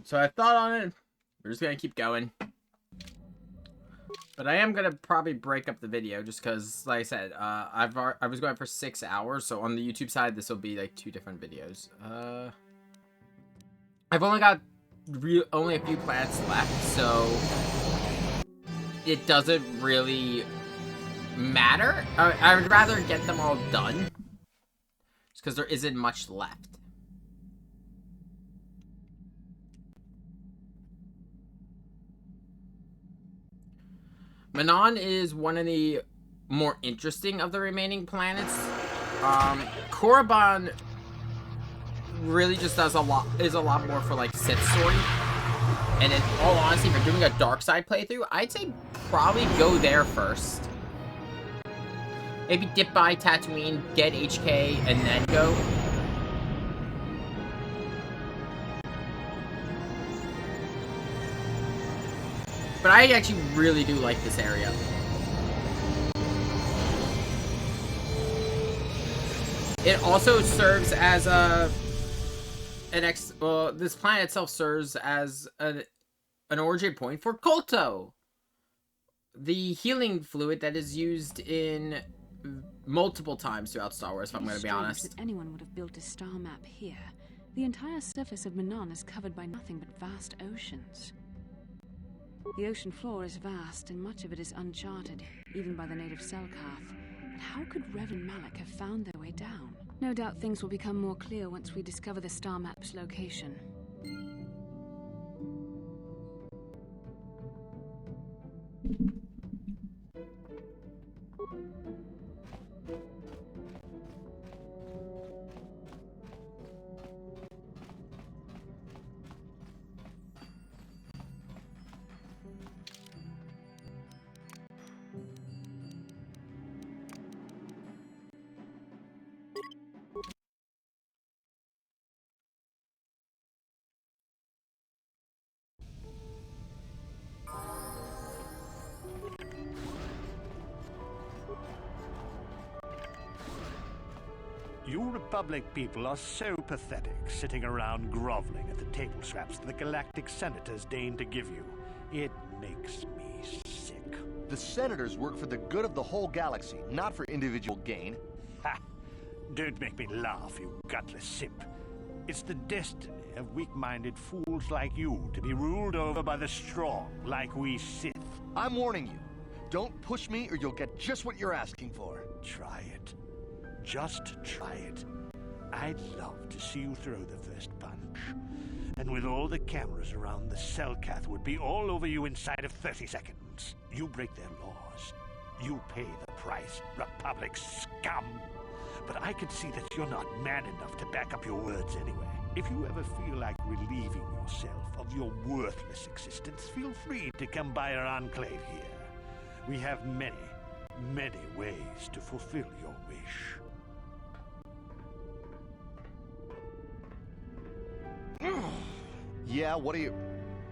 So I thought on it. We're just gonna keep going. But I am gonna probably break up the video just because, like I said, I was going for 6 hours. So on the YouTube side, this will be like 2 different videos. I've only got only a few planets left, so it doesn't really matter. I would rather get them all done, just because there isn't much left. Manon is one of the more interesting of the remaining planets. Korriban really just does a lot more for like Sith story. And in all honesty, if you're doing a dark side playthrough, I'd say probably go there first. Maybe dip by Tatooine, get HK, and then go. But I actually really do like this area. It also serves as this planet itself serves as an origin point for Kolto, the healing fluid that is used in multiple times throughout Star Wars, if I'm going to be honest. That anyone would have built a star map here. The entire surface of Manon is covered by nothing but vast oceans. The ocean floor is vast, and much of it is uncharted, even by the native Selkath. But how could Revan and Malak have found their way down? No doubt things will become more clear once we discover the star map's location. You Republic people are so pathetic, sitting around groveling at the table scraps the Galactic Senators deign to give you. It makes me sick. The Senators work for the good of the whole galaxy, not for individual gain. Ha! Don't make me laugh, you gutless simp. It's the destiny of weak-minded fools like you to be ruled over by the strong, like we Sith. I'm warning you. Don't push me or you'll get just what you're asking for. Try it. Just try it. I'd love to see you throw the first punch. And with all the cameras around, the Selkath would be all over you inside of 30 seconds. You break their laws. You pay the price, Republic scum. But I can see that you're not man enough to back up your words anyway. If you ever feel like relieving yourself of your worthless existence, feel free to come by our enclave here. We have many, many ways to fulfill your wish. Yeah, what are you...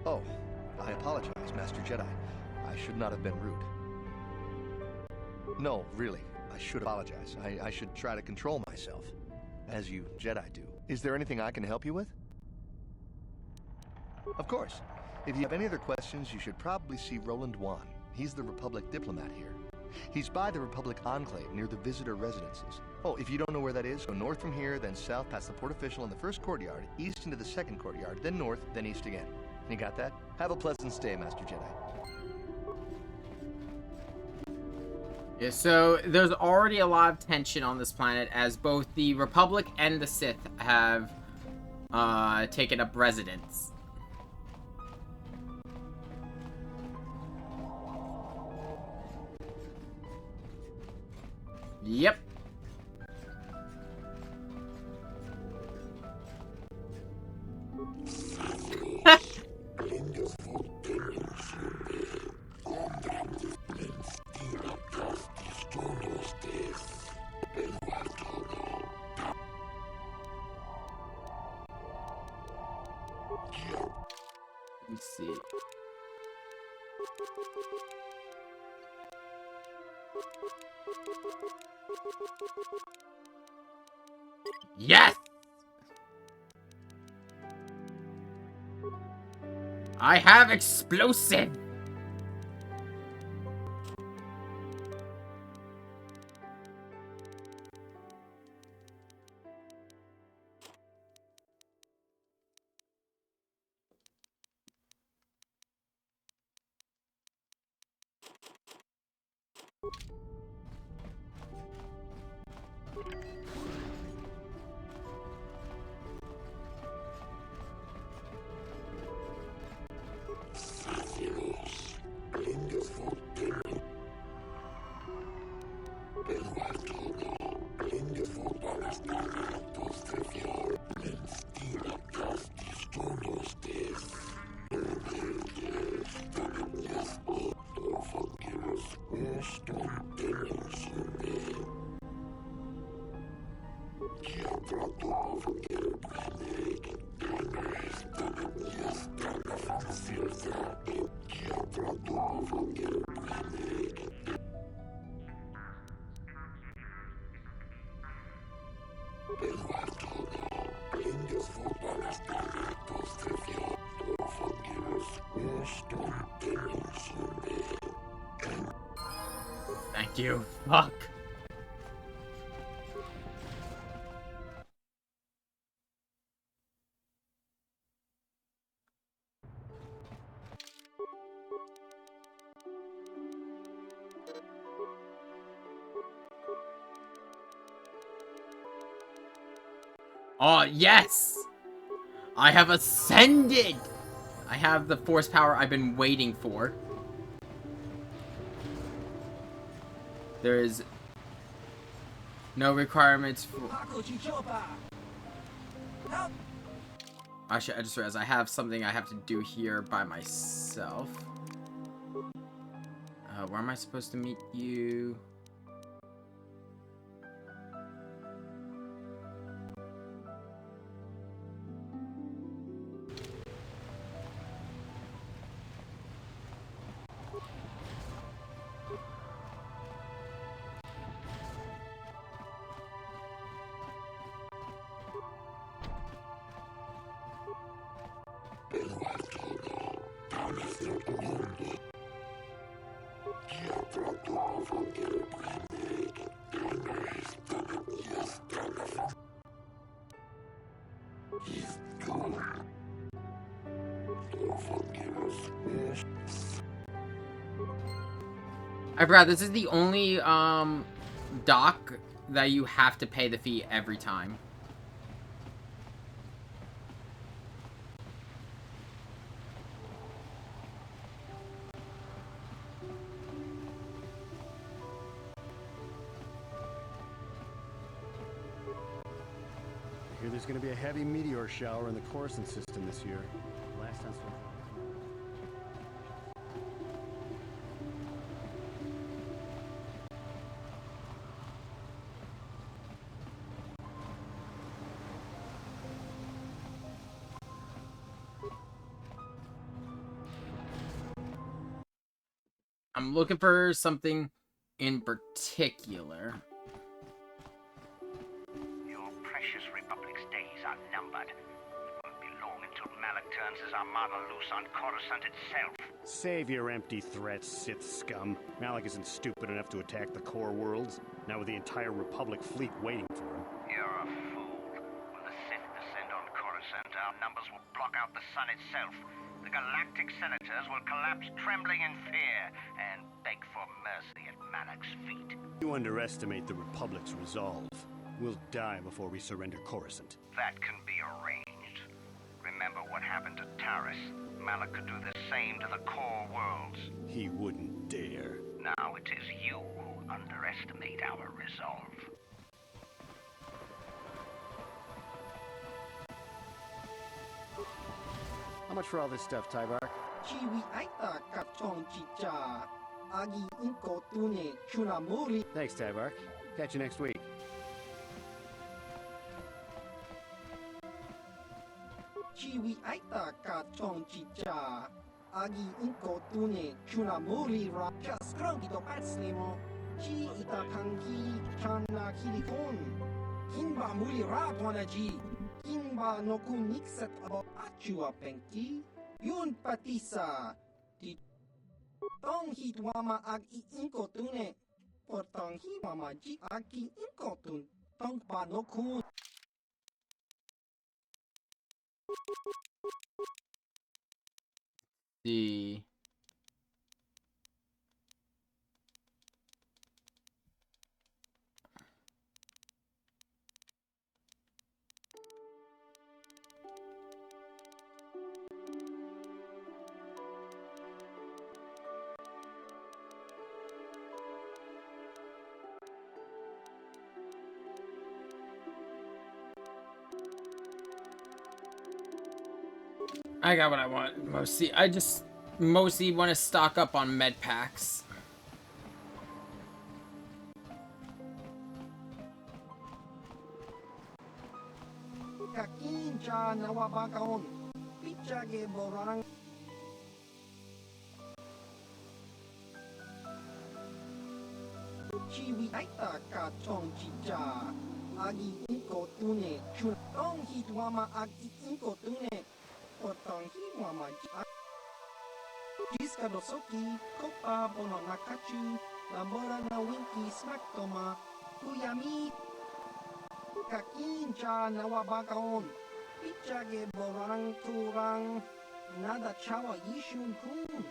Oh, I apologize, Master Jedi. I should not have been rude. No, really, I should apologize. I should try to control myself, as you Jedi do. Is there anything I can help you with? Of course. If you have any other questions, you should probably see Roland Wan. He's the Republic diplomat here. He's by the Republic Enclave near the visitor residences. Oh, if you don't know where that is, go north from here, then south past the port official in the first courtyard, east into the second courtyard, then north, then east again. You got that? Have a pleasant stay, Master Jedi. Yeah, so there's already a lot of tension on this planet as both the Republic and the Sith have taken up residence. Yep. Let's see. Yes! I have explosive! Thank you. Fuck. Oh, yes! I have ascended! I have the force power I've been waiting for. There is no requirements for... Actually, I just realized I have something I have to do here by myself. Where am I supposed to meet you? I forgot, this is the only, dock that you have to pay the fee every time. I hear there's going to be a heavy meteor shower in the Coruscant system this year. Last time. I'm looking for something in particular. Your precious Republic's days are numbered. It won't be long until Malak turns his armada loose on Coruscant itself. Save your empty threats, Sith scum. Malak isn't stupid enough to attack the core worlds, now with the entire Republic fleet waiting for him. You're a fool. When the Sith descend on Coruscant, our numbers will block out the sun itself. The galactic senators will collapse trembling in fear and beg for mercy at Malak's feet. You underestimate the Republic's resolve. We'll die before we surrender Coruscant. That can be arranged. Remember what happened to Taris. Malak could do the same to the core worlds. He wouldn't dare. Now it is you who underestimate our resolve. How much for all this stuff, Tybark? Chiwi aita kapchong chicha. Agi inko tune chunamuri. Thanks, Tybark. Catch you next week. Chiwi aita kapchong chicha. Agi inko tune chunamuri ra. Kaskrang ito patslimo. Chi ita tangki chana kilikon. Hinba muli ra tuanaji. Kimba no kunikset about achua penki. Yun patisa. Di tong hitwama ag iinko tune. Potong hiwama ji aki inko tun. Tong pa no kun. The I got what I want. I just mostly want to stock up on med packs. Kakincha nawabakaon. Pichage borang. Chiwi aita ka chong chicha. Agi inko tune. Chun tong hitwama agi inko tune. Potong hiwama ji Jiska dosoki. Kopa bono nakachu. Lambora na winki smack toma. Kuyami. Kakincha nawabakaon. Pichage borang turang. Nada chawa yishun kun.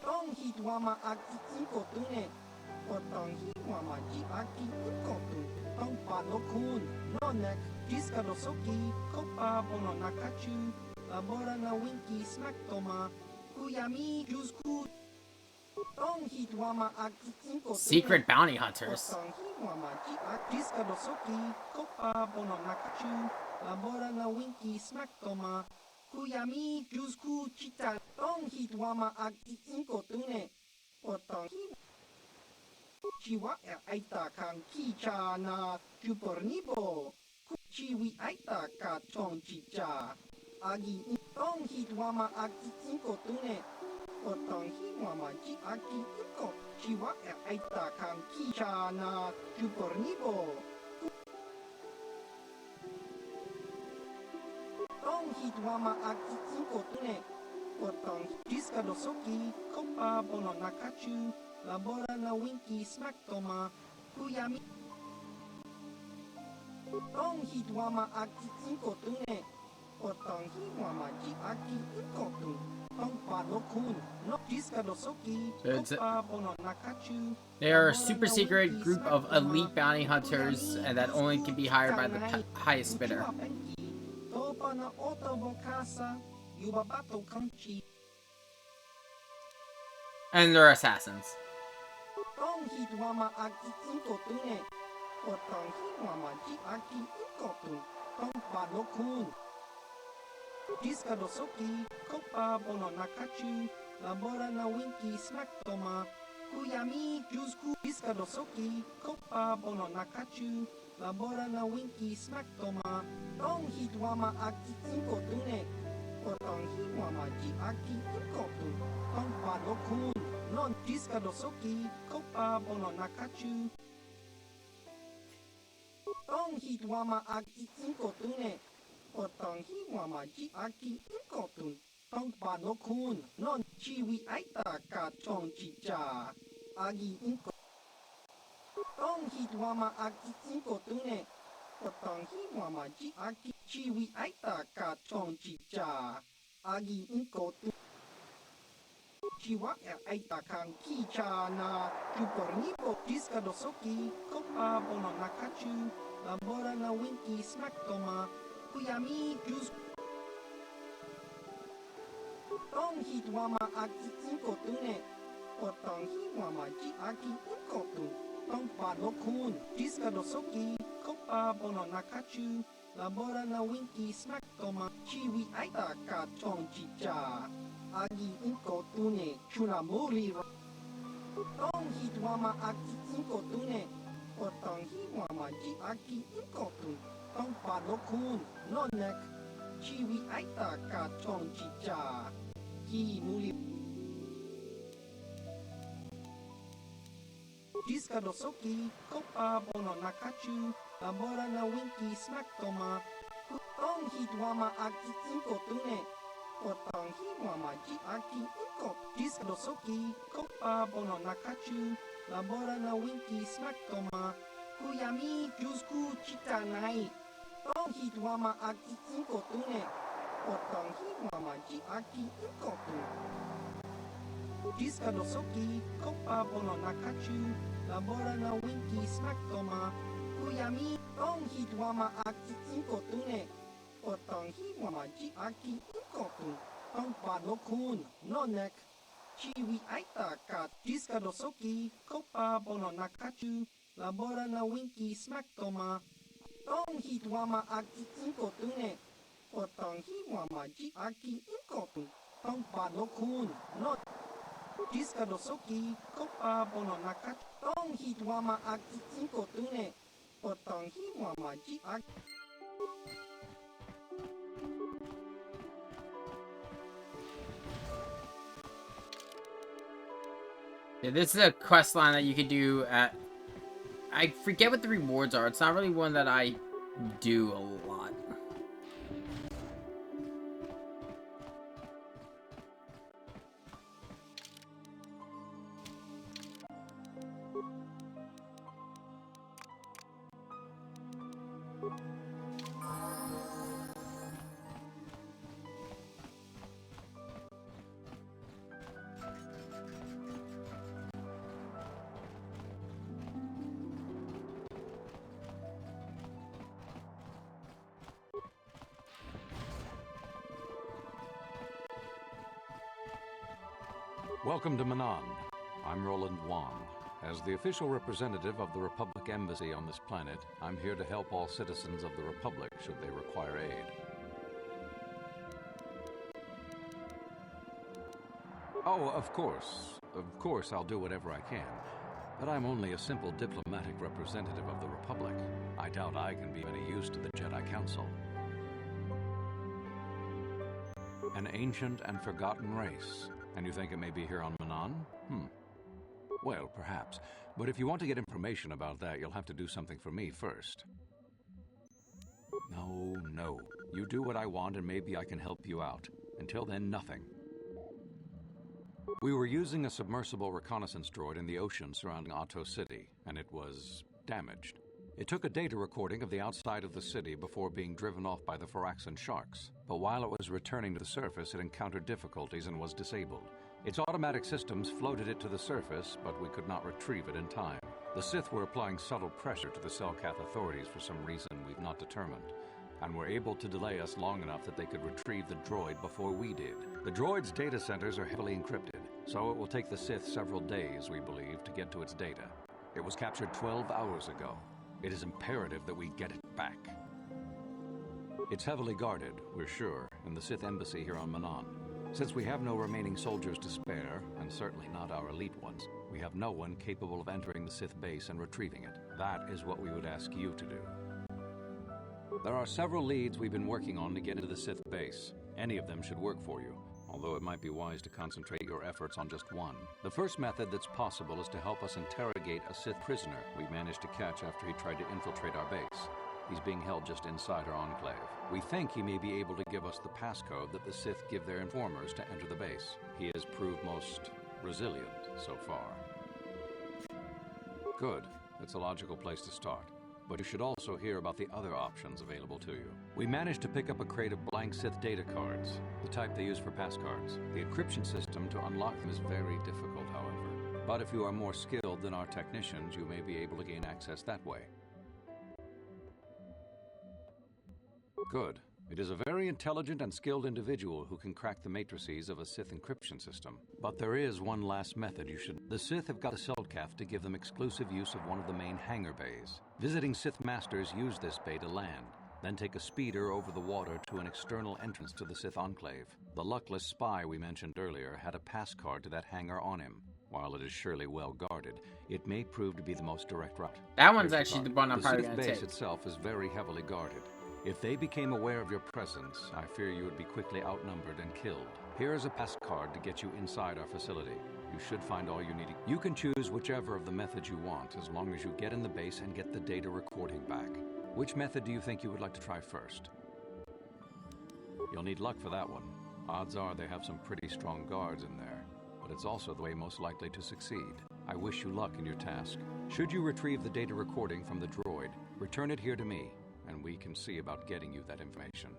Tong hitwama aki inko tune. Potong hiwama ji aki inko tun. Tong pa no kun. No nek. Jiska dosoki. Kopa bono nakachu. Labora na winki smack toma. Kuyami jusku. Tong hitwama aki inko tune. Secret bounty hunters. Potong hiwama ji aki jiska dosoki. Kopa bono nakachu. Labora na winki smack toma. Kuyami jusku chita. Tong hitwama aki inko tune. Potong hi. Chiwa aita kang kicha na chupornibo. Chiwi aita ka chong chicha. Agi tong hitwama aki inko tune. Potong hiwama ji aki inko. Chiwa aita kang kicha na chupornibo. Tong hitwama aki inko tune. Potong jiska dosoki. Kopa bono nakachu. Labora na winki smack toma. Kuyami. Tong hitwama aki inko tune. Potong hiwama ji aki inko tun. Tong pa no kun. No jiska dosoki. Kopa bono nakachu. They are a super secret group of elite bounty hunters and that only can be hired by the highest bidder. Topa na otobokasa. Yubabato kanchi. And they're assassins. Tong hitwama aki inko tune. Potong hiwama ji aki inko tun. Tong pa no kun. Jiska dosoki. Kopa bono nakachu. Labora na winki smack toma. Kuyami jusku. Jiska dosoki. Kopa bono nakachu. Labora na winki smack toma. Tong hitwama aki inko tune. Potong hiwama ji aki inko tun. Tong pa no kun. Non jiska dosoki. Kopa bono nakachu. Tong hitwama aki inko tune. Potong hiwama ji aki inko tun. Tong pa no kun. Non chiwi aita ka chong chicha. Agi inko. Tong hitwama aki inko tune. Potong hiwama ji aki chiwi aita ka chong chicha. Agi inko tun. Chiwa aita kang kicha na chupornibo. Jiska dosoki. Kopa bono nakachu. Labora na winki smack toma. Kuyami jus. Tong hitwama aki inko tune. Potong hiwama ji aki inko tun. Tong pa no kun. Jiska dosoki. Kopa bono nakachu. Labora na winki smack toma. Chiwi aita ka chong chicha. Agi inko tune. Chuna muri. Tong hitwama aki inko tune. Potong hiwama ji aki inko tun. Tong pa no kun. No nek. Chiwi aita ka chong chicha. Ki muri. Jiska dosoki. Kopa bono nakachu. Labora na winky smack toma. Kutong hitwama aki inkotune. Potong hiwama ji aki inkot. Jiskadosoki kopa bono nakachu. Labora na winky smack toma. Kuyami jusku chitanai. Tong hitwama aki inkotune. Potong hiwama ji aki inkotune. Jiskadosoki kopa bono nakachu. Labora na winky smack toma. Kuyami tong hitwama aki inkotune. Potong hiwama ji aki inkotune. Tong panokun nonek. Chiwi aita ka jiskadosoki kopa bono nakachu. Labora na winky smack toma. Tong hitwama aki inkotune. Potong hiwama ji aki inkotune. Tong panokun no. Jiskadosoki kopa bono nakachu. Tong hitwama aki inkotune. Potong hiwama ji aki. Yeah, this is a quest line that you could do at... I forget what the rewards are. It's not really one that I do a lot. Welcome to Manan. I'm Roland Wong. As the official representative of the Republic Embassy on this planet, I'm here to help all citizens of the Republic should they require aid. Oh, of course. Of course I'll do whatever I can. But I'm only a simple diplomatic representative of the Republic. I doubt I can be of any use to the Jedi Council. An ancient and forgotten race. And you think it may be here on Manan? Well, perhaps. But if you want to get information about that, you'll have to do something for me first. No. You do what I want and maybe I can help you out. Until then, nothing. We were using a submersible reconnaissance droid in the ocean surrounding Ahto City, and it was damaged. It took a data recording of the outside of the city before being driven off by the Firaxan sharks, but while it was returning to the surface, it encountered difficulties and was disabled. Its automatic systems floated it to the surface, but we could not retrieve it in time. The Sith were applying subtle pressure to the Selkath authorities for some reason we've not determined, and were able to delay us long enough that they could retrieve the droid before we did. The droid's data centers are heavily encrypted, so it will take the Sith several days, we believe, to get to its data. It was captured 12 hours ago. It is imperative that we get it back. It's heavily guarded, we're sure, in the Sith embassy here on Manan. Since we have no remaining soldiers to spare, and certainly not our elite ones, we have no one capable of entering the Sith base and retrieving it. That is what we would ask you to do. There are several leads we've been working on to get into the Sith base. Any of them should work for you, although it might be wise to concentrate your efforts on just one. The first method that's possible is to help us interrogate a Sith prisoner we managed to catch after he tried to infiltrate our base. He's being held just inside our enclave. We think he may be able to give us the passcode that the Sith give their informers to enter the base. He has proved most resilient so far. Good. It's a logical place to start. But you should also hear about the other options available to you. We managed to pick up a crate of blank Sith data cards, the type they use for passcards. The encryption system to unlock them is very difficult, however. But if you are more skilled than our technicians, you may be able to gain access that way. Good. It is a very intelligent and skilled individual who can crack the matrices of a Sith encryption system. But there is one last method you should... The Sith have got a Selkath to give them exclusive use of one of the main hangar bays. Visiting Sith masters use this bay to land, then take a speeder over the water to an external entrance to the Sith enclave. The luckless spy we mentioned earlier had a pass card to that hangar on him. While it is surely well guarded, it may prove to be the most direct route. That one's actually the one I'm probably going to take. The Sith base itself is very heavily guarded. If they became aware of your presence, I fear you would be quickly outnumbered and killed. Here is a pass card to get you inside our facility. You should find all you need. You can choose whichever of the methods you want, as long as you get in the base and get the data recording back. Which method do you think you would like to try first? You'll need luck for that one. Odds are they have some pretty strong guards in there, but it's also the way most likely to succeed. I wish you luck in your task. Should you retrieve the data recording from the droid, return it here to me, and we can see about getting you that information.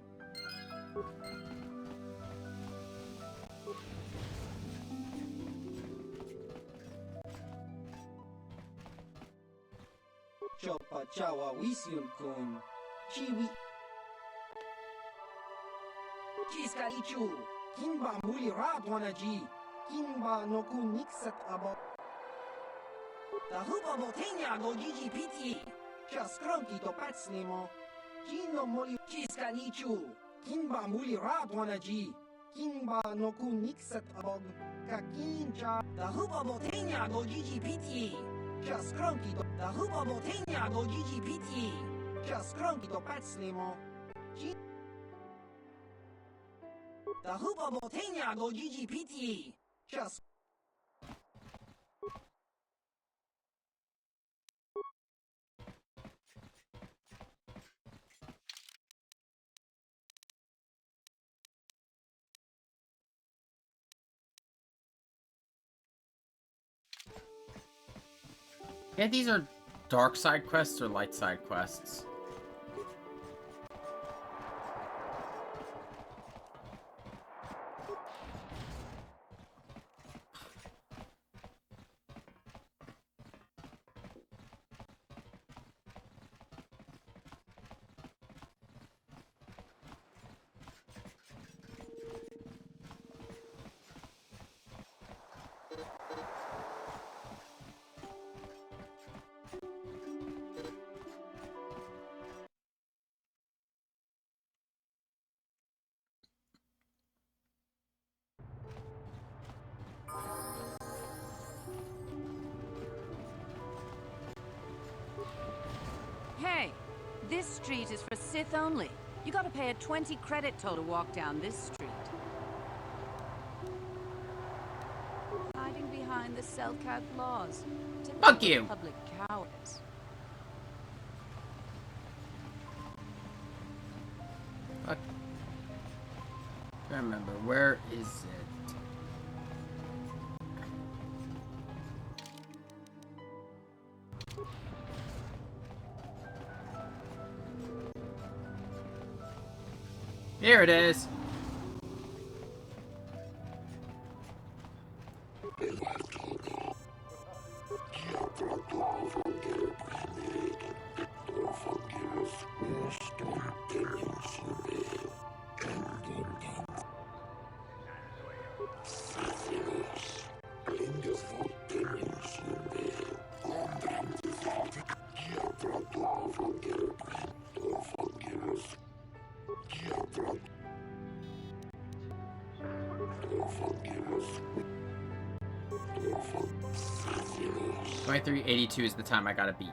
Chopa chawa wisyun kun. Chiwi. Kiskalichu. Kinba muli radwanaji. Kinba no kun niksat abo. Tahuba botenya go gigi piti. Chaskronki to patslimo. Kino muli kiskalichu. Kinba muli radwanaji. Kinba no kun niksat abog. Kakincha. Tahuba botenya go gigi piti. Just cronky to the huba botenia go gigi piti. Just cronky to patslimo. The huba botenia go gigi piti. Just Yeah, these are dark side quests or light side quests. Hey, this street is for Sith only. You gotta pay a 20 credit toll to walk down this street. Hiding behind the Selkat laws. Fuck you! Public cowardice. Fuck. I remember, where is it? Here it is. $23.82 is the time I gotta beat.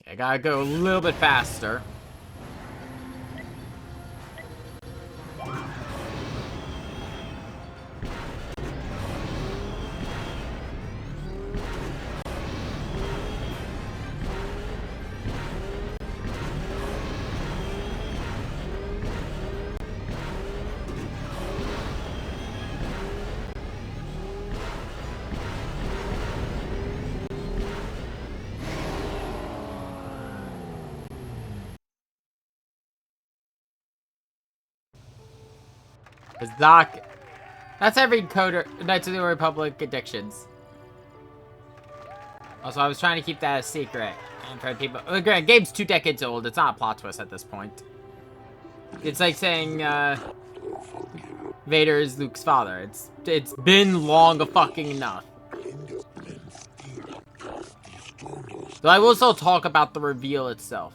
I gotta go a little bit faster. It's Doc. That's every coder Knights of the Republic addictions. Also, I was trying to keep that a secret. And for people, game's 2 decades old. It's not a plot twist at this point. It's like saying Vader is Luke's father. It's been long fucking enough. So I will still talk about the reveal itself.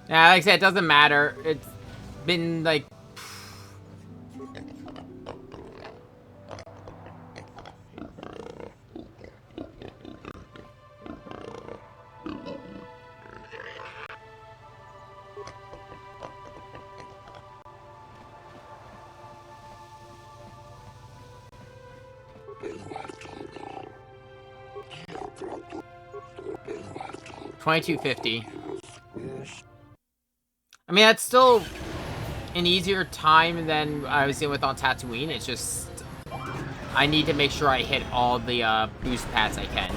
Yeah, like I said, it doesn't matter. It's been like... $22.50. I mean, that's still an easier time than I was dealing with on Tatooine. It's just I need to make sure I hit all the boost pads I can.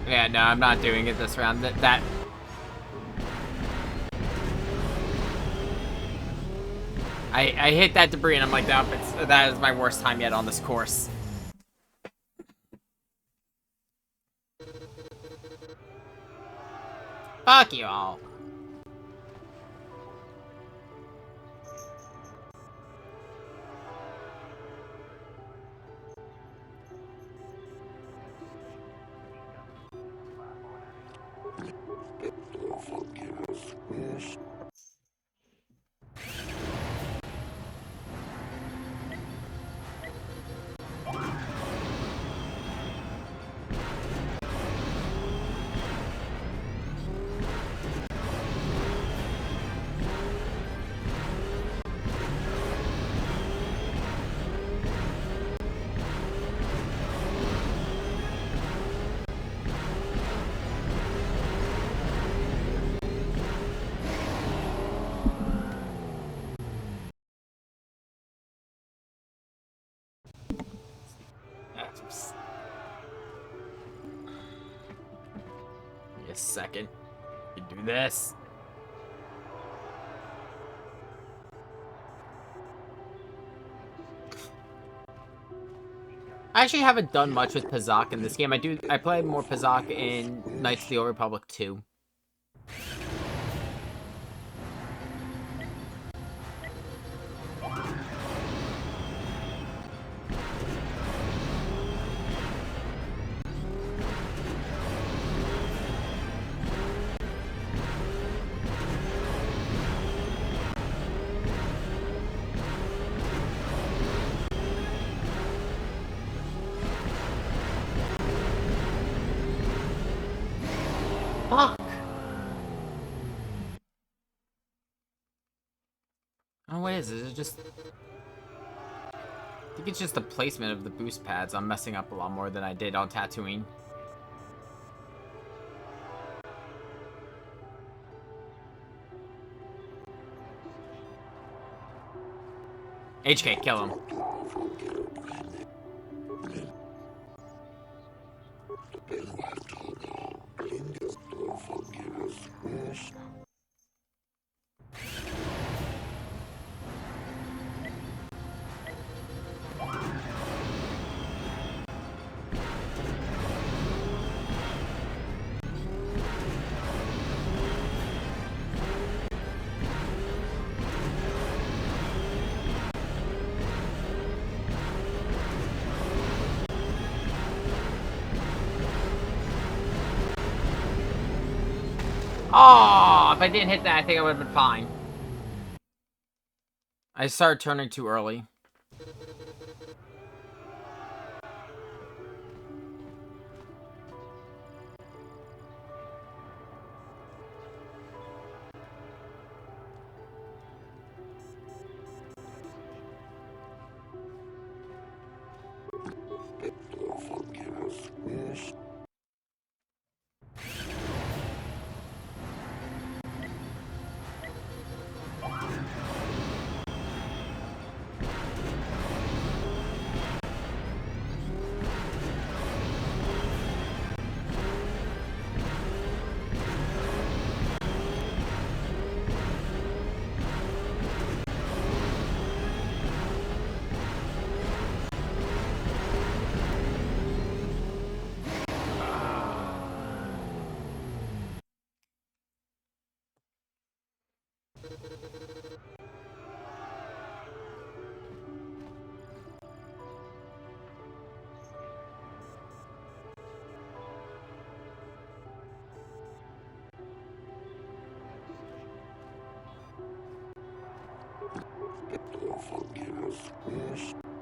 Yeah, no, I'm not doing it this round. That I hit that debris and I'm like, no, that is my worst time yet on this course. Fuck you all. Give me a second. You can do this. I actually haven't done much with Pazaak in this game. I play more Pazaak in Knights of the Old Republic 2. Fuck! Oh, what is it? Is it just... I think it's just the placement of the boost pads. I'm messing up a lot more than I did on Tatooine. HK, kill him. Oh, if I didn't hit that, I think I would have been fine. I started turning too early. Yes.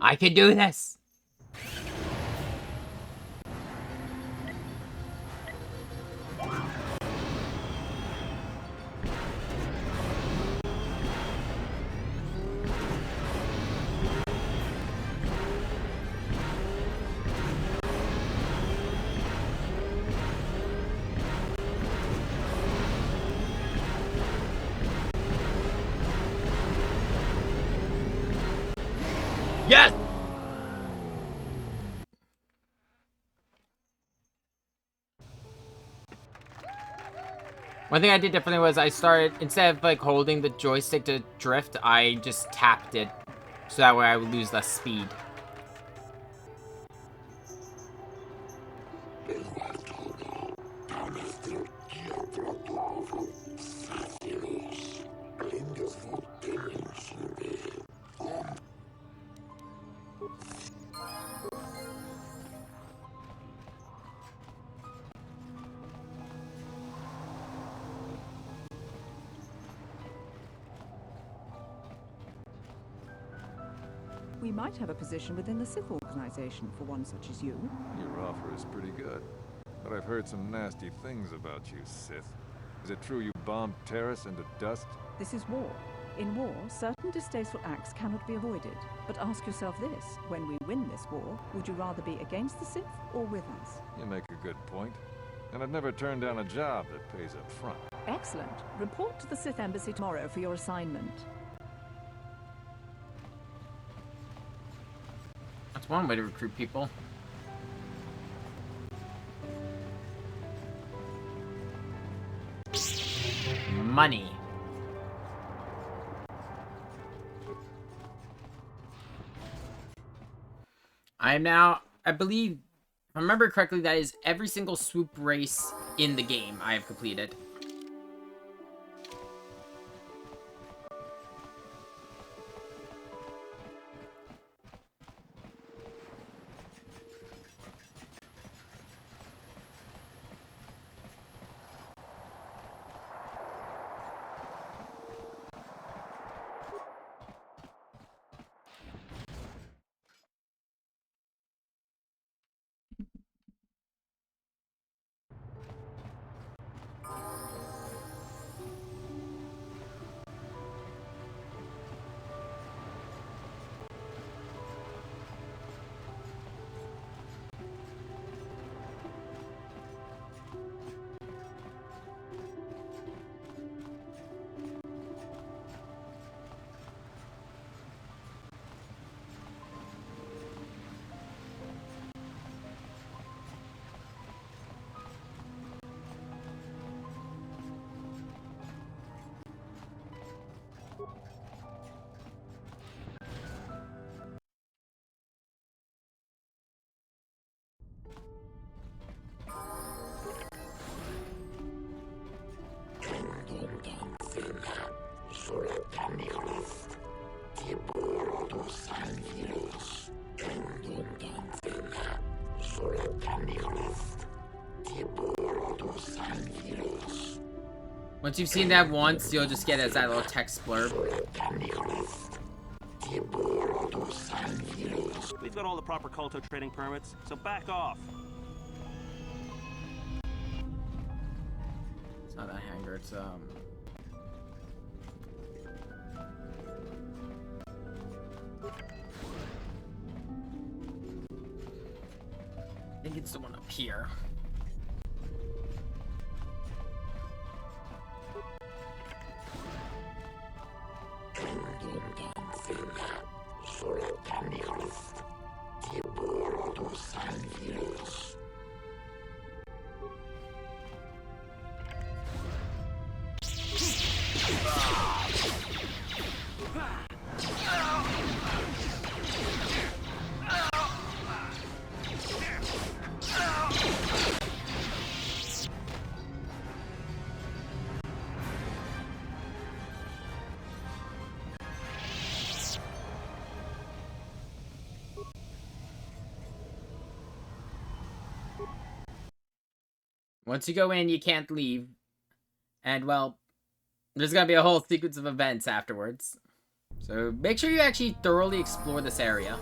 I can do this! Yes! One thing I did differently was I started, instead of like holding the joystick to drift, I just tapped it. So that way I would lose less speed. We might have a position within the Sith organization for one such as you. Your offer is pretty good. But I've heard some nasty things about you, Sith. Is it true you bombed Terrace into dust? This is war. In war, certain distasteful acts cannot be avoided. But ask yourself this, when we win this war, would you rather be against the Sith or with us? You make a good point. And I've never turned down a job that pays up front. Excellent. Report to the Sith Embassy tomorrow for your assignment. That's one way to recruit people. Money. I am now, I believe, if I remember correctly, that is every single swoop race in the game I have completed. Once you've seen that once, you'll just get it as that little text blurb. We've got all the proper Kolto trading permits, so back off. It's not that hangar, it's I think it's the one up here. Once you go in, you can't leave. And, well, there's gonna be a whole sequence of events afterwards. So make sure you actually thoroughly explore this area.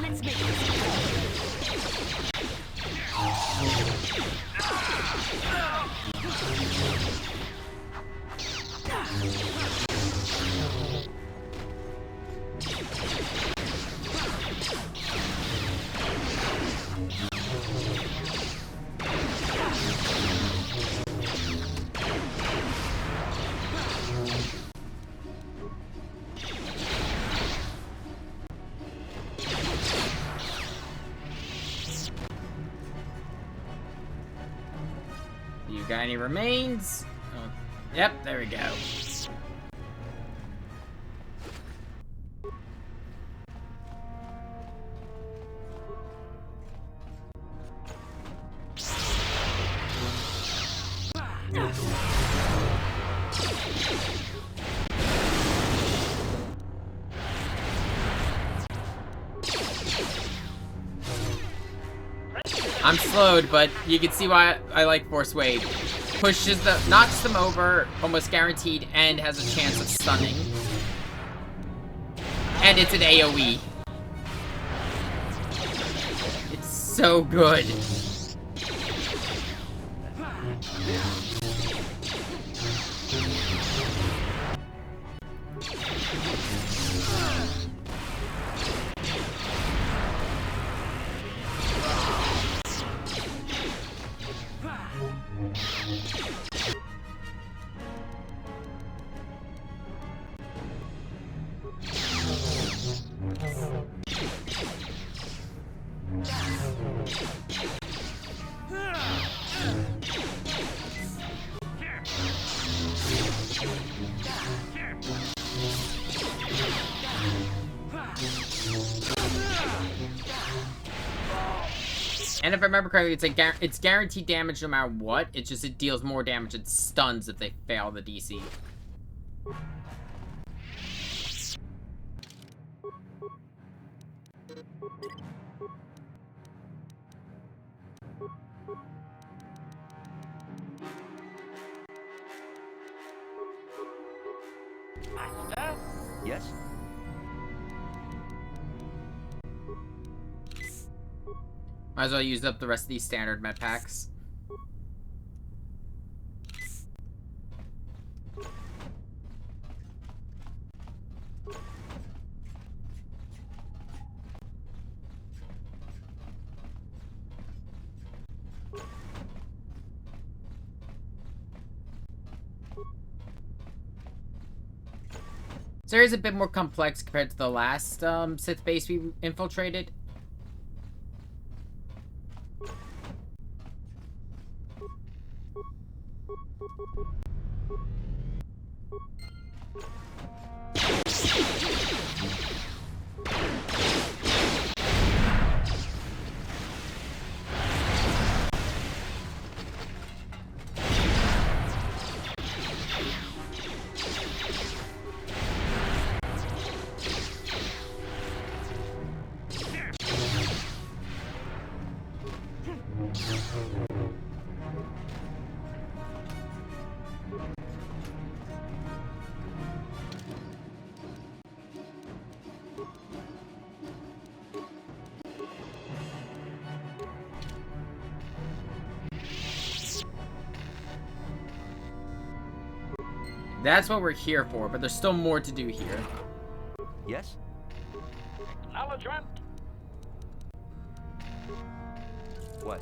Let's make this. You got any remains? Oh, yep, there we go. I'm slowed, but you can see why I like Force Wave. Knocks them over, almost guaranteed, and has a chance of stunning. And it's an AoE. It's so good. And if I remember correctly, it's guaranteed damage no matter what. It's just it deals more damage and stuns if they fail the DC. Master? Yes? Might as well use up the rest of these standard med packs. This area is a bit more complex compared to the last Sith base we infiltrated. That's what we're here for, but there's still more to do here. Yes? Acknowledgement. What?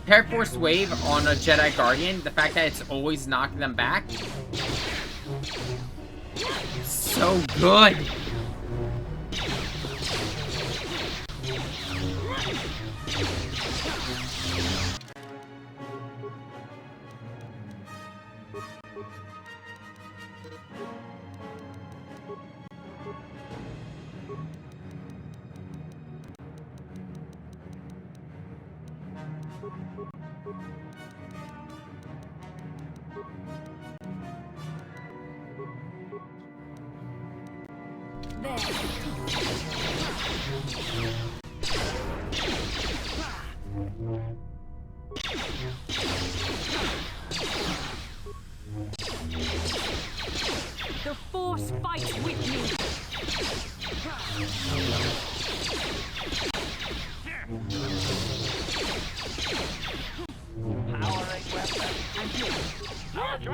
Paraforce Wave on a Jedi Guardian, the fact that it's always knocking them back, so good. The Force fights with me. Powering weapon. Knowledge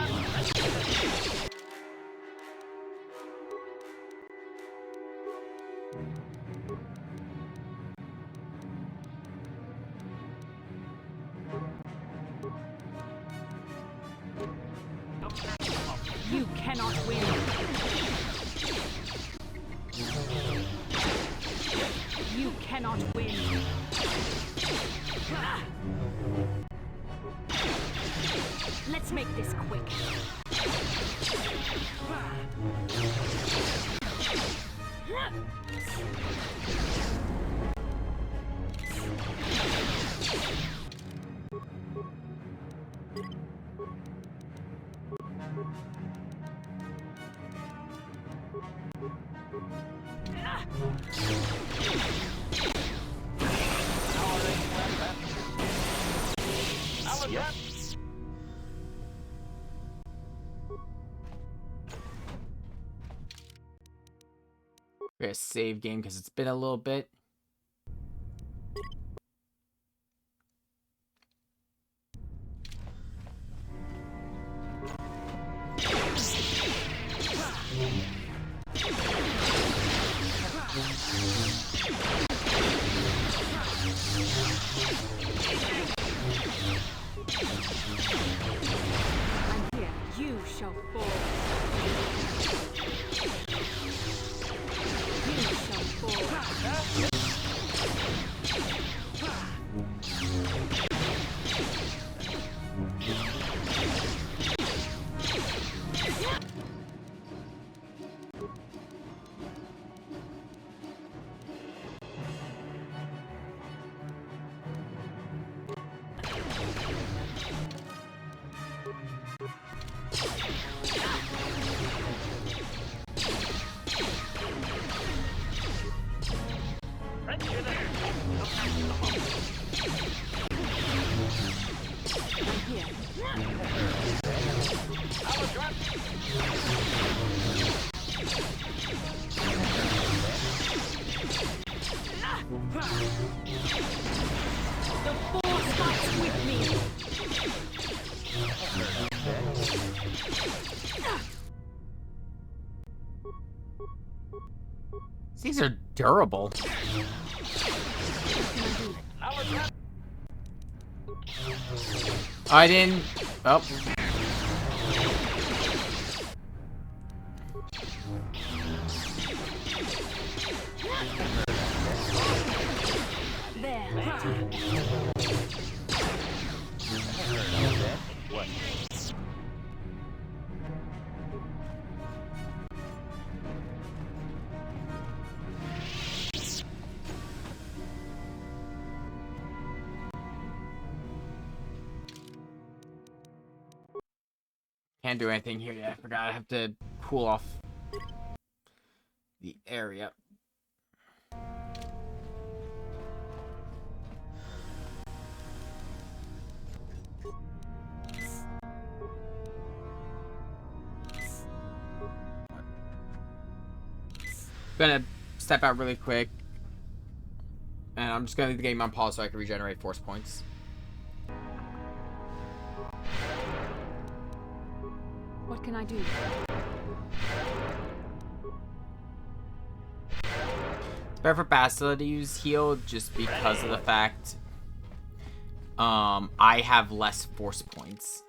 You cannot win. You cannot win. Let's make this quick. We're gonna save game because it's been a little bit. I'm here. You shall fall. You shall fall. The Force fights with me. These are durable. I didn't. Oh. What? Can't do anything here yet. I forgot I have to cool off the area. Gonna step out really quick, and I'm just gonna leave the game on pause so I can regenerate force points. What can I do? It's better for Bastila to use heal just because of the fact I have less force points.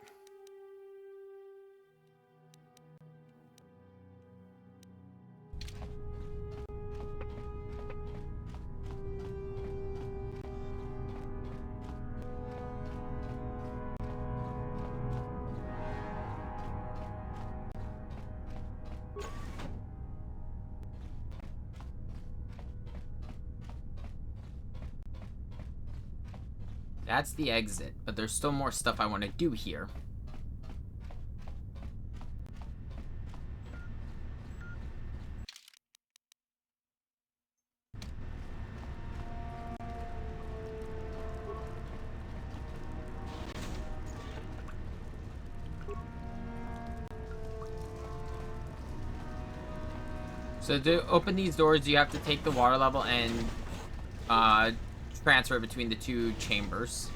That's the exit, but there's still more stuff I want to do here. So to open these doors, you have to take the water level and transfer it between the two chambers.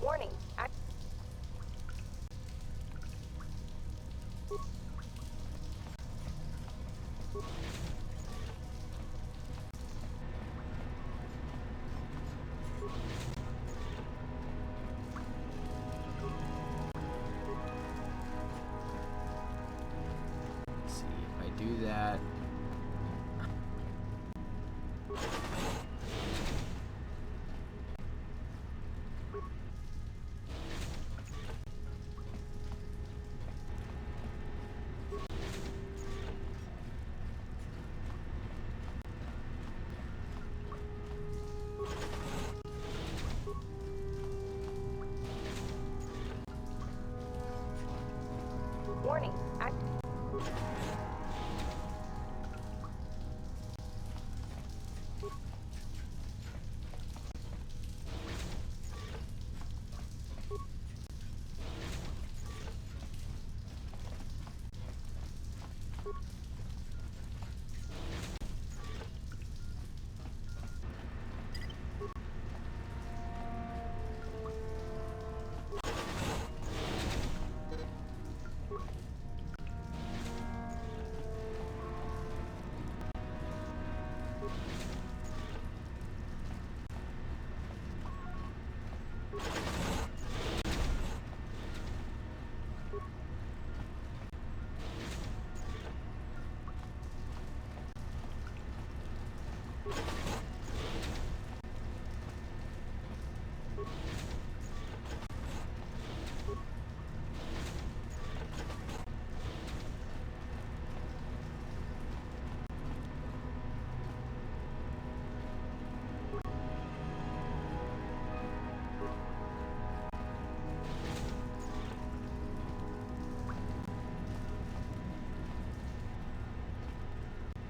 Warning. Let's see if I do that. Warning.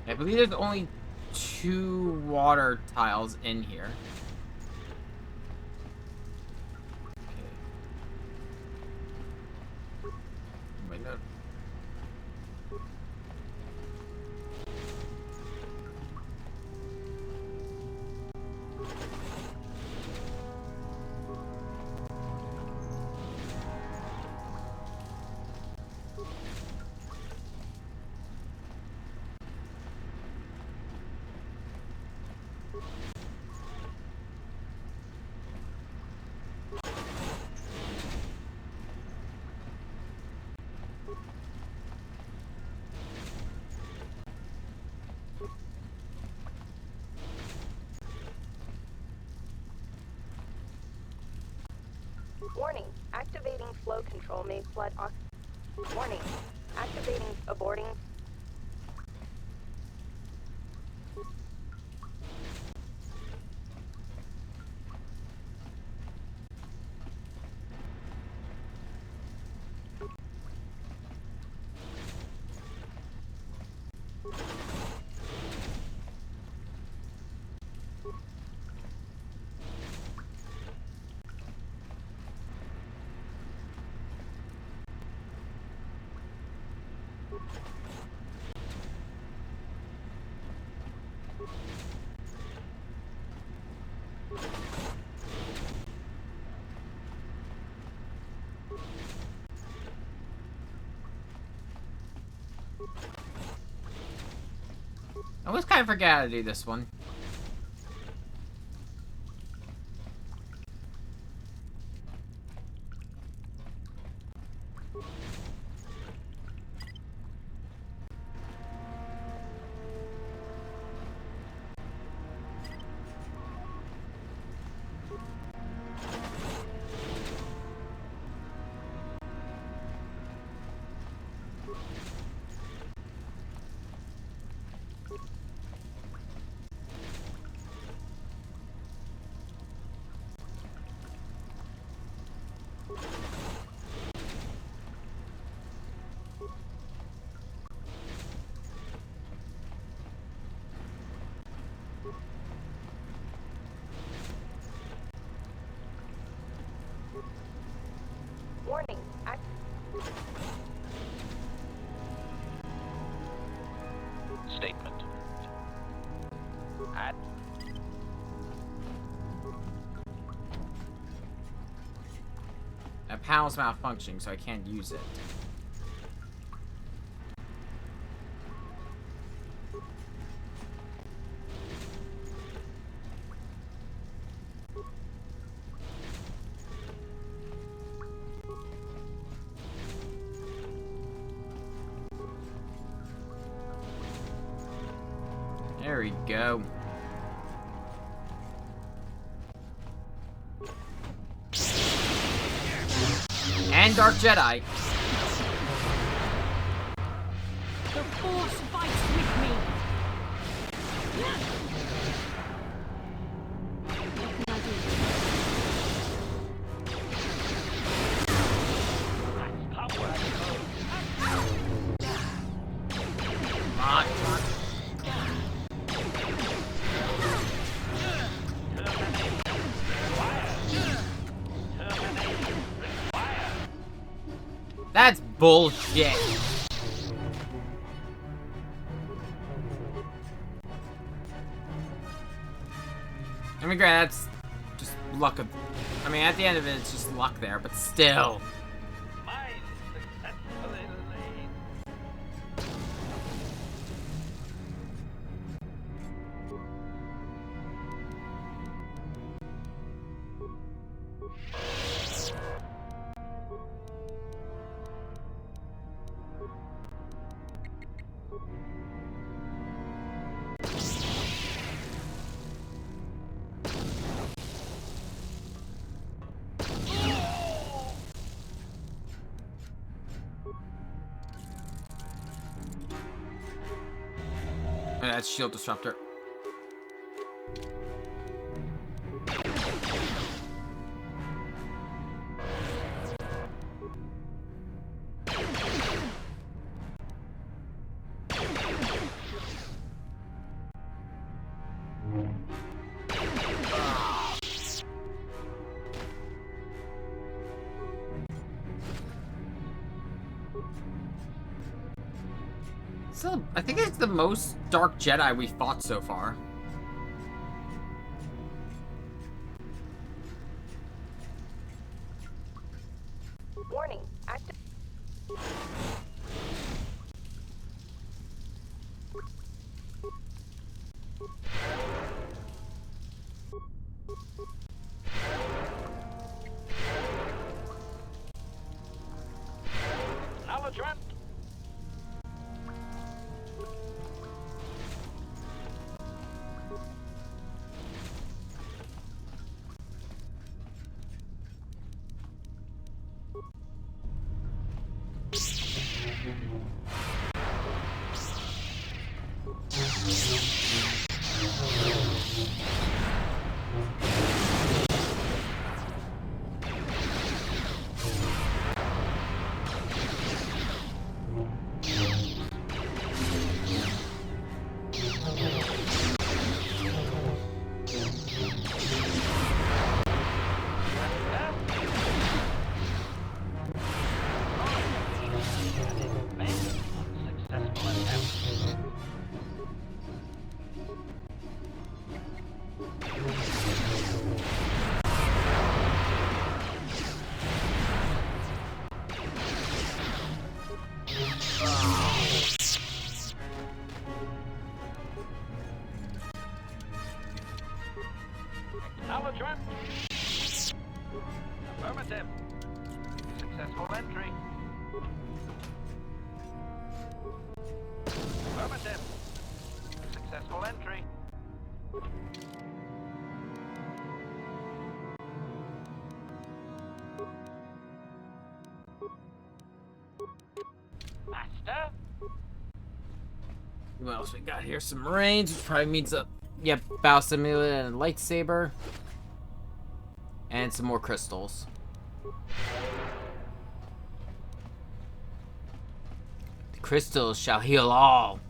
I believe there's only 2 water tiles in here. Okay. Oh my god. Warning. Activating flow control may flood Warning. Activating aborting. I always kind of forget how to do this one. Warning. Statement. That panel's malfunctioning, so I can't use it. There we go. And Dark Jedi. The Force fights with me. What can I That's bullshit. I mean, granted, that's just luck of... I mean, at the end of it, it's just luck there, but still. That's shield disruptor. So, I think it's the most Dark Jedi we fought so far. Warning. Active. Aladrant. Successful entry. Affirmative. Successful entry. Master? What else we got here? Some Marines, which probably means a bow simulator and a lightsaber. And some more crystals. The crystals shall heal all.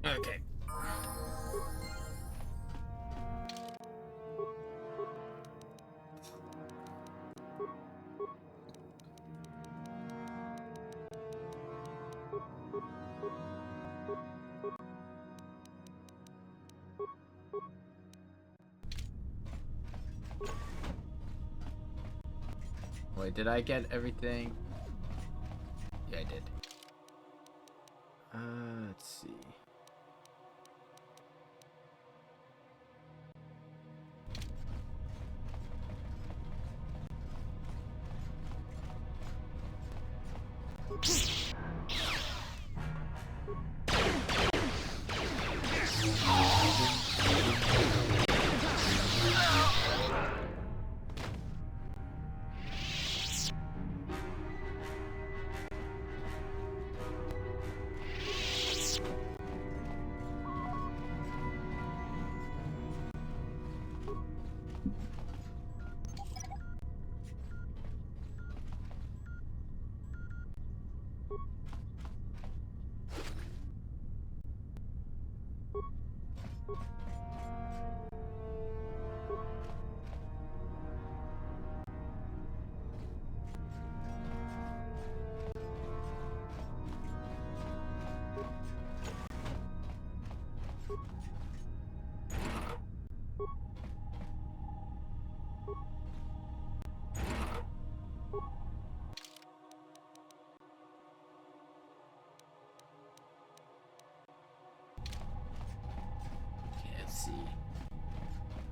Okay. Wait, did I get everything? Yeah, I did. Let's see.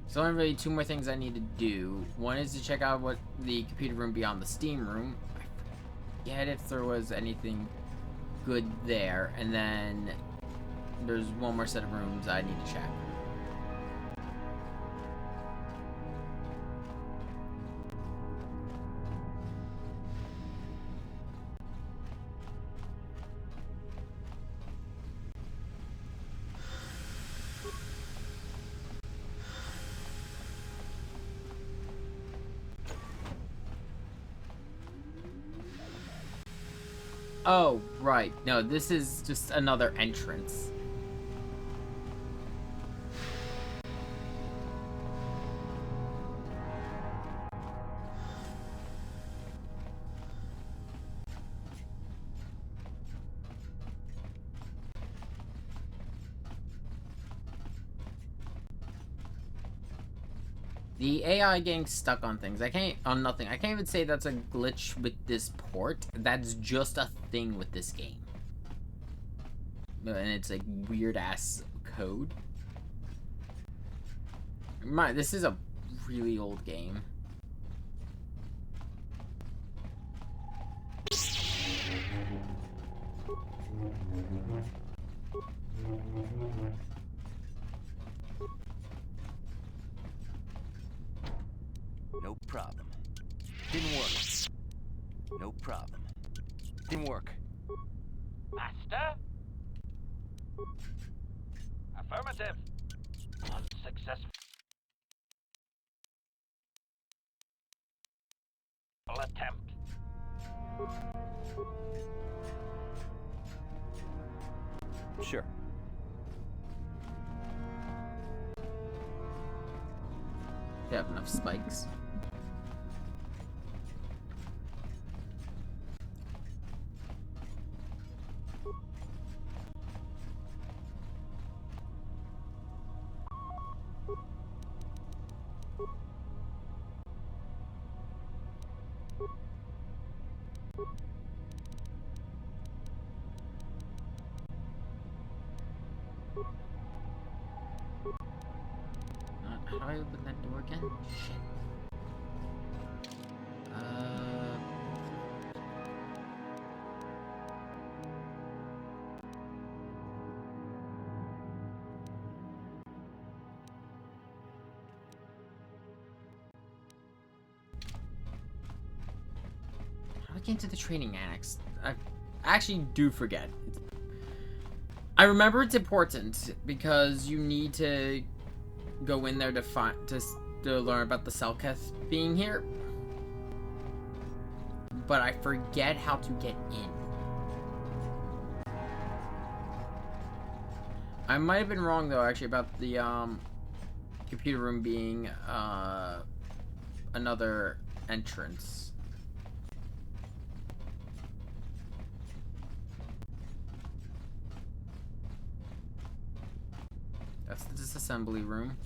So only really two more things I need to do. One is to check out what the computer room beyond the steam room. I forget if there was anything good there. And then there's one more set of rooms I need to check. Oh, right. No, this is just another entrance. The AI getting stuck on things. On nothing. I can't even say that's a glitch with this port. That's just a thing with this game. And it's like weird ass code. This is a really old game. Didn't work. No problem. Didn't work. Master? Affirmative. Unsuccessful attempt. Sure. You have enough spikes. How do I open that door again? Shit. How do I get into the training annex? I actually do forget. I remember it's important because you need to go in there to find to learn about the Selketh being here, but I forget how to get in. I might have been wrong though, actually, about the computer room being another entrance. That's the disassembly room.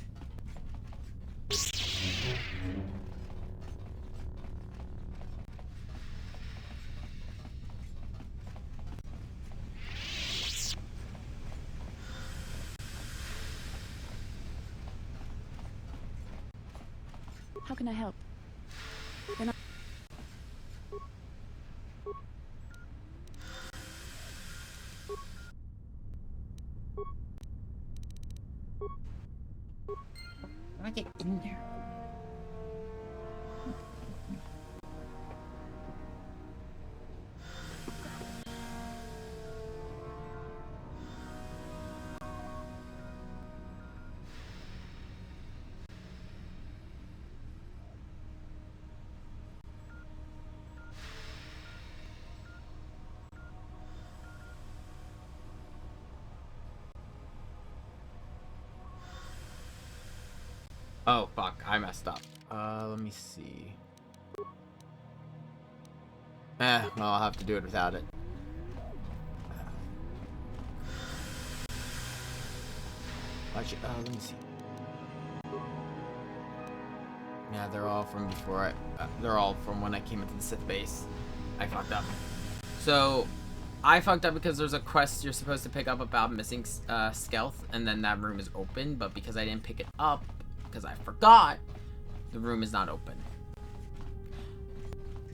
How can I help? Then How do I get in there? Oh, fuck. I messed up. Let me see. Well, I'll have to do it without it. Actually, let me see. Yeah, they're all from before they're all from when I came into the Sith base. I fucked up. So, I fucked up because there's a quest you're supposed to pick up about missing Skelth, and then that room is open, but because I didn't pick it up, because I forgot, the room is not open.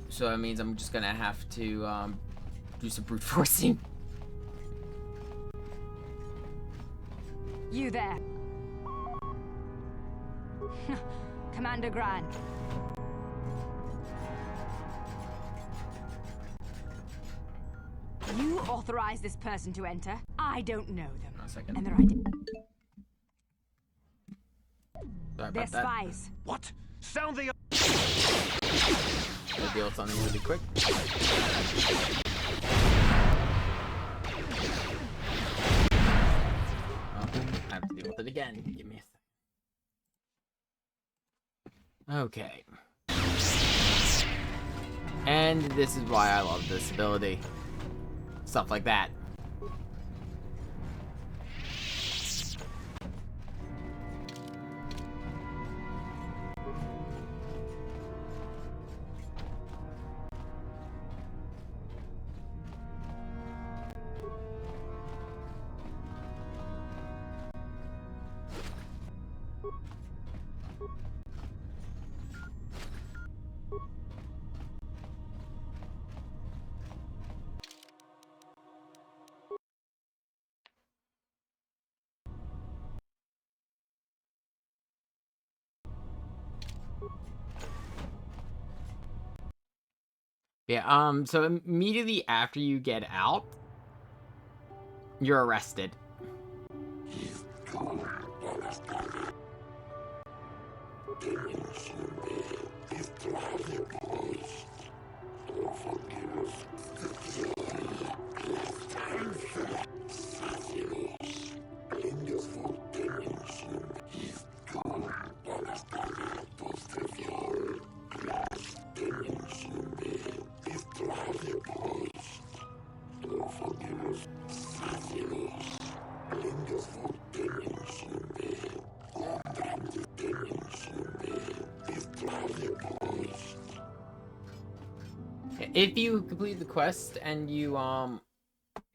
So that means I'm just gonna have to do some brute forcing. You there. Commander Grant. You authorized this person to enter. I don't know them. A second. And their identity. Sorry They're about that. spies. What? Sound the... I'll deal with something really quick. Oh, I have to deal with it again. Give me a second. Okay. And this is why I love this ability. Stuff like that. Yeah, so immediately after you get out, you're arrested. If you complete the quest and you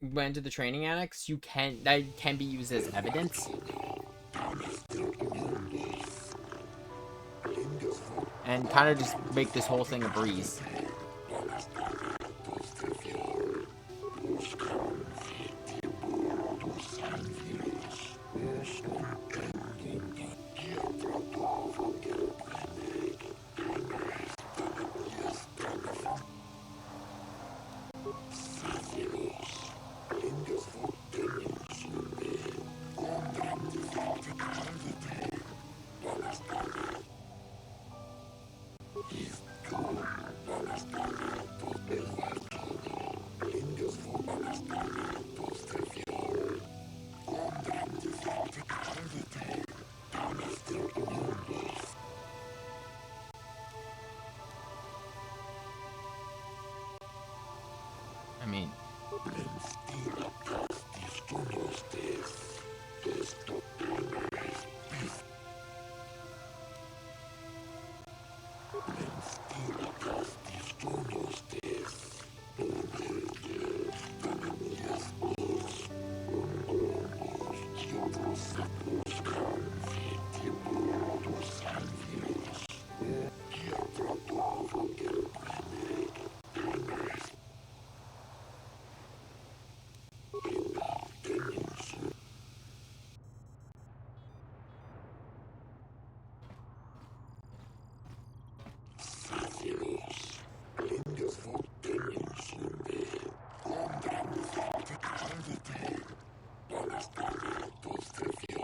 went to the training annex, that can be used as evidence. And kind of just make this whole thing a breeze. I mean,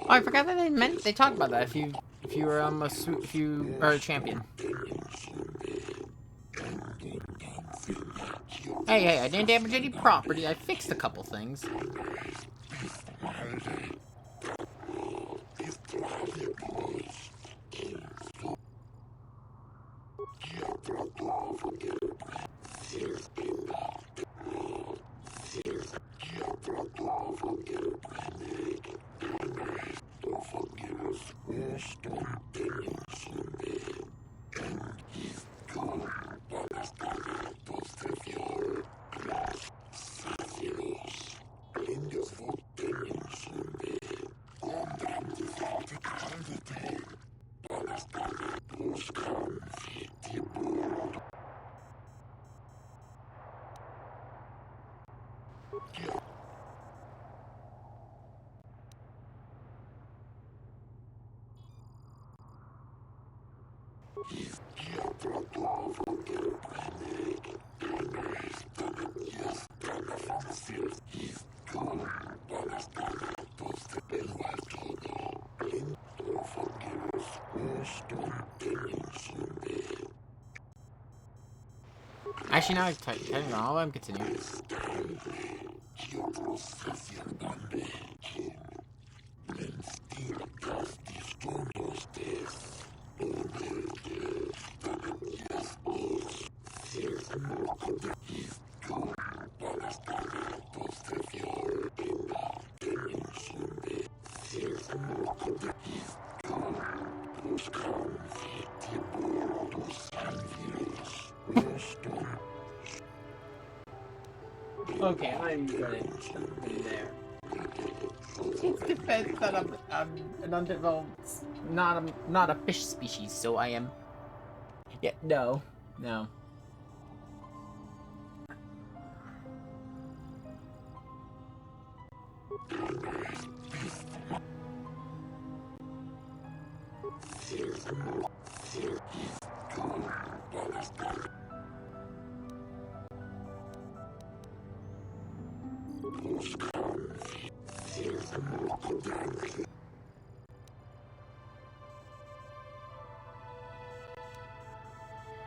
oh, I forgot that they talked about that. If you were if you are a champion. Hey, I didn't damage any property. I fixed a couple things. Actually, now I'm I'll let him continue. Okay, I'm gonna be there. It's defense that I'm an undeveloped, not a fish species, so I am. Yeah, no.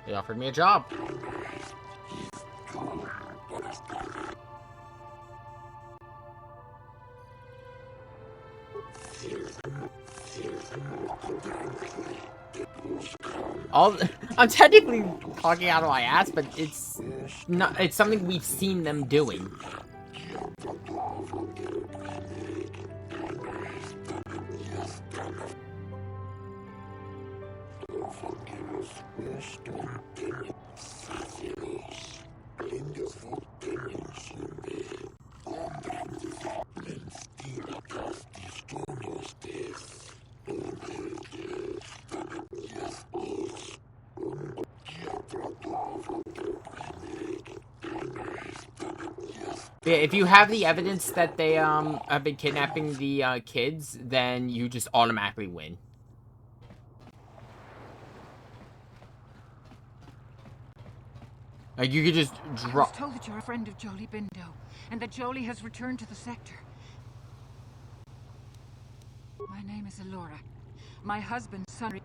They offered me a job. I'm technically talking out of my ass, but it's not. It's something we've seen them doing. Yeah, if you have the evidence that they have been kidnapping the kids, then you just automatically win. Like you could just I drop. was told that you're a friend of Jolie Bindo, and that Jolie has returned to the sector. My name is Elora. My husband, Sunry.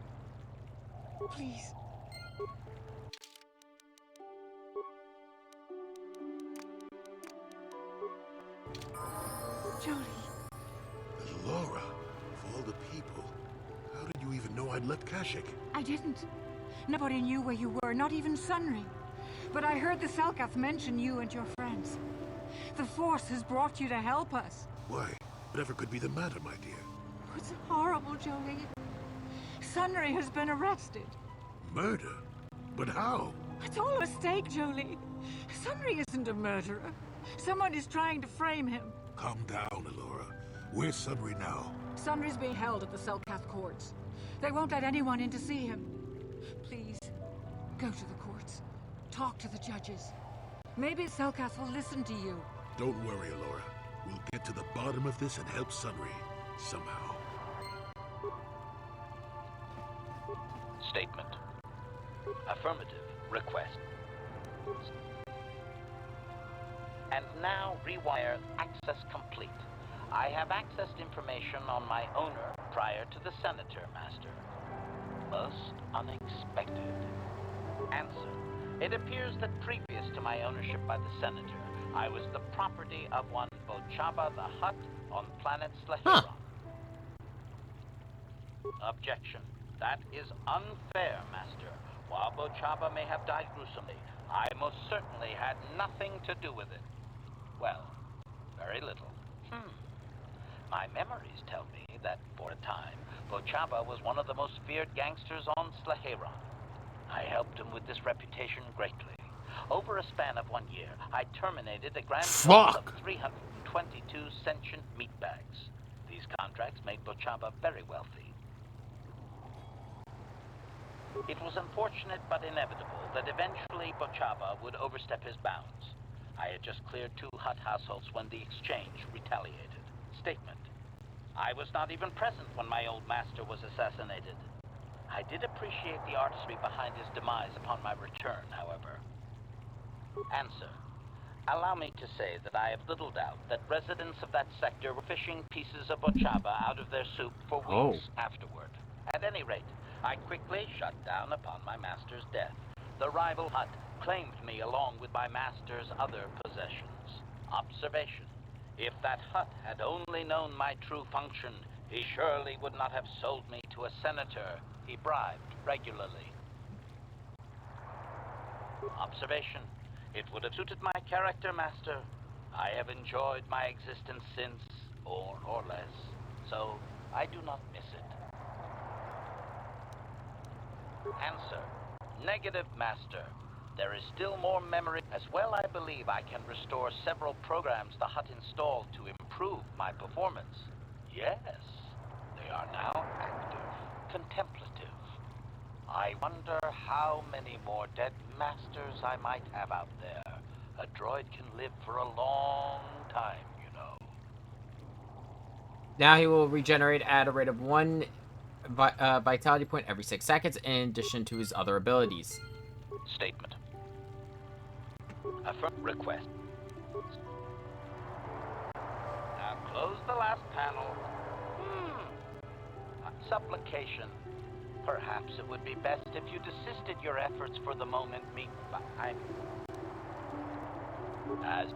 Please. Jolie. Elora, of all the people, how did you even know I'd left Kashyyyk? I didn't. Nobody knew where you were, not even Sunry. But I heard the Selkath mention you and your friends. The Force has brought you to help us. Why? Whatever could be the matter, my dear? It's horrible, Jolie. Sunry has been arrested. Murder? But how? It's all a mistake, Jolie. Sunry isn't a murderer. Someone is trying to frame him. Calm down, Elora. Where's Sunry now? Sunry's being held at the Selkath courts. They won't let anyone in to see him. Please, go to the courts. Talk to the judges. Maybe Selkath will listen to you. Don't worry, Elora. We'll get to the bottom of this and help Sunry. Somehow. Statement. Affirmative. Request. And now rewire access complete. I have accessed information on my owner prior to the Senator, Master. Most unexpected. Answer. It appears that previous to my ownership by the Senator, I was the property of one Bochaba the Hutt on planet Slaheron. Objection. That is unfair, Master. While Bochaba may have died gruesomely, I most certainly had nothing to do with it. Well, very little. My memories tell me that, for a time, Bochaba was one of the most feared gangsters on Slaheron. I helped him with this reputation greatly. Over a span of 1 year, I terminated a grand total of 322 sentient meatbags. These contracts made Bochaba very wealthy. It was unfortunate but inevitable that eventually Bochaba would overstep his bounds. I had just cleared 2 Hutt households when the exchange retaliated. Statement. I was not even present when my old master was assassinated. I did appreciate the artistry behind his demise upon my return, however. Answer. Allow me to say that I have little doubt that residents of that sector were fishing pieces of Bochaba out of their soup for weeks afterward. At any rate, I quickly shut down upon my master's death. The rival Hutt claimed me along with my master's other possessions. Observation. If that Hutt had only known my true function, he surely would not have sold me to a senator he bribed regularly. Observation. It would have suited my character, Master. I have enjoyed my existence since, more or less, so I do not miss it. Answer. Negative, Master. There is still more memory. As well, I believe I can restore several programs the Hutt installed to improve my performance. Yes, they are now active, contemplative. I wonder how many more dead masters I might have out there. A droid can live for a long time, you know. Now he will regenerate at a rate of 1 vitality point every 6 seconds, in addition to his other abilities. Statement. Affirm request. Close the last panel. Supplication. Perhaps it would be best if you desisted your efforts for the moment, as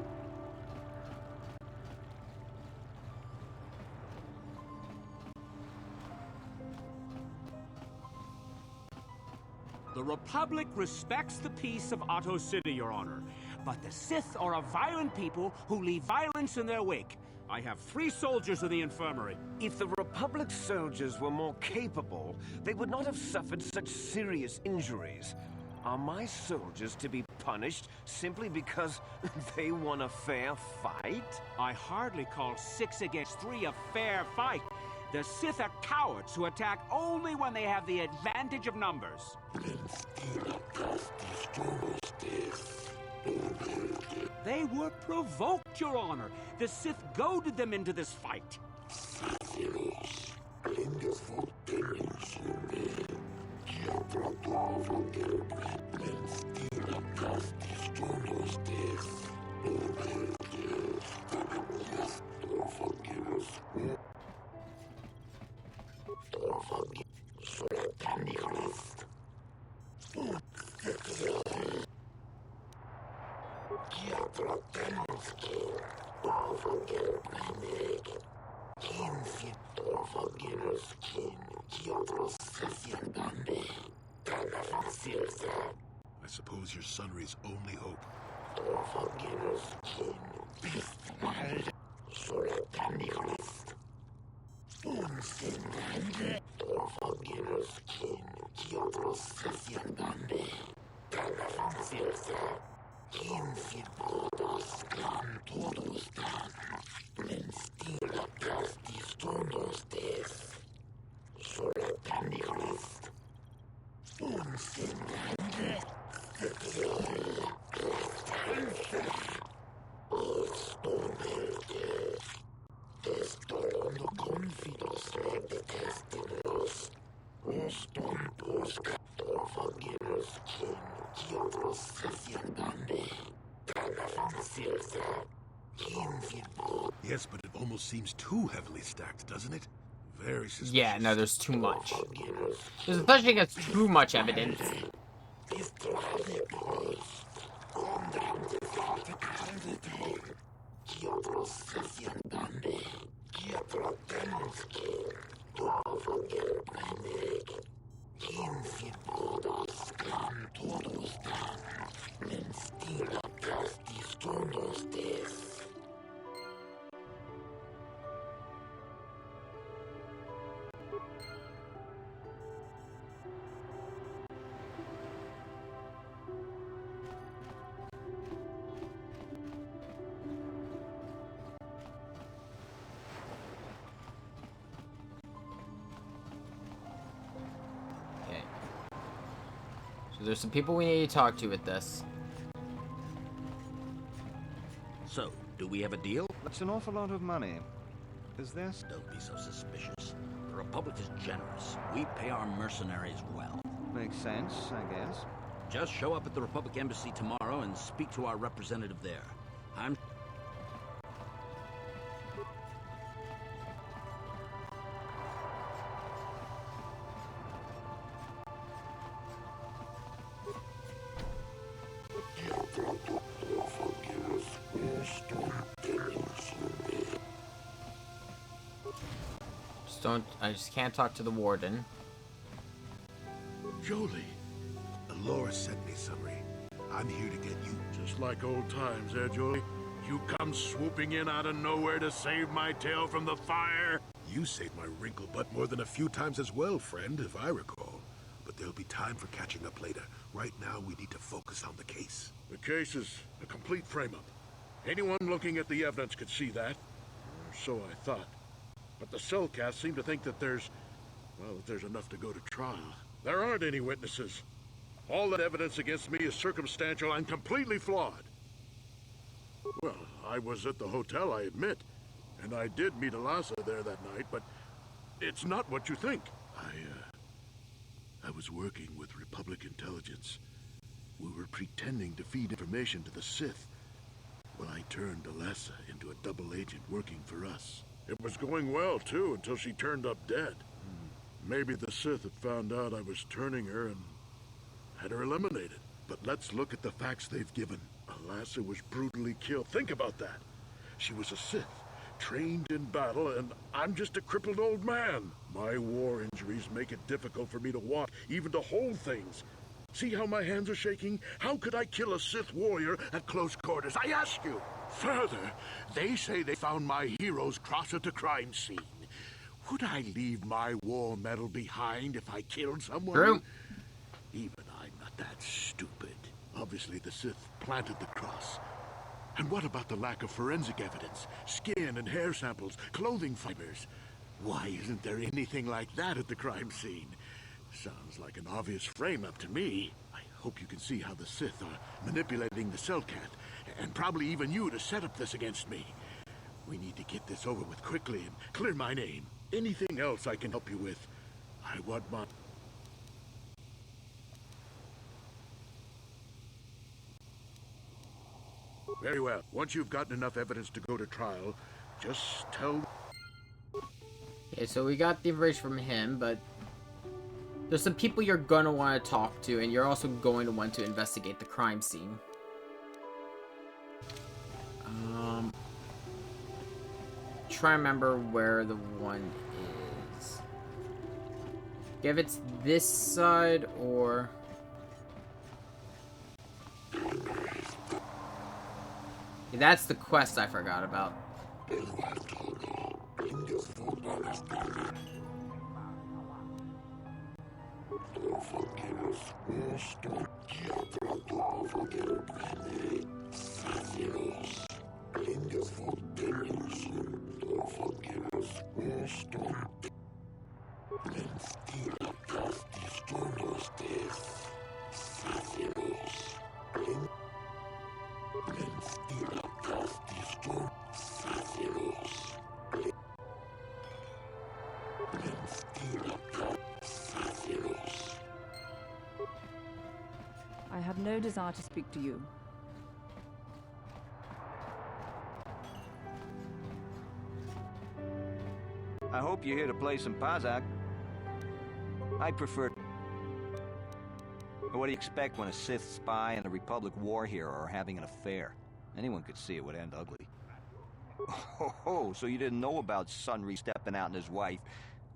The Republic respects the peace of Otto City, Your Honor. But the Sith are a violent people who leave violence in their wake. I have 3 soldiers in the infirmary. If the Republic soldiers were more capable, they would not have suffered such serious injuries. Are my soldiers to be punished simply because they won a fair fight? I hardly call 6 against 3 a fair fight. The Sith are cowards who attack only when they have the advantage of numbers. They were provoked, Your Honor. The Sith goaded them into this fight. I suppose your sonry's only hope. Yes, but it almost seems too heavily stacked, doesn't it? Very suspicious. Yeah, no, there's too much. There's especially against too much evidence. So there's some people we need to talk to with this. So, do we have a deal? That's an awful lot of money. Is this? Don't be so suspicious. The Republic is generous. We pay our mercenaries well. Makes sense, I guess. Just show up at the Republic Embassy tomorrow and speak to our representative there. I'm... I just can't talk to the warden. Jolee, Alora sent me, Summary. I'm here to get you. Just like old times, eh, Jolee? You come swooping in out of nowhere to save my tail from the fire? You saved my wrinkle butt more than a few times as well, friend, if I recall. But there'll be time for catching up later. Right now, we need to focus on the case. The case is a complete frame-up. Anyone looking at the evidence could see that. Or so I thought. But the Cellcath seem to think that there's enough to go to trial. There aren't any witnesses. All that evidence against me is circumstantial and completely flawed. Well, I was at the hotel, I admit. And I did meet Alasa there that night, but it's not what you think. I was working with Republic intelligence. We were pretending to feed information to the Sith. Well, I turned Alasa into a double agent working for us. It was going well, too, until she turned up dead. Maybe the Sith had found out I was turning her and had her eliminated. But let's look at the facts they've given. Alassa was brutally killed. Think about that. She was a Sith, trained in battle, and I'm just a crippled old man. My war injuries make it difficult for me to walk, even to hold things. See how my hands are shaking? How could I kill a Sith warrior at close quarters? I ask you. Further, they say they found my hero's cross at the crime scene. Would I leave my war medal behind if I killed someone? True. Even I'm not that stupid. Obviously, the Sith planted the cross. And what about the lack of forensic evidence? Skin and hair samples, clothing fibers. Why isn't there anything like that at the crime scene? Sounds like an obvious frame-up to me. I hope you can see how the Sith are manipulating the Selkath, and probably even you to set up this against me. We need to get this over with quickly and clear my name. Anything else I can help you with, I want my... Very well. Once you've gotten enough evidence to go to trial, just tell... Okay, so we got the information from him, but there's some people you're gonna want to talk to, and you're also going to want to investigate the crime scene. Try to remember where the one is. If it's this side or... Yeah, that's the quest I forgot about. I have no desire to speak to you. I hope you're here to play some Pazak. I prefer... What do you expect when a Sith spy and a Republic war hero are having an affair? Anyone could see it would end ugly. Oh, so you didn't know about Sunry stepping out and his wife.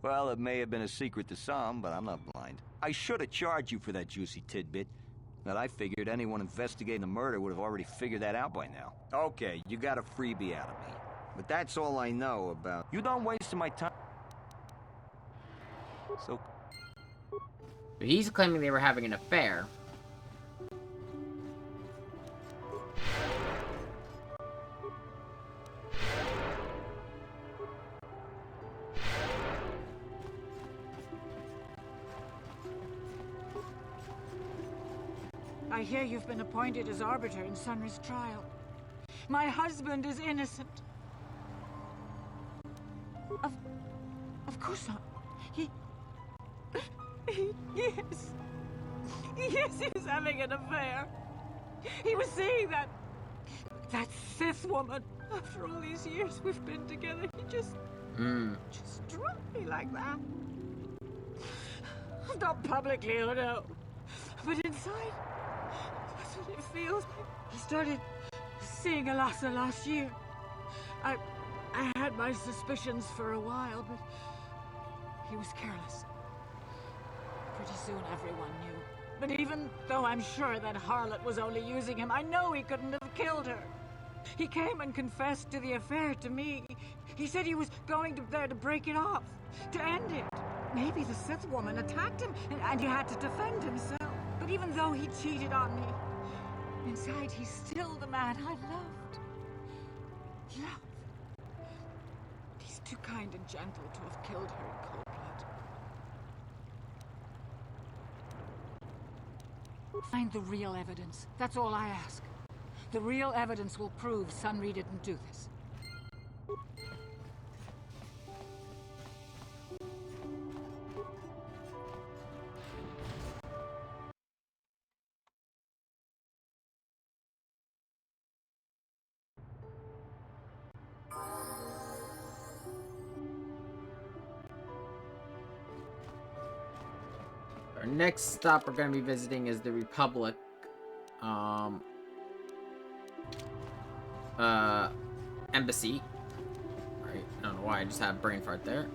Well, it may have been a secret to some, but I'm not blind. I should have charged you for that juicy tidbit. But I figured anyone investigating the murder would have already figured that out by now. Okay, you got a freebie out of me. But that's all I know about... You don't waste my time. So... He's claiming they were having an affair. I hear you've been appointed as arbiter in Sunry's trial. My husband is innocent. Of course not. Yes. Yes, he was having an affair. He was seeing that Sith woman. After all these years we've been together, he just struck me like that. Not publicly, oh no. But inside, that's what it feels like. He started seeing Alassa last year. I had my suspicions for a while, but he was careless. Pretty soon everyone knew. But even though I'm sure that harlot was only using him, I know he couldn't have killed her. He came and confessed to the affair to me. He said he was going there to break it off, to end it. Maybe the Sith woman attacked him and he had to defend himself. But even though he cheated on me, inside he's still the man I loved. He's too kind and gentle to have killed her in cold blood. Find the real evidence. That's all I ask. The real evidence will prove Sunry didn't do this. Our next stop we're going to be visiting is the Republic embassy. Right, I don't know why I just have brain fart there.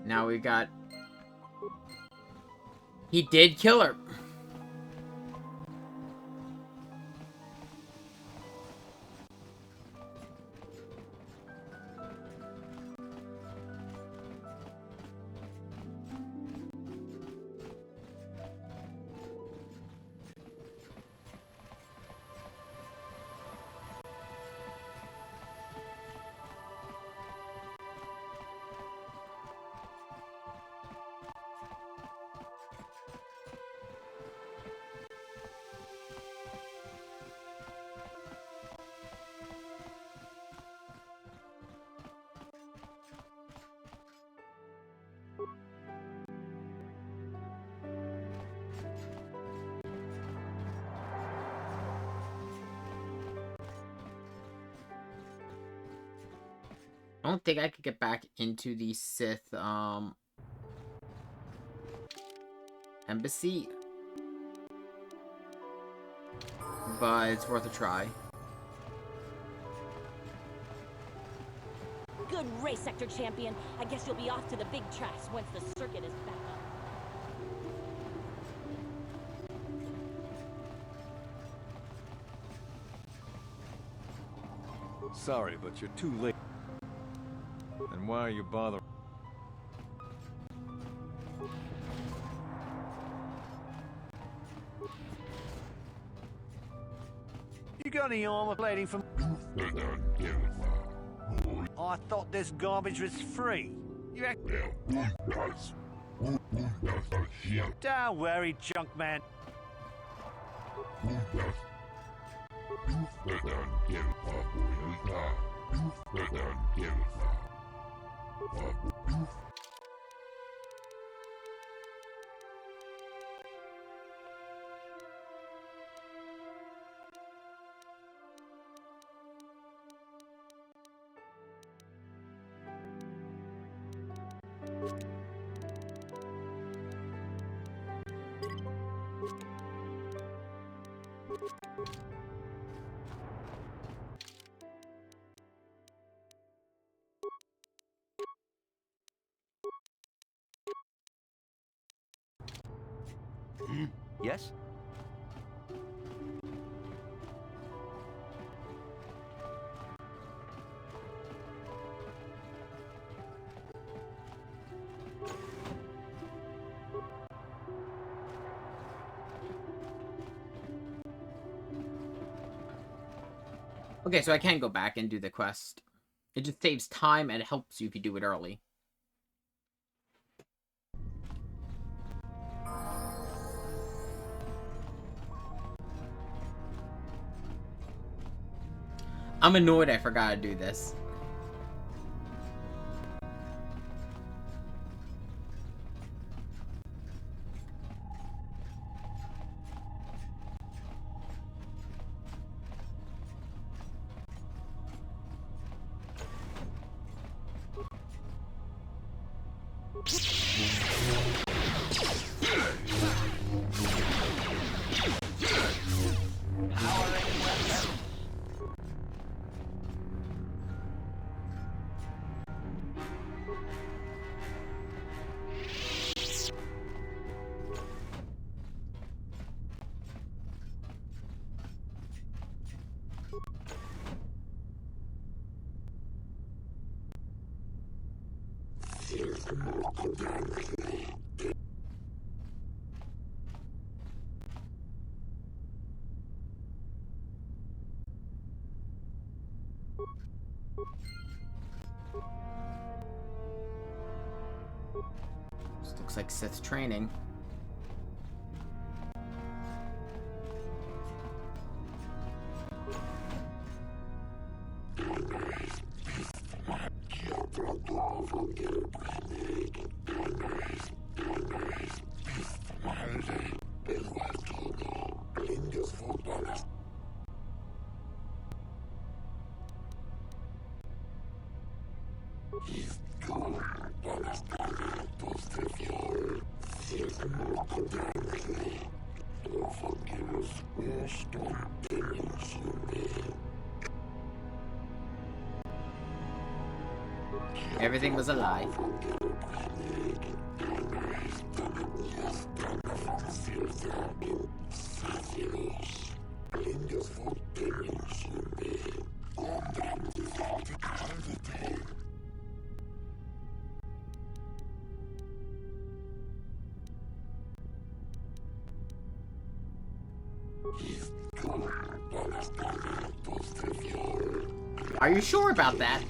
Now we got... He did kill her. I don't think I could get back into the Sith, embassy. But it's worth a try. Good race, Sector Champion. I guess you'll be off to the big tracks once the circuit is back up. Sorry, but you're too late. And why are you bothering? You got any armor plating from... I thought this garbage was free. You act... Don't worry, junk man. Yes? Okay, so I can go back and do the quest. It just saves time and it helps you if you do it early. I'm annoyed I forgot to do this. This looks like Sith training. Everything was a lie. Are you sure about that?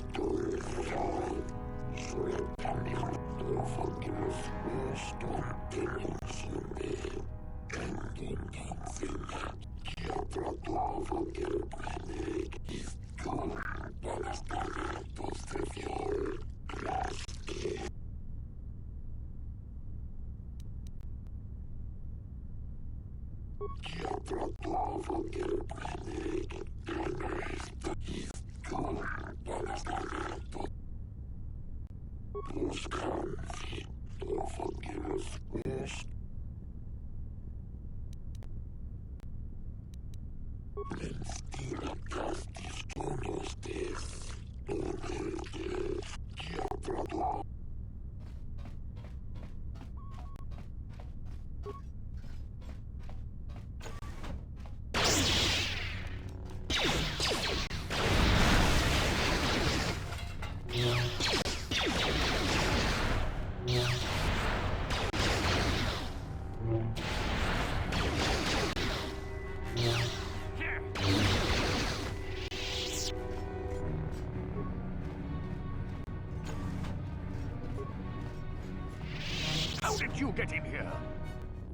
How did you get in here?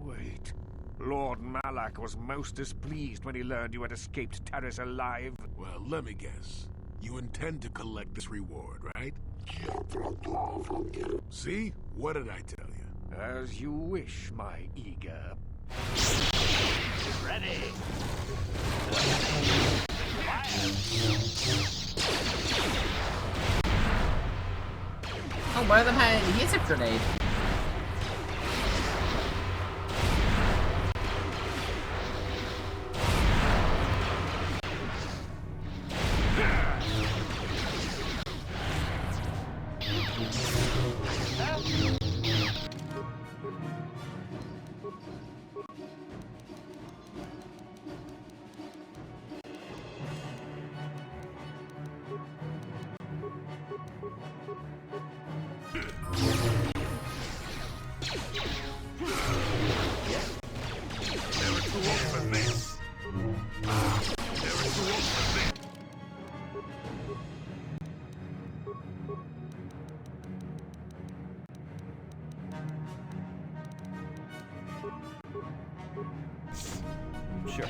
Wait. Lord Malak was most displeased when he learned you had escaped Taris alive. Well, let me guess. You intend to collect this reward, right? See? What did I tell you? As you wish, my eager. Ready. Oh, one of them had an adhesive grenade. Sure.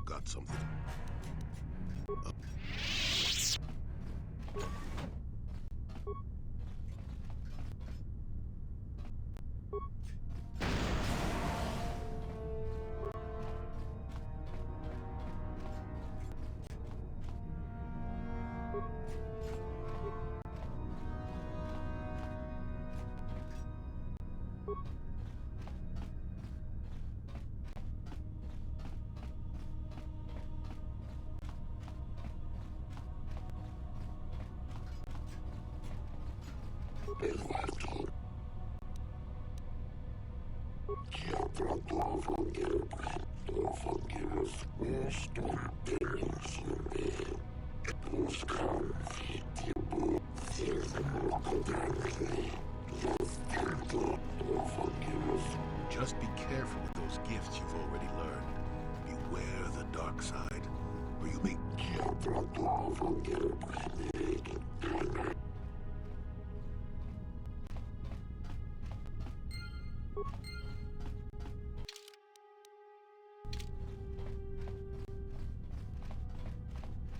Got something. Just be careful with those gifts you've already learned. Beware the dark side, or you may...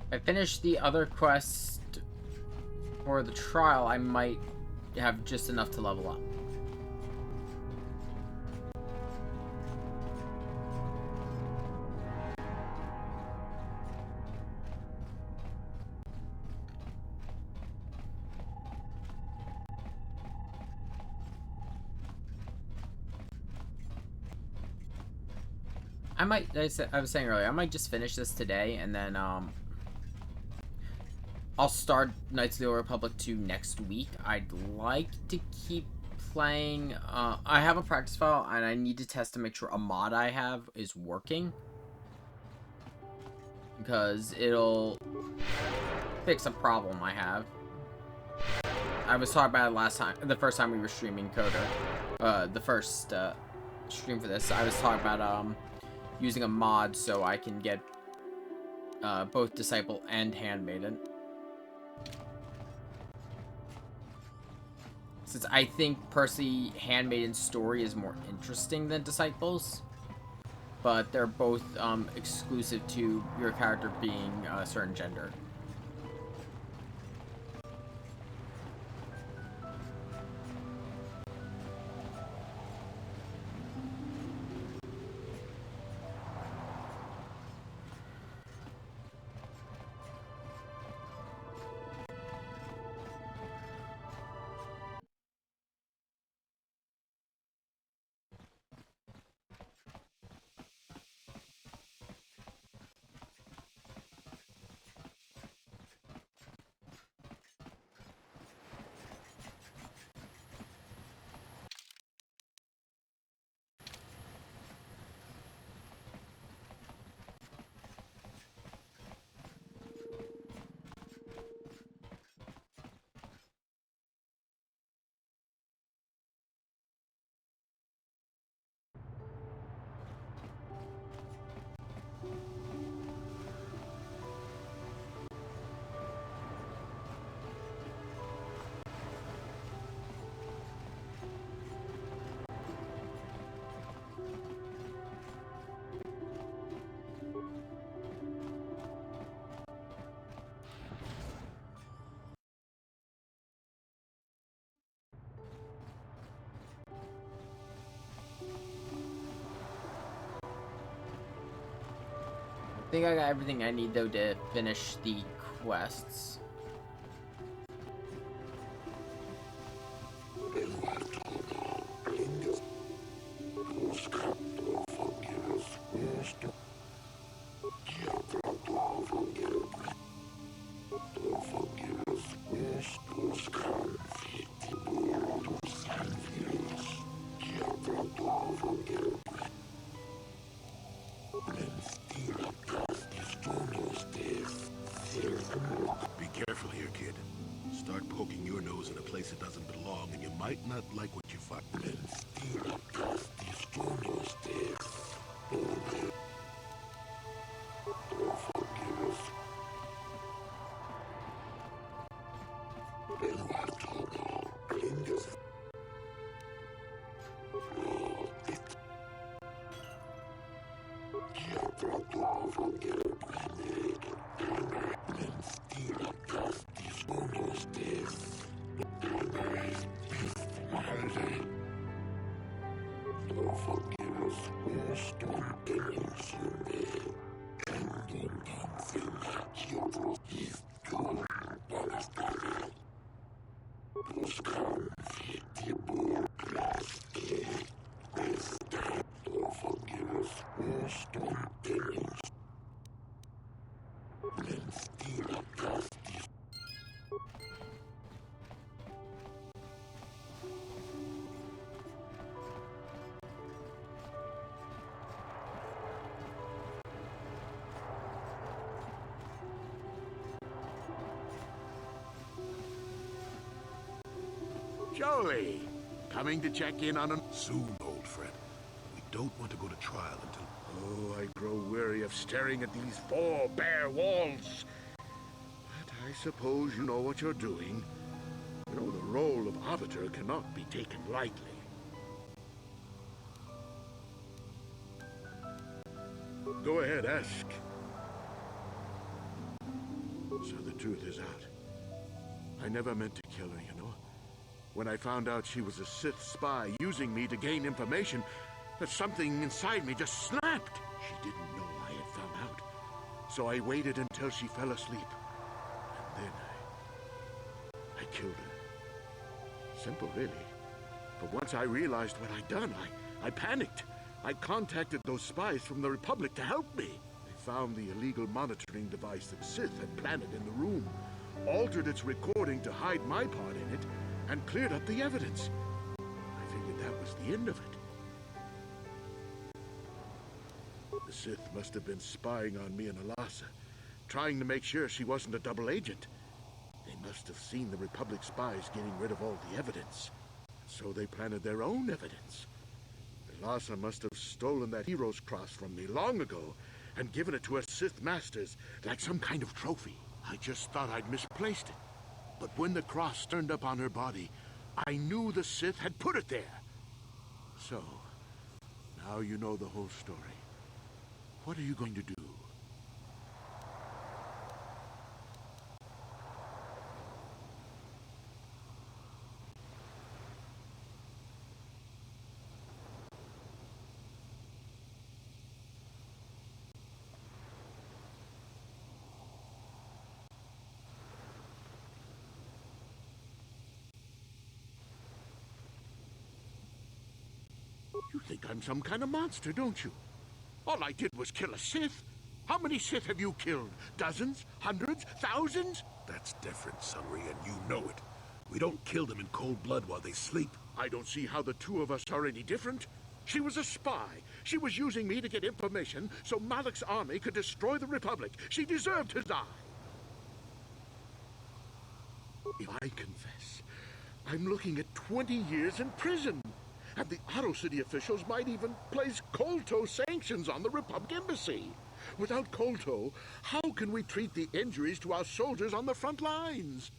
If I finish the other quest for the trial, I might have just enough to level up. I might, I was saying earlier, I might just finish this today, and then, I'll start Knights of the Old Republic 2 next week. I'd like to keep playing, I have a practice file, and I need to test to make sure a mod I have is working. Because it'll fix a problem I have. I was talking about it last time, the first time we were streaming Coder. The first, stream for this, I was talking about, using a mod so I can get both Disciple and Handmaiden. Since I think personally Handmaiden's story is more interesting than Disciples, but they're both exclusive to your character being a certain gender. I think I got everything I need though to finish the quests. Be careful here, kid. Start poking your nose in a place that doesn't belong, and you might not like what you find. Jolie, coming to check in on Soon, old friend. We don't want to go to trial until... Oh, I grow weary of staring at these four bare walls. But I suppose you know what you're doing. You know, the role of arbiter cannot be taken lightly. Go ahead, ask. So the truth is out. I never meant to kill her, you know. When I found out she was a Sith spy using me to gain information, that something inside me just snapped. She didn't know I had found out. So I waited until she fell asleep. And then I killed her. Simple, really. But once I realized what I'd done, I panicked. I contacted those spies from the Republic to help me. They found the illegal monitoring device that Sith had planted in the room, altered its recording to hide my part in it, and cleared up the evidence. I figured that was the end of it. The Sith must have been spying on me and Alasa, trying to make sure she wasn't a double agent. They must have seen the Republic spies getting rid of all the evidence. So they planted their own evidence. Alasa must have stolen that hero's cross from me long ago and given it to her Sith masters like some kind of trophy. I just thought I'd misplaced it. But when the cross turned up on her body, I knew the Sith had put it there. So, now you know the whole story. What are you going to do? You think I'm some kind of monster, don't you? All I did was kill a Sith. How many Sith have you killed? Dozens? Hundreds? Thousands? That's different, Sunry, and you know it. We don't kill them in cold blood while they sleep. I don't see how the two of us are any different. She was a spy. She was using me to get information so Malak's army could destroy the Republic. She deserved to die. If I confess, I'm looking at 20 years in prison. And the Otto City officials might even place Kolto sanctions on the Republic Embassy. Without Kolto, how can we treat the injuries to our soldiers on the front lines?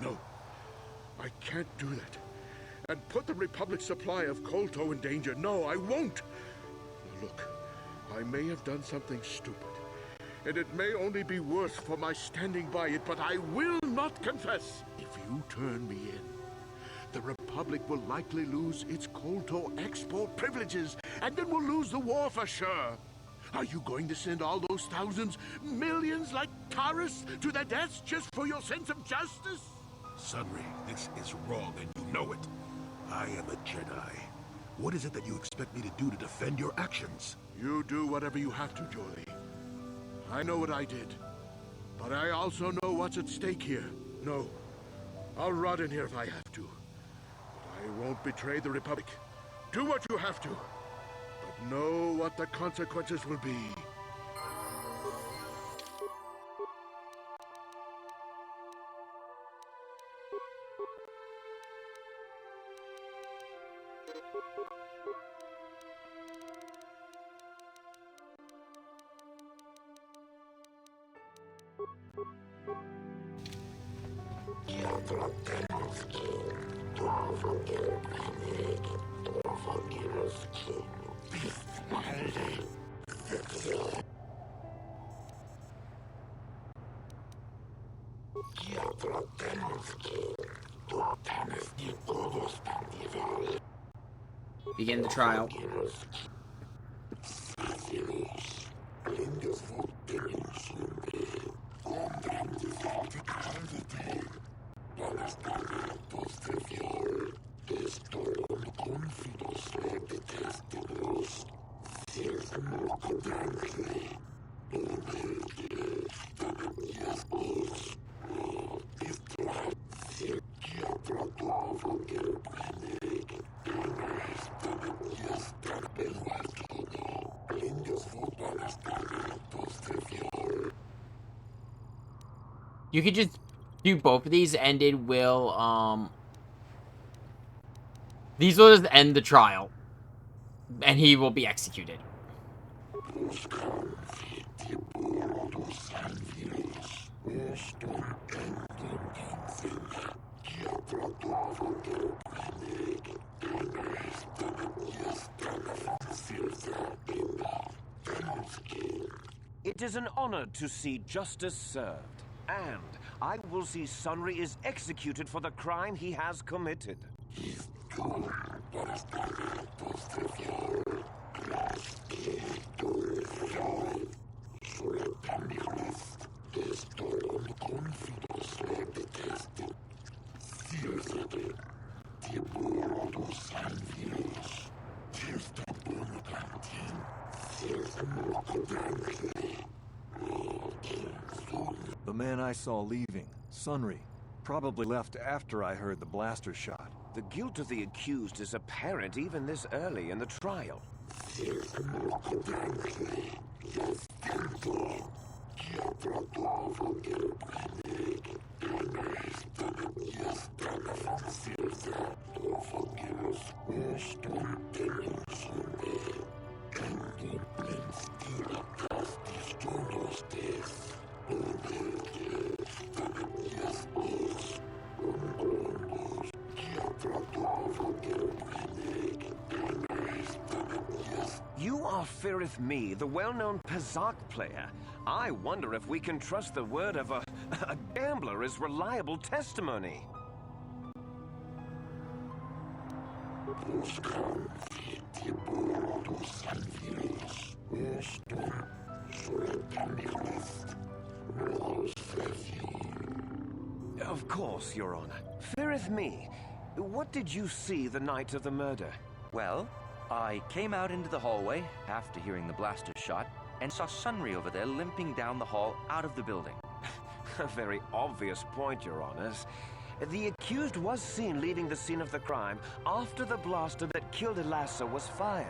No, I can't do that. And put the Republic's supply of Kolto in danger. No, I won't. Look, I may have done something stupid, and it may only be worse for my standing by it, but I will not confess. If you turn me in, the Republic will likely lose its Kolto export privileges, and then we'll lose the war for sure. Are you going to send all those thousands, millions like Taris to their deaths just for your sense of justice? Sunry, this is wrong, and you know it. I am a Jedi. What is it that you expect me to do to defend your actions? You do whatever you have to, Jolie. I know what I did. But I also know what's at stake here. No, I'll rot in here if I have to. But I won't betray the Republic. Do what you have to. But know what the consequences will be. Begin the trial. You could just do both of these and it will, these will just end the trial. And he will be executed. It is an honor to see justice served, and I will see Sunry is executed for the crime he has committed. The man I saw leaving, Sunry, probably left after I heard the blaster shot. The guilt of the accused is apparent even this early in the trial. You are Firith Me, the well-known Pazak player. I wonder if we can trust the word of a gambler as reliable testimony. Of course, Your Honor. Firith Me, what did you see the night of the murder? Well, I came out into the hallway after hearing the blaster shot and saw Sunry over there limping down the hall out of the building. A very obvious point, Your Honors. The accused was seen leaving the scene of the crime after the blaster that killed Elassa was fired.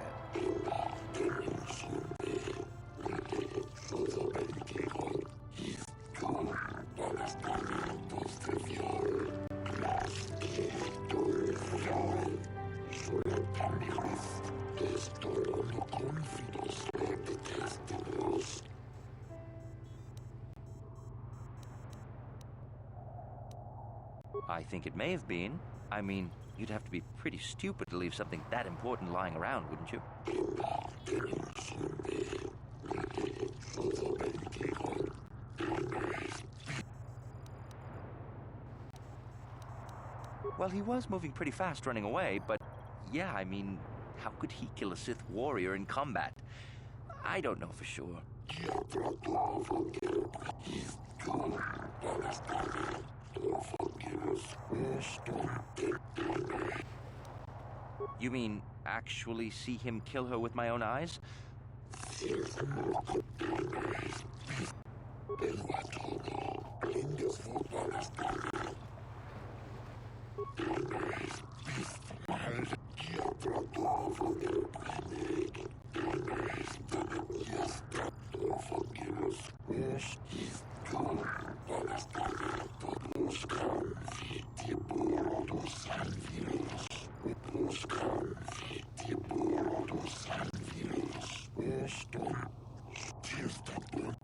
I think it may have been. I mean, you'd have to be pretty stupid to leave something that important lying around, wouldn't you? Well, he was moving pretty fast running away, but yeah, I mean, how could he kill a Sith warrior in combat? I don't know for sure. You mean actually see him kill her with my own eyes?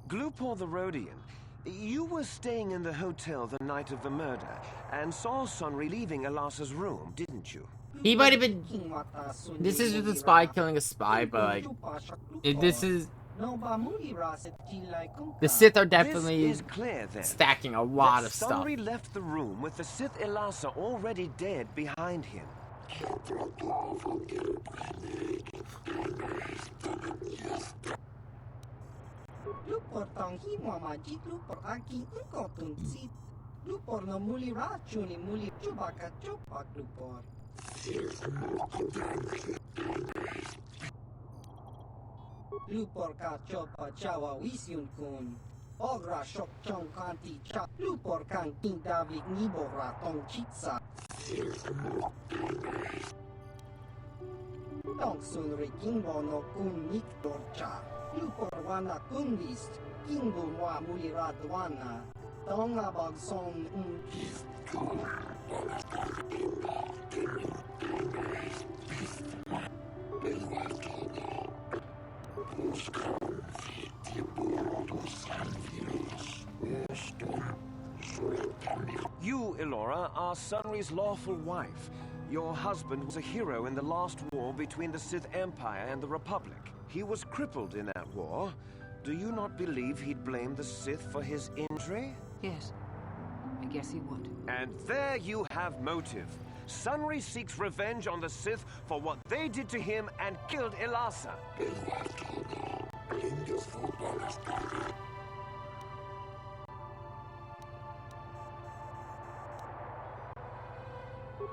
Glupor the Rhodian, you were staying in the hotel the night of the murder and saw Sunry leaving Elassa's room, didn't you? He might have been... This is just a spy killing a spy, but like... This is... The Sith are definitely clear, then, stacking a lot of stuff. Sunry left the room with the Sith Elassa already dead behind him. Lupor tanghi mamajik lupor aki unkotun sit. Lupor no muli rachuni muli chubaka chupak lupor. Lupor ka chopa chawa wisyun kun. Ogra shok chong kanti cha. Lupor kan king David nibora tong chitsa. Tong sun rikingo no kun niktor cha. Lupor wana kunlist. Kingu wa muliradwana. Tonga bog song. You, Elora, are Sunry's lawful wife. Your husband was a hero in the last war between the Sith Empire and the Republic. He was crippled in that war. Do you not believe he'd blame the Sith for his injury? Yes. I guess he would. And there you have motive. Sunry seeks revenge on the Sith for what they did to him and killed Elasa.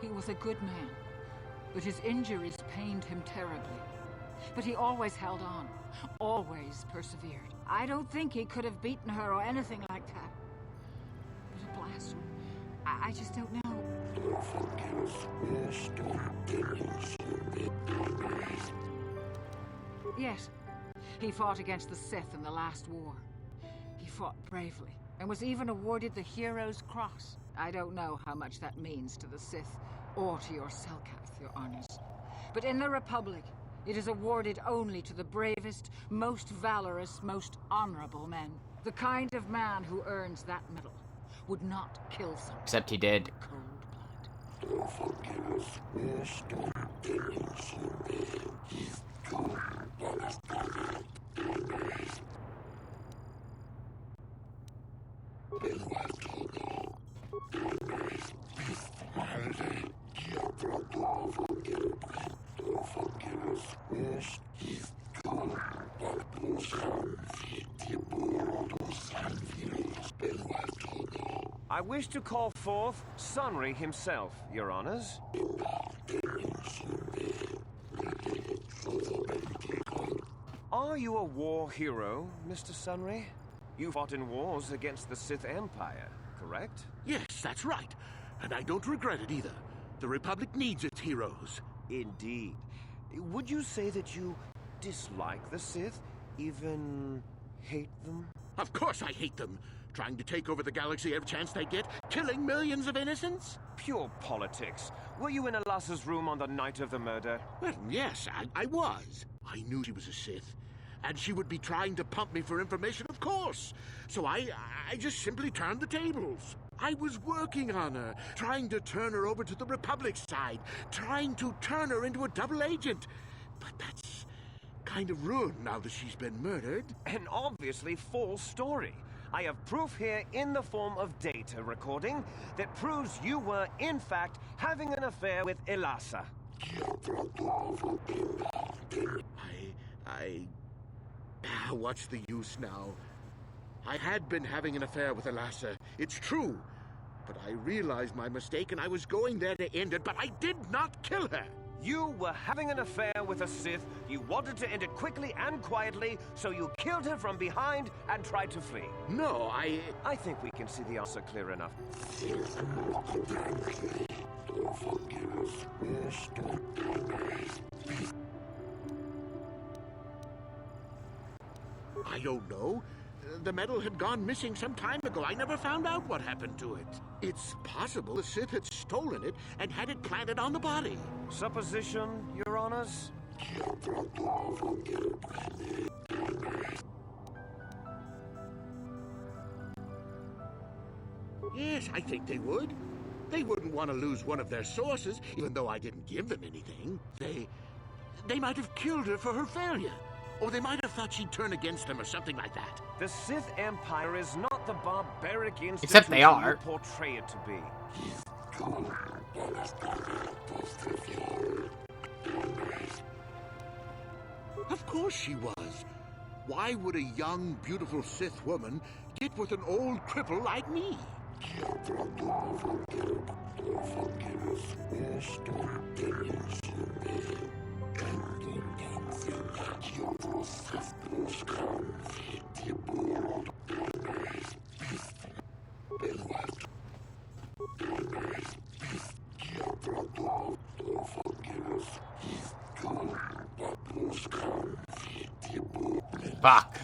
He was a good man, but his injuries pained him terribly. But he always held on, always persevered. I don't think he could have beaten her or anything like that. But a blast, I just don't know. Yes, he fought against the Sith in the last war. He fought bravely, and was even awarded the Hero's Cross. I don't know how much that means to the Sith, or to your Selkath, your honors. But in the Republic, it is awarded only to the bravest, most valorous, most honorable men. The kind of man who earns that medal would not kill someone. Except he did. I wish to call forth Sunry himself, your honors. Are you a war hero, Mr. Sunry? You fought in wars against the Sith Empire, correct? Yes, that's right. And I don't regret it either. The Republic needs its heroes. Indeed. Would you say that you dislike the Sith? Even hate them? Of course I hate them. Trying to take over the galaxy every chance they get, killing millions of innocents? Pure politics. Were you in Elasa's room on the night of the murder? Well, yes, I was. I knew she was a Sith. And she would be trying to pump me for information, of course. So I just simply turned the tables. I was working on her, trying to turn her over to the Republic's side, trying to turn her into a double agent. But that's kind of ruined now that she's been murdered. An obviously false story. I have proof here in the form of data recording that proves you were, in fact, having an affair with Elasa. What's the use now? I had been having an affair with Elasa. It's true. But I realized my mistake and I was going there to end it, but I did not kill her. You were having an affair with a Sith. You wanted to end it quickly and quietly, so you killed her from behind and tried to flee. No, I think we can see the answer clear enough. I don't know. The medal had gone missing some time ago. I never found out what happened to it. It's possible the Sith had stolen it and had it planted on the body. Supposition, your honors? Yes, I think they would. They wouldn't want to lose one of their sources, even though I didn't give them anything. They might have killed her for her failure. Or they might have thought she'd turn against them or something like that. The Sith Empire is not the barbaric institution Except they are. you portray it to be. Of course she was. Why would a young, beautiful Sith woman get with an old cripple like me? Fuck.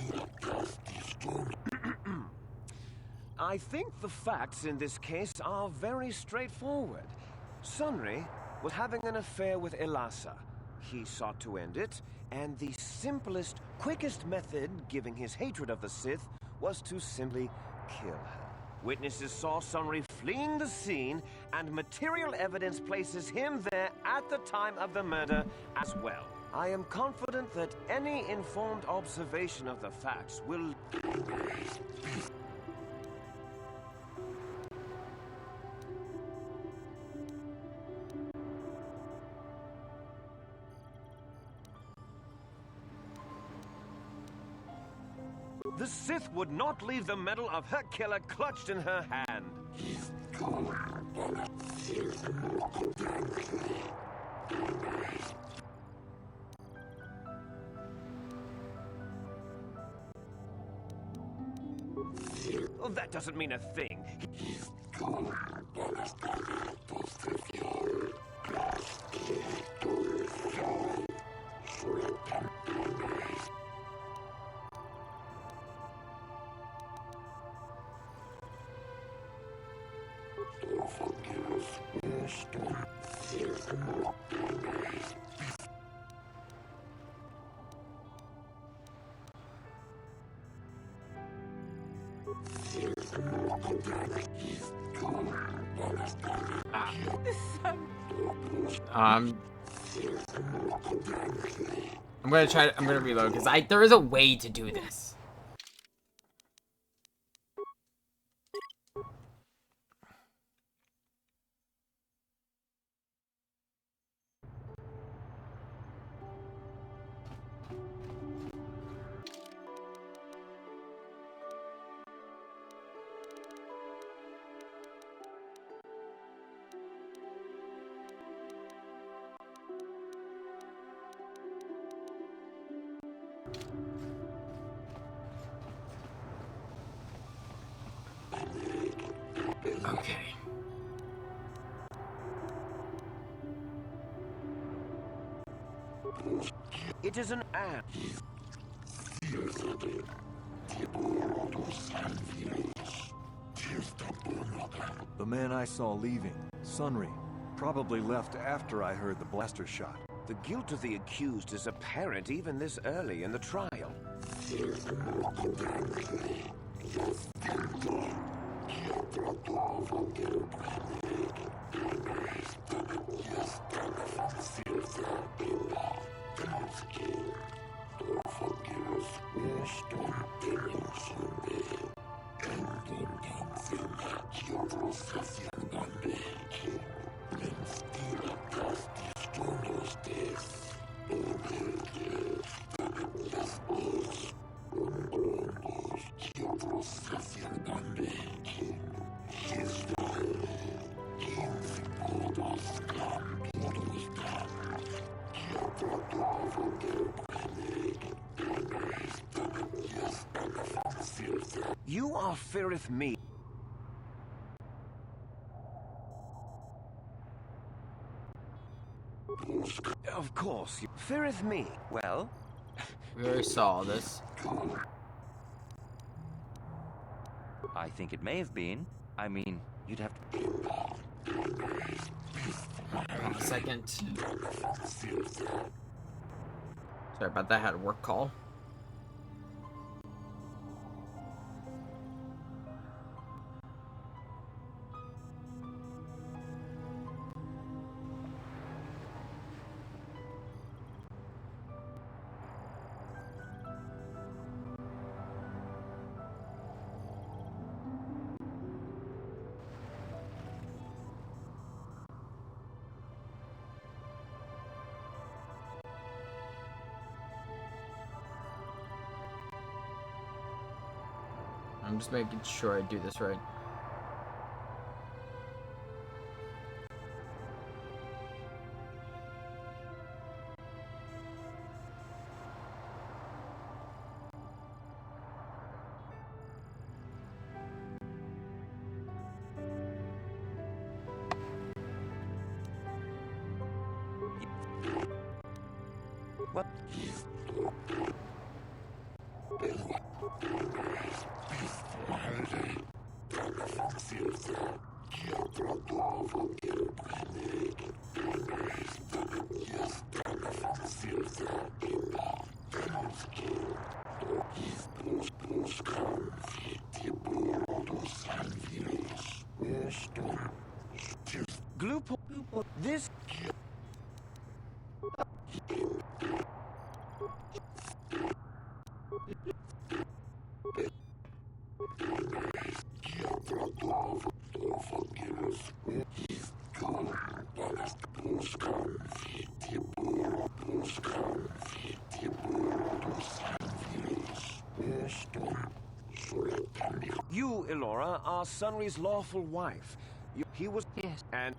I think the facts in this case are very straightforward. Sunry was having an affair with Elassa. He sought to end it, and the simplest, quickest method, given his hatred of the Sith, was to simply kill her. Witnesses saw Sunry fleeing the scene, and material evidence places him there at the time of the murder as well. I am confident that any informed observation of the facts will... The Sith would not leave the metal of her killer clutched in her hand. Well, that doesn't mean a thing. I'm gonna reload because there is a way to do this. Okay. It is an ad. The man I saw leaving, Sunry, probably left after I heard the blaster shot. The guilt of the accused is apparent even this early in the trial. You are feareth me. Of course, you feareth me. Well? We already saw this. I think it may have been. I mean, you'd have to... Hold on a second. Sorry about that, I had a work call. I'm just making sure I do this right. What? Glupo, this... You, Elora, are Sunry's lawful wife. He was... Yes. And...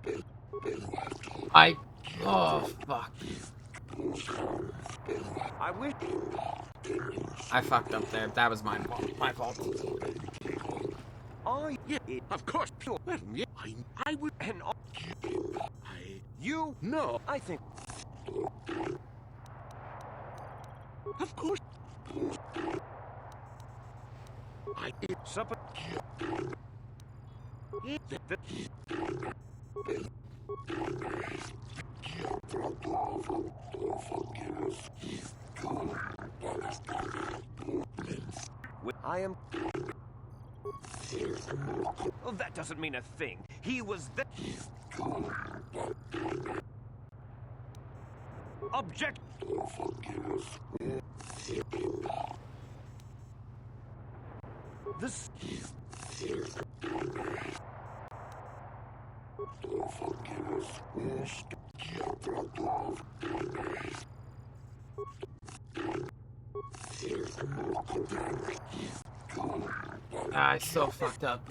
Oh, fuck. I wish... I fucked up there. That was my fault. Oh, yeah, of course. Well, yeah, I would... And... You? No. I think... Of course. I... Supper... I am... Well, that doesn't mean a thing. He was the... Object... This... I so fucked up.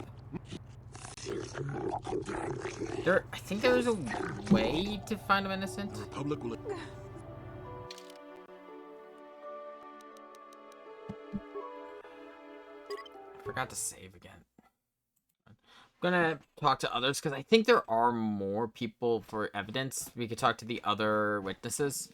I think there's a way to find him innocent. The Republic will... I forgot to save again. I'm gonna talk to others because I think there are more people for evidence. We could talk to the other witnesses.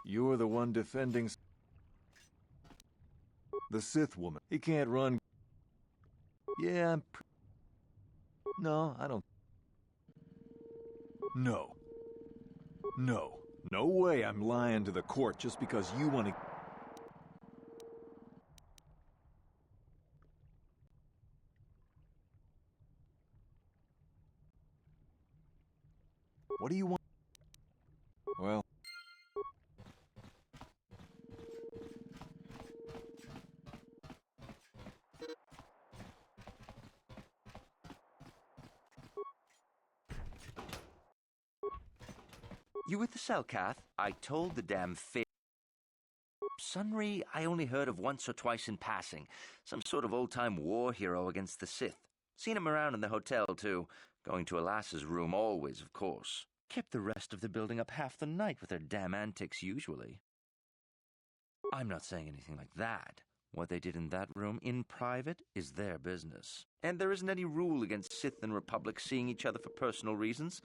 You're the one defending the Sith woman. He can't run. Yeah, no, I don't. No. No. No way I'm lying to the court just because you want to... What do you want? Well... You with the Selkath? I told the damn Sunry, I only heard of once or twice in passing. Some sort of old-time war hero against the Sith. Seen him around in the hotel, too. Going to Alassa's room always, of course. Kept the rest of the building up half the night with their damn antics usually. I'm not saying anything like that. What they did in that room in private is their business. And there isn't any rule against Sith and Republic seeing each other for personal reasons.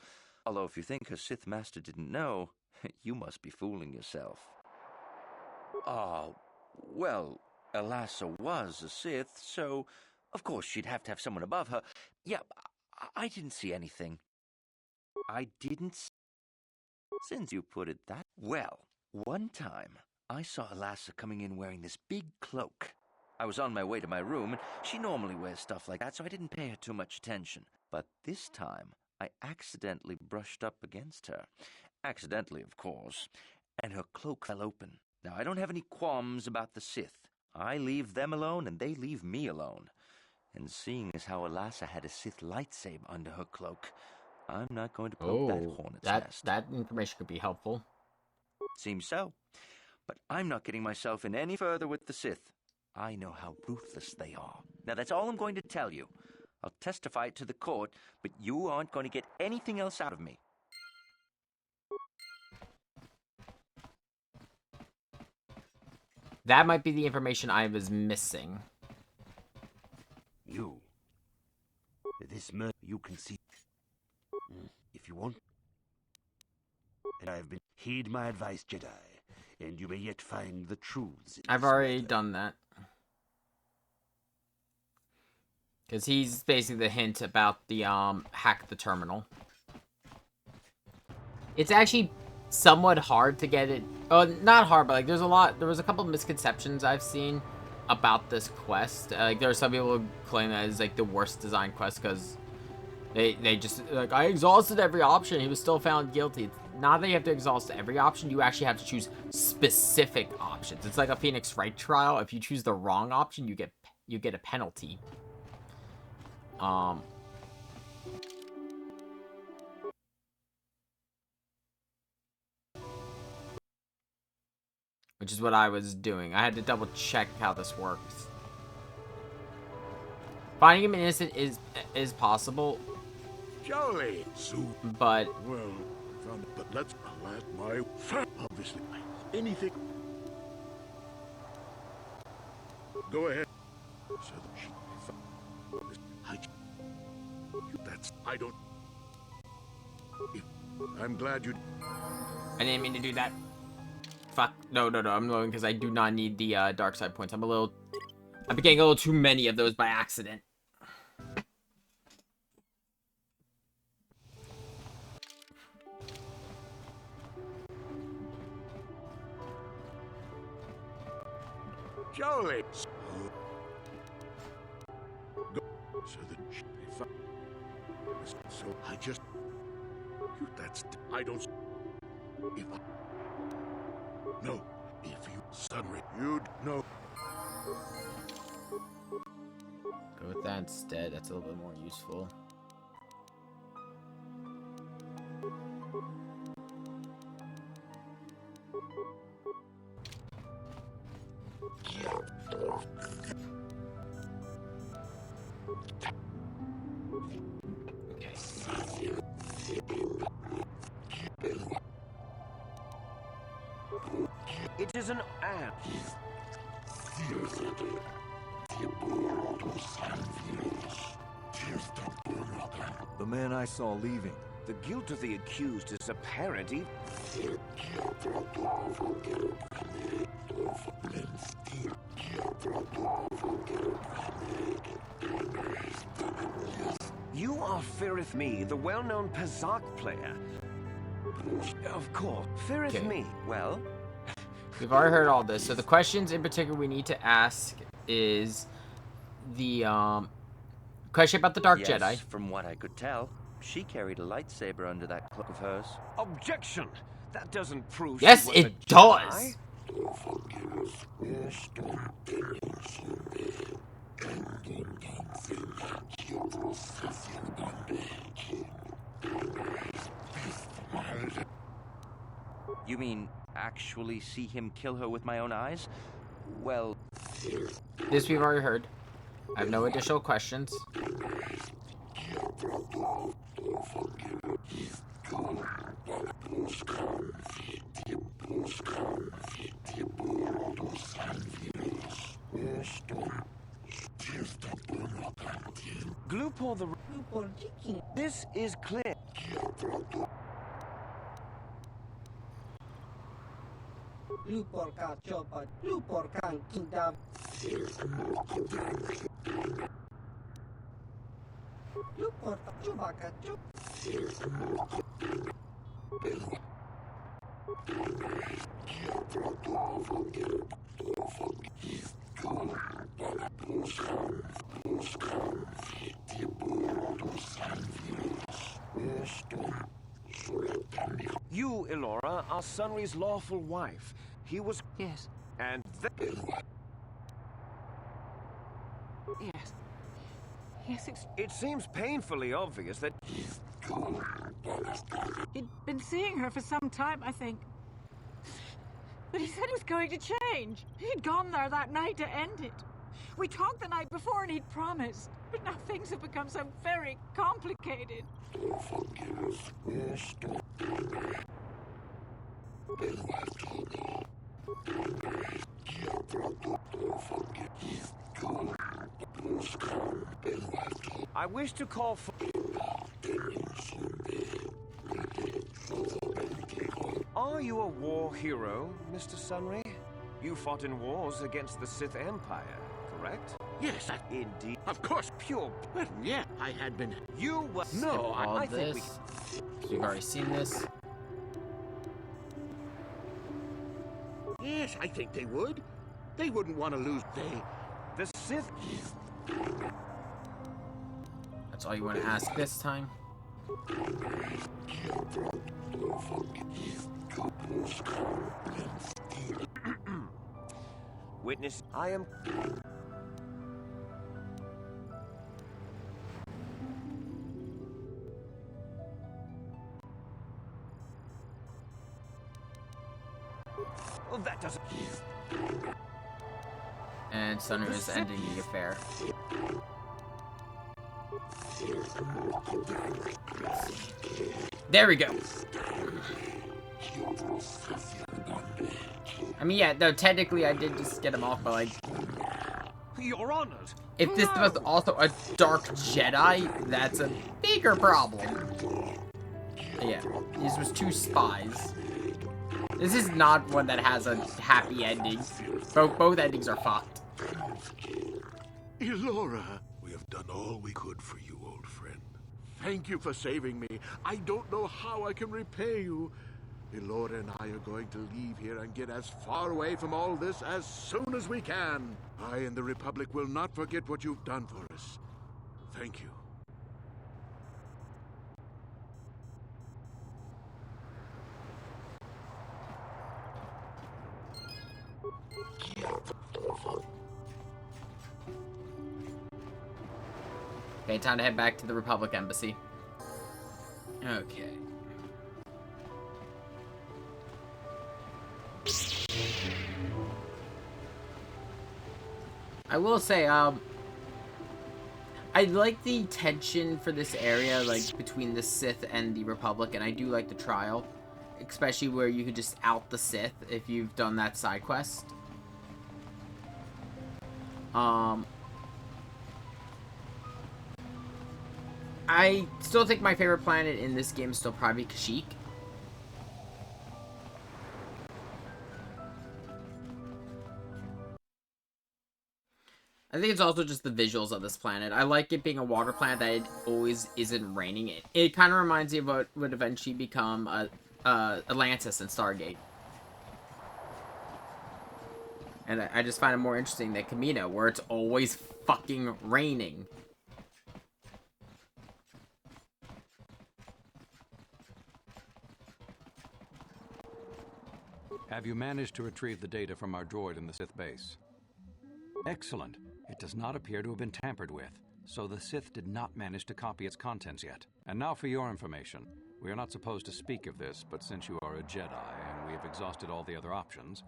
Although if you think her Sith master didn't know, you must be fooling yourself. Oh, well, Alassa was a Sith, so of course she'd have to have someone above her. Yeah, I didn't see anything. I didn't since you put it that... Well, one time, I saw Alassa coming in wearing this big cloak. I was on my way to my room, and she normally wears stuff like that, so I didn't pay her too much attention. But this time, I accidentally brushed up against her. Accidentally, of course. And her cloak fell open. Now, I don't have any qualms about the Sith. I leave them alone, and they leave me alone. And seeing as how Alassa had a Sith lightsaber under her cloak, I'm not going to poke that hornet's nest. That information could be helpful. Seems so. But I'm not getting myself in any further with the Sith. I know how ruthless they are. Now that's all I'm going to tell you. I'll testify it to the court, but you aren't going to get anything else out of me. That might be the information I was missing. You. This murder you can see. If you want. And I have been. Heed my advice, Jedi, and you may yet find the truths. I've already done that. Because he's basically the hint about the, hack the terminal. It's actually somewhat hard to get it. Oh, not hard, but like there was a couple of misconceptions I've seen about this quest. Like there are some people who claim that it's like the worst design quest because they just like, I exhausted every option, he was still found guilty. Not that you have to exhaust every option, you actually have to choose specific options. It's like a Phoenix Wright trial. If you choose the wrong option, you get a penalty. Which is what I was doing. I had to double check how this works. Finding him innocent is possible. Jolly. Soon. But well, but let's let my obviously anything. Go ahead. So I don't. I'm glad you. I didn't mean to do that. Fuck. No. I'm loading because I do not need the dark side points. I'm getting a little too many of those by accident. Jolly. So I just. That's. I don't. If I. No. If you suddenly. You'd know. Go with that instead. That's a little bit more useful. It is an ad. The man I saw leaving. The guilt of the accused is apparent. You are Firith Me, the well-known Pazak player. Of course, Firith Me. Well, we've already heard all this. So the questions in particular we need to ask is the question about the Dark yes, Jedi. From what I could tell, she carried a lightsaber under that cloak of hers. Objection! That doesn't prove. Yes, it does. You mean actually see him kill her with my own eyes? Well, this we've already heard. I have no additional questions. Glupor the... This is clear. Glupor ka chopa, Glupor kan kinda. Glupor chubaka chup. You, Elora, are Sunry's lawful wife. He was... Yes. And Yes. Yes, it seems painfully obvious that... He'd been seeing her for some time, I think. But he said he was going to change. He'd gone there that night to end it. We talked the night before and he'd promised. But now things have become so very complicated. I wish to call for... Are you a war hero, Mr. Sunry? You fought in wars against the Sith Empire, correct? Yes, Indeed. of course. Pure... Well, yeah, I had been... You were... No, all I think we... this. You've already seen this. Yes, I think they would. They wouldn't want to lose... The Sith... That's all you want to ask this time? Witness, I am... Well, that doesn't... And Sunry is ending the affair. There we go. I mean, yeah, though technically I did just get him off, but like... Your honors! If this was also a Dark Jedi, that's a bigger problem. Yeah, this was 2 spies. This is not one that has a happy ending. Both endings are fucked. Elora, we have done all we could for you, old friend. Thank you for saving me. I don't know how I can repay you. Elora and I are going to leave here and get as far away from all this as soon as we can. I and the Republic will not forget what you've done for us. Thank you. Okay, time to head back to the Republic Embassy. Okay. I will say, I like the tension for this area, like, between the Sith and the Republic, and I do like the trial. Especially where you could just out the Sith if you've done that side quest. I still think my favorite planet in this game is still probably Kashyyyk. I think it's also just the visuals of this planet. I like it being a water planet that it always isn't raining. It kind of reminds me of what would eventually become Atlantis and Stargate. And I just find it more interesting than Kamino, where it's always fucking raining. Have you managed to retrieve the data from our droid in the Sith base? Excellent. It does not appear to have been tampered with, so the Sith did not manage to copy its contents yet. And now for your information. We are not supposed to speak of this, but since you are a Jedi and we have exhausted all the other options,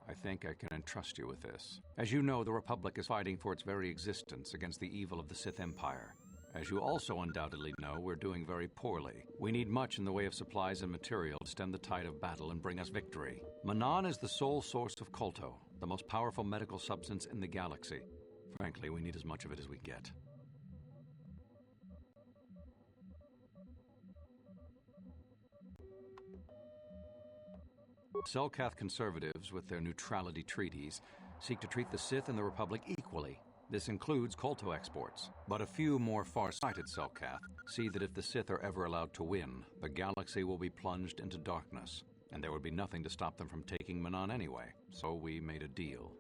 I think I can entrust you with this. As you know, the Republic is fighting for its very existence against the evil of the Sith Empire. As you also undoubtedly know, we're doing very poorly. We need much in the way of supplies and material to stem the tide of battle and bring us victory. Manaan is the sole source of Kolto, the most powerful medical substance in the galaxy. Frankly, we need as much of it as we get. Selkath conservatives, with their neutrality treaties, seek to treat the Sith and the Republic equally. This includes Kolto exports. But a few more far-sighted Selkath see that if the Sith are ever allowed to win, the galaxy will be plunged into darkness, and there would be nothing to stop them from taking Manaan anyway. So we made a deal.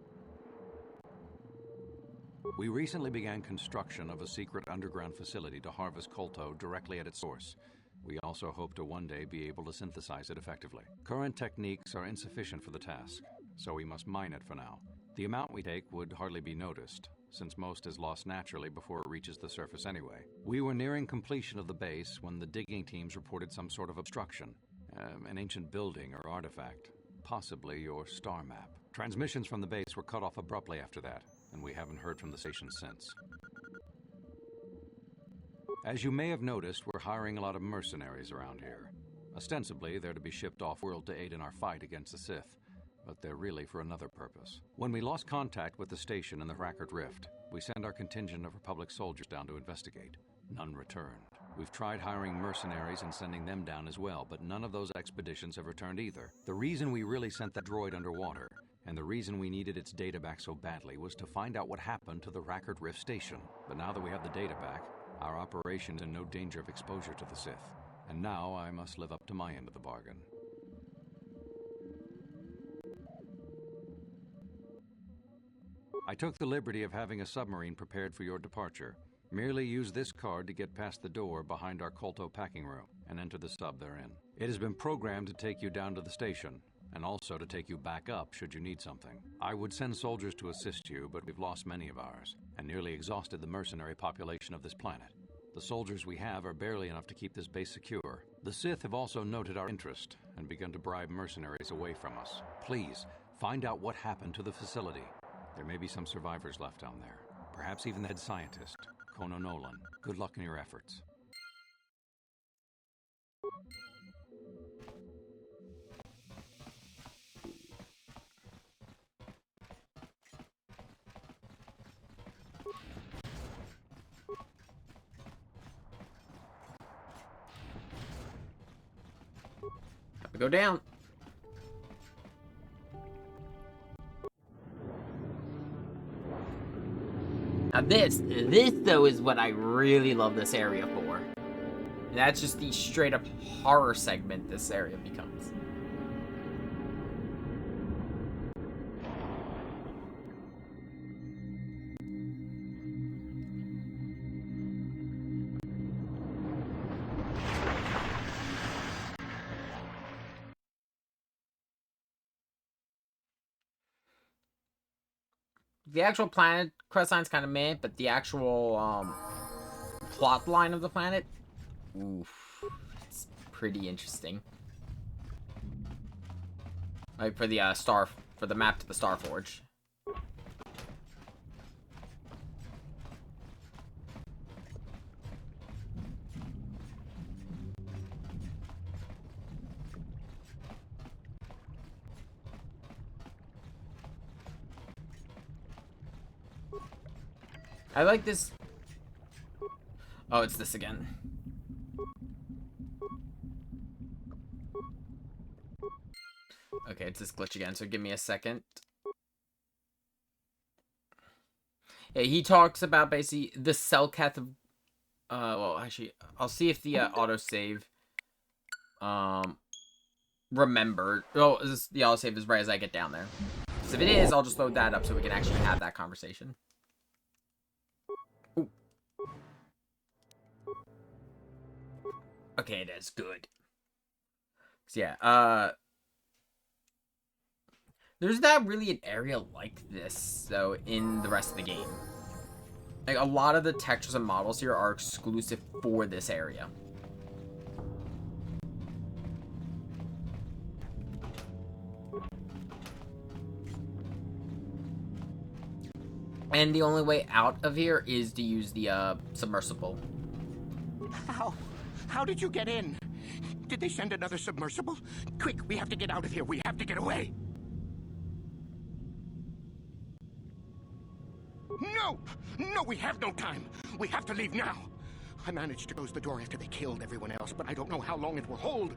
We recently began construction of a secret underground facility to harvest Kolto directly at its source. We also hope to one day be able to synthesize it effectively. Current techniques are insufficient for the task, so we must mine it for now. The amount we take would hardly be noticed, since most is lost naturally before it reaches the surface anyway. We were nearing completion of the base when the digging teams reported some sort of obstruction, an ancient building or artifact. possibly your star map. Transmissions from the base were cut off abruptly after that, and we haven't heard from the station since. As you may have noticed, we're hiring a lot of mercenaries around here. Ostensibly, they're to be shipped off-world to aid in our fight against the Sith, but they're really for another purpose. When we lost contact with the station in the Rackard Rift, we sent our contingent of Republic soldiers down to investigate. None returned. We've tried hiring mercenaries and sending them down as well, but none of those expeditions have returned either. The reason we really sent that droid underwater, and the reason we needed its data back so badly, was to find out what happened to the Rackard Rift station. But now that we have the data back, our operation's in no danger of exposure to the Sith. And now I must live up to my end of the bargain. I took the liberty of having a submarine prepared for your departure. Merely use this card to get past the door behind our Kolto packing room and enter the sub therein. It has been programmed to take you down to the station, and also to take you back up should you need something. I would send soldiers to assist you, but we've lost many of ours, and nearly exhausted the mercenary population of this planet. The soldiers we have are barely enough to keep this base secure. The Sith have also noted our interest and begun to bribe mercenaries away from us. Please, find out what happened to the facility. There may be some survivors left down there. Perhaps even the head scientist, Kono Nolan. Good luck in your efforts. Go down. Now this though is what I really love this area for. And that's just the straight up horror segment this area becomes. The actual planet quest line's kind of meh, but the actual plot line of the planet, oof, it's pretty interesting. Like for the for the map to the Starforge. I like this. Oh, it's this again. Okay, it's this glitch again, so give me a second. Yeah, he talks about basically the Selkath of... well, actually, I'll see if the autosave... remembered. Oh, the autosave is right as I get down there. So if it is, I'll just load that up so we can actually have that conversation. Ooh. Okay, it is good. So yeah, there's not really an area like this, though, in the rest of the game. Like, a lot of the textures and models here are exclusive for this area. And the only way out of here is to use the, submersible. How did you get in? Did they send another submersible? Quick, we have to get out of here. We have to get away. No! No, we have no time. We have to leave now. I managed to close the door after they killed everyone else, but I don't know how long it will hold.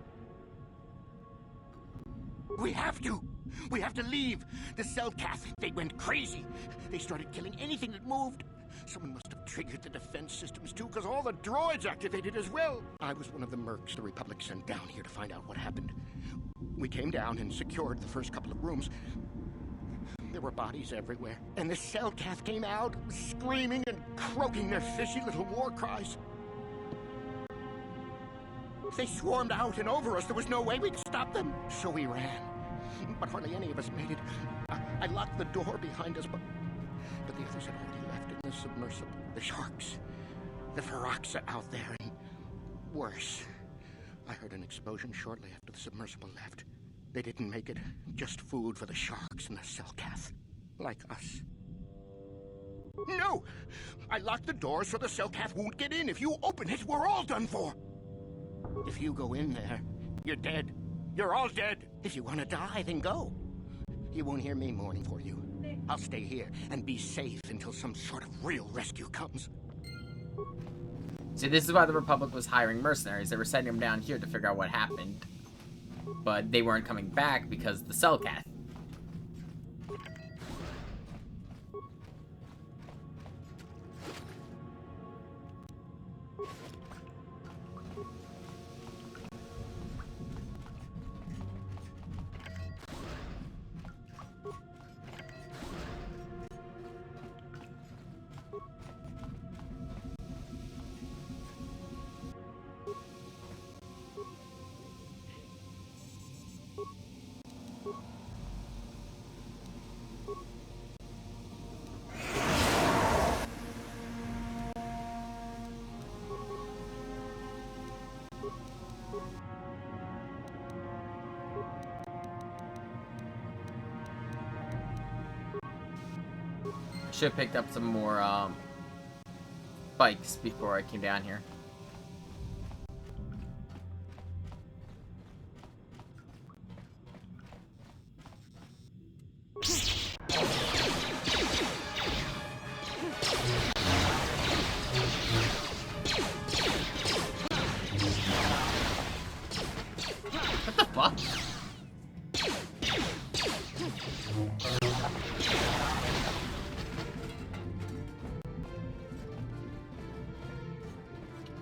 We have to. We have to leave. The Selkath, they went crazy. They started killing anything that moved. Someone must have triggered the defense systems too, because all the droids activated as well. I was one of the mercs the Republic sent down here to find out what happened. We came down and secured the first couple of rooms. There were bodies everywhere, and the Selkath came out, screaming and croaking their fishy little war cries. They swarmed out and over us. There was no way we'd stop them, so we ran. But hardly any of us made it. I locked the door behind us, but the others had already left in the submersible. The sharks, the Ferox out there, and worse. I heard an explosion shortly after the submersible left. They didn't make it just food for the sharks and the Selkath, like us. No! I locked the doors so the Selkath won't get in. If you open it, we're all done for. If you go in there, you're dead. You're all dead. If you want to die, then go. You won't hear me mourning for you. I'll stay here and be safe until some sort of real rescue comes. See, this is why the Republic was hiring mercenaries. They were sending them down here to figure out what happened. But they weren't coming back because the Selkath. Should have picked up some more bikes before I came down here. What the fuck?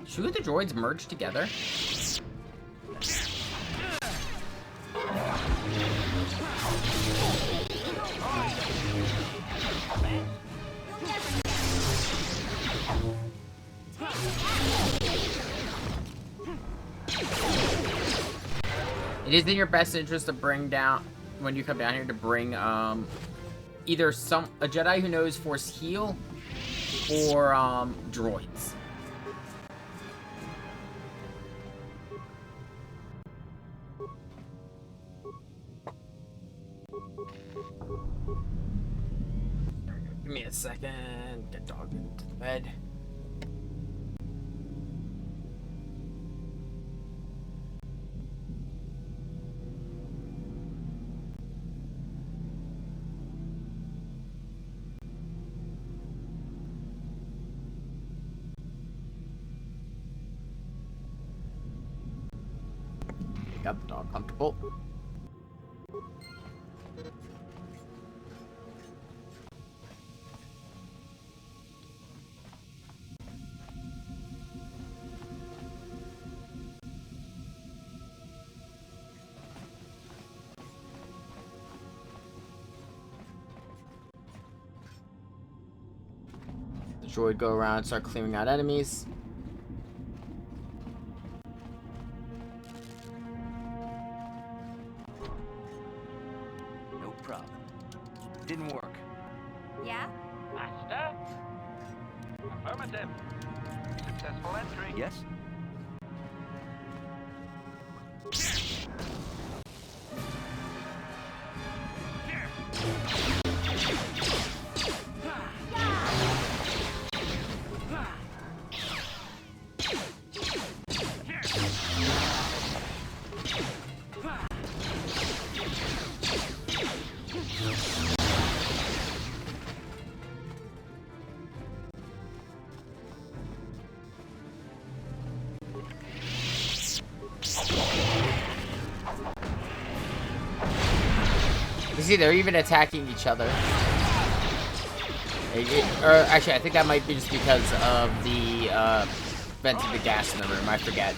Should the droids merge together? It is in your best interest to bring down, when you come down here, to bring either a Jedi who knows Force Heal or droids. Give me a second. Get dog into the bed. Got the dog comfortable. The droid go around and start clearing out enemies. No problem. Didn't work. Yeah? Master? Affirmative. Successful entry. Yes? You see, they're even attacking each other. Or actually, I think that might be just because of the vent of the gas in the room. I forget.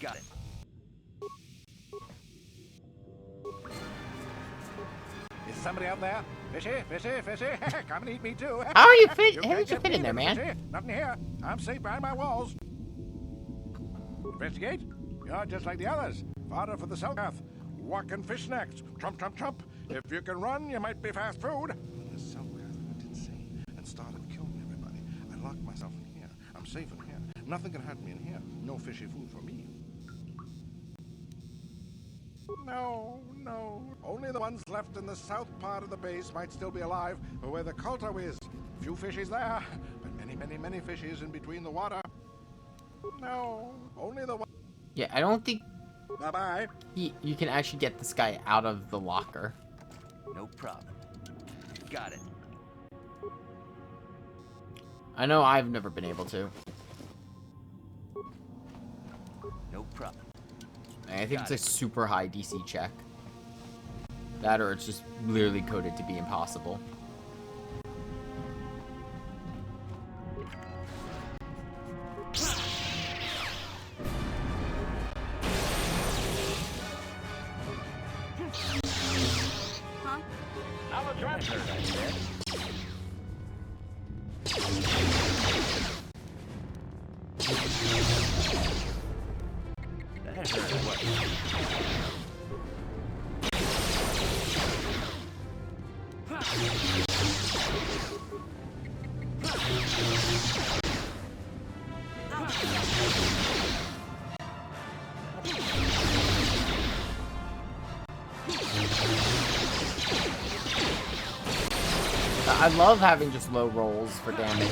Got it. Is somebody out there? Fishy, fishy, fishy. Come and eat me too. How are you How did you can't fit get in there, me, man? fishy. Nothing here. I'm safe behind my walls. Investigate. You're just like the others. Fodder for the Selkath. Walk and fish snacks. Trump, trump, trump. If you can run, you might be fast food. The Selkath went insane and started killing everybody. I locked myself in here. I'm safe in here. Nothing can hurt me in here. No fishy food for me. No, no. Only the ones left in the south part of the base might still be alive, where the Kulto is. Few fishies there, but many, many, many fishies in between the water. No, only the one. Yeah, I don't think Bye-bye. you can actually get this guy out of the locker. No problem. Got it. I know I've never been able to. No problem. I think it's a super high DC check. That or it's just literally coded to be impossible. I love having just low rolls for damage.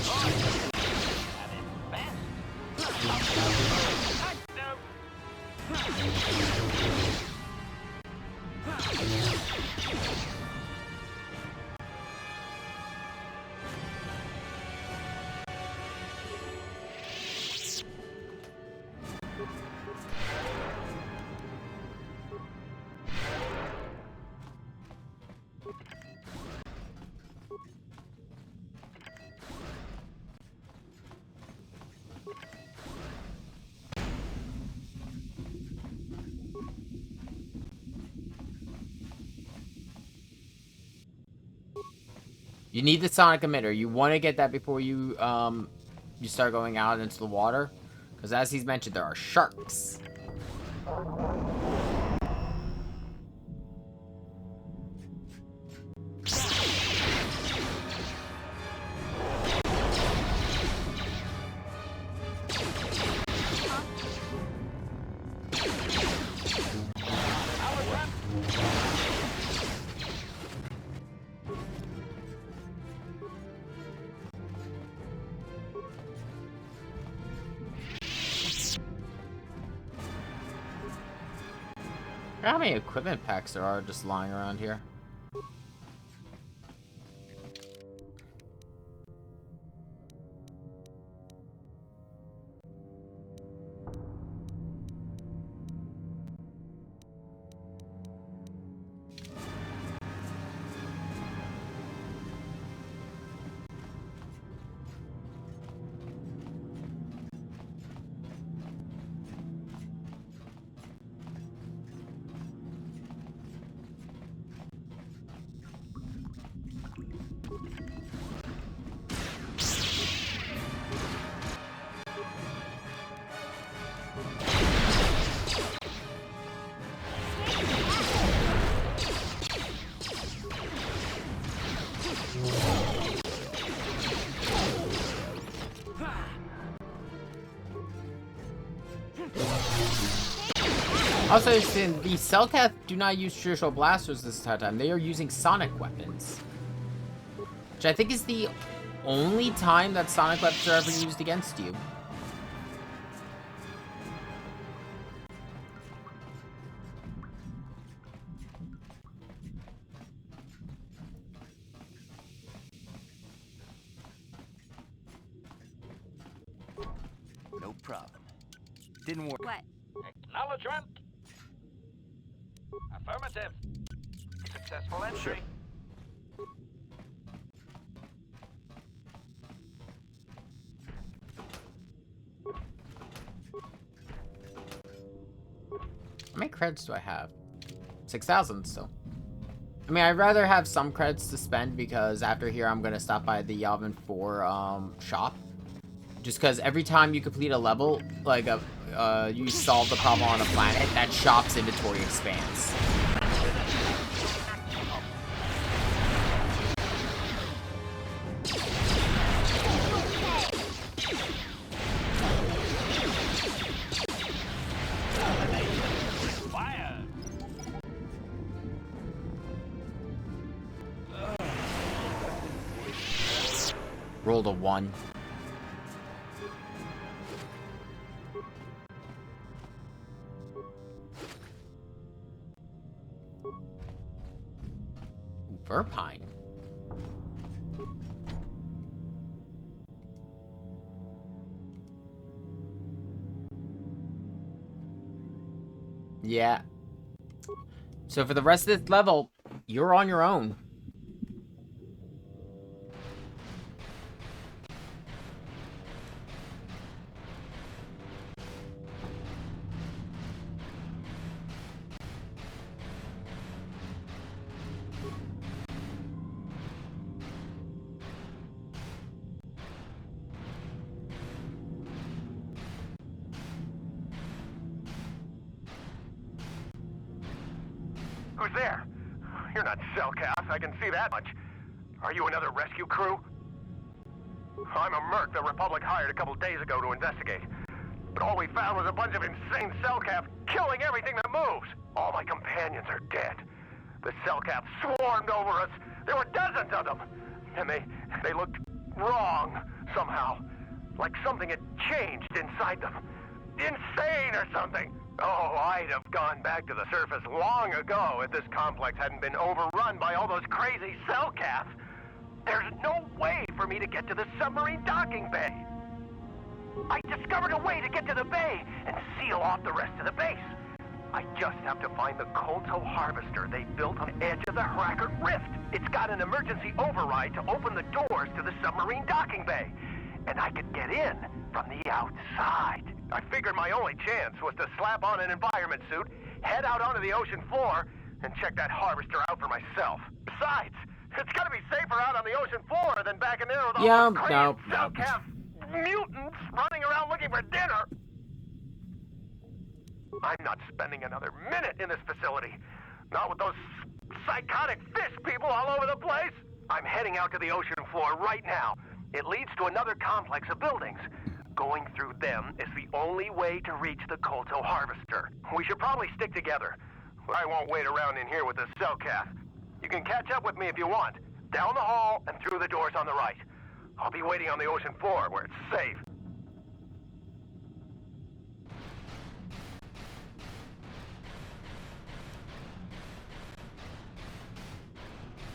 You need the sonic emitter. You want to get that before you you start going out into the water, because as he's mentioned, there are sharks. How many equipment packs there are just lying around here? Also, the Selkath do not use traditional blasters this entire time. They are using sonic weapons. Which I think is the only time that sonic weapons are ever used against you. No problem. Didn't work. What? Acknowledgement. Affirmative. Successful entry. Sure. credits do I have? 6,000 still. I mean, I'd rather have some credits to spend because after here I'm gonna stop by the Yavin 4 shop. Just because every time you complete a level, like you solve the problem on a planet, that shop's inventory expands. Rolled a 1. Verpine. Yeah. So for the rest of this level, you're on your own. Who's there? You're not Cellcath, I can see that much. Are you another rescue crew? I'm a merc the Republic hired a couple days ago to investigate. But all we found was a bunch of insane Cellcath killing everything that moves. All my companions are dead. The Cellcath swarmed over us. There were dozens of them. And they looked wrong, somehow. Like something had changed inside them. Insane or something. Oh, I'd have gone back to the surface long ago if this complex hadn't been overrun by all those crazy Cellcaths. There's no way for me to get to the submarine docking bay. I discovered a way to get to the bay and seal off the rest of the base. I just have to find the Kolto harvester they built on the edge of the Hrackert Rift. It's got an emergency override to open the doors to the submarine docking bay. And I could get in from the outside. I figured my only chance was to slap on an environment suit, head out onto the ocean floor, and check that harvester out for myself. Besides, it's gotta be safer out on the ocean floor than back in there with all those crazy Cellcath mutants running around looking for dinner. I'm not spending another minute in this facility. Not with those psychotic fish people all over the place. I'm heading out to the ocean floor right now. It leads to another complex of buildings. Going through them is the only way to reach the Kolto harvester. We should probably stick together. I won't wait around in here with this Cellcath. You can catch up with me if you want. Down the hall and through the doors on the right. I'll be waiting on the ocean floor where it's safe.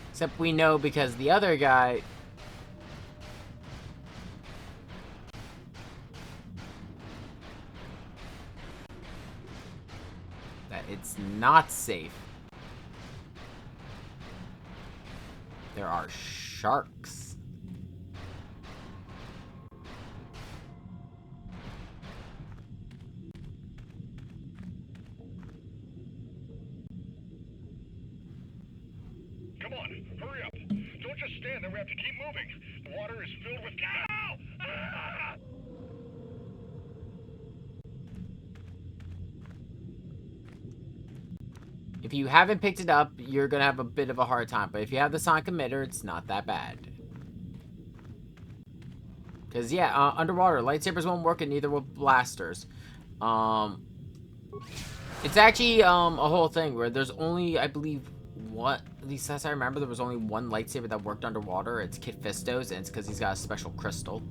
Except we know because the other guy... that it's not safe. There are sharks. Come on, hurry up. Don't just stand there, we have to keep moving. The water is filled with... Ow! Ah! If you haven't picked it up, you're gonna have a bit of a hard time. But if you have the sonic emitter, it's not that bad. Because, yeah, underwater, lightsabers won't work and neither will blasters. It's actually a whole thing where there's only, I believe, at least as I remember, there was only one lightsaber that worked underwater. It's Kit Fisto's, and it's because he's got a special crystal.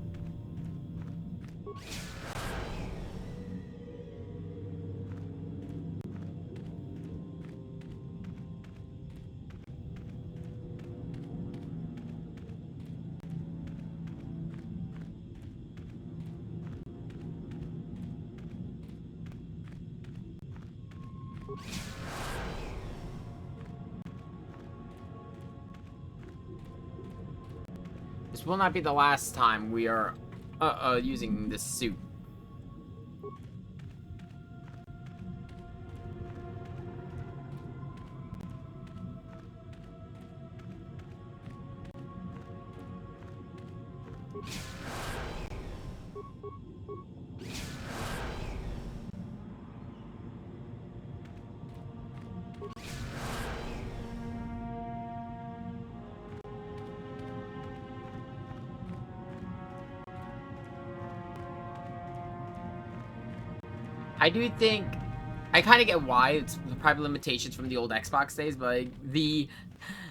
This will not be the last time we are using this suit. I do think I kind of get why it's probably limitations from the old Xbox days, but like,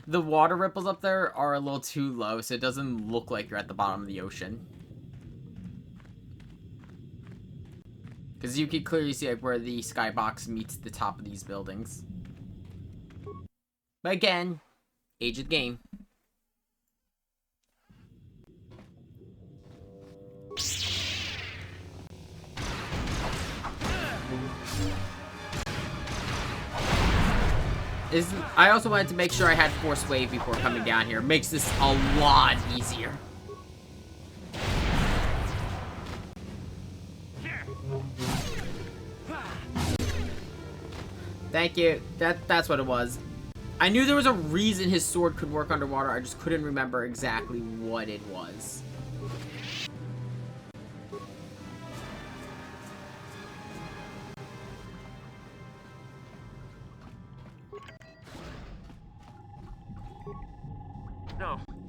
the water ripples up there are a little too low, so it doesn't look like you're at the bottom of the ocean. Because you can clearly see like where the skybox meets the top of these buildings. But again, age of the game. I also wanted to make sure I had Force Wave before coming down here. It makes this a lot easier. Thank you. That's what it was. I knew there was a reason his sword could work underwater. I just couldn't remember exactly what it was.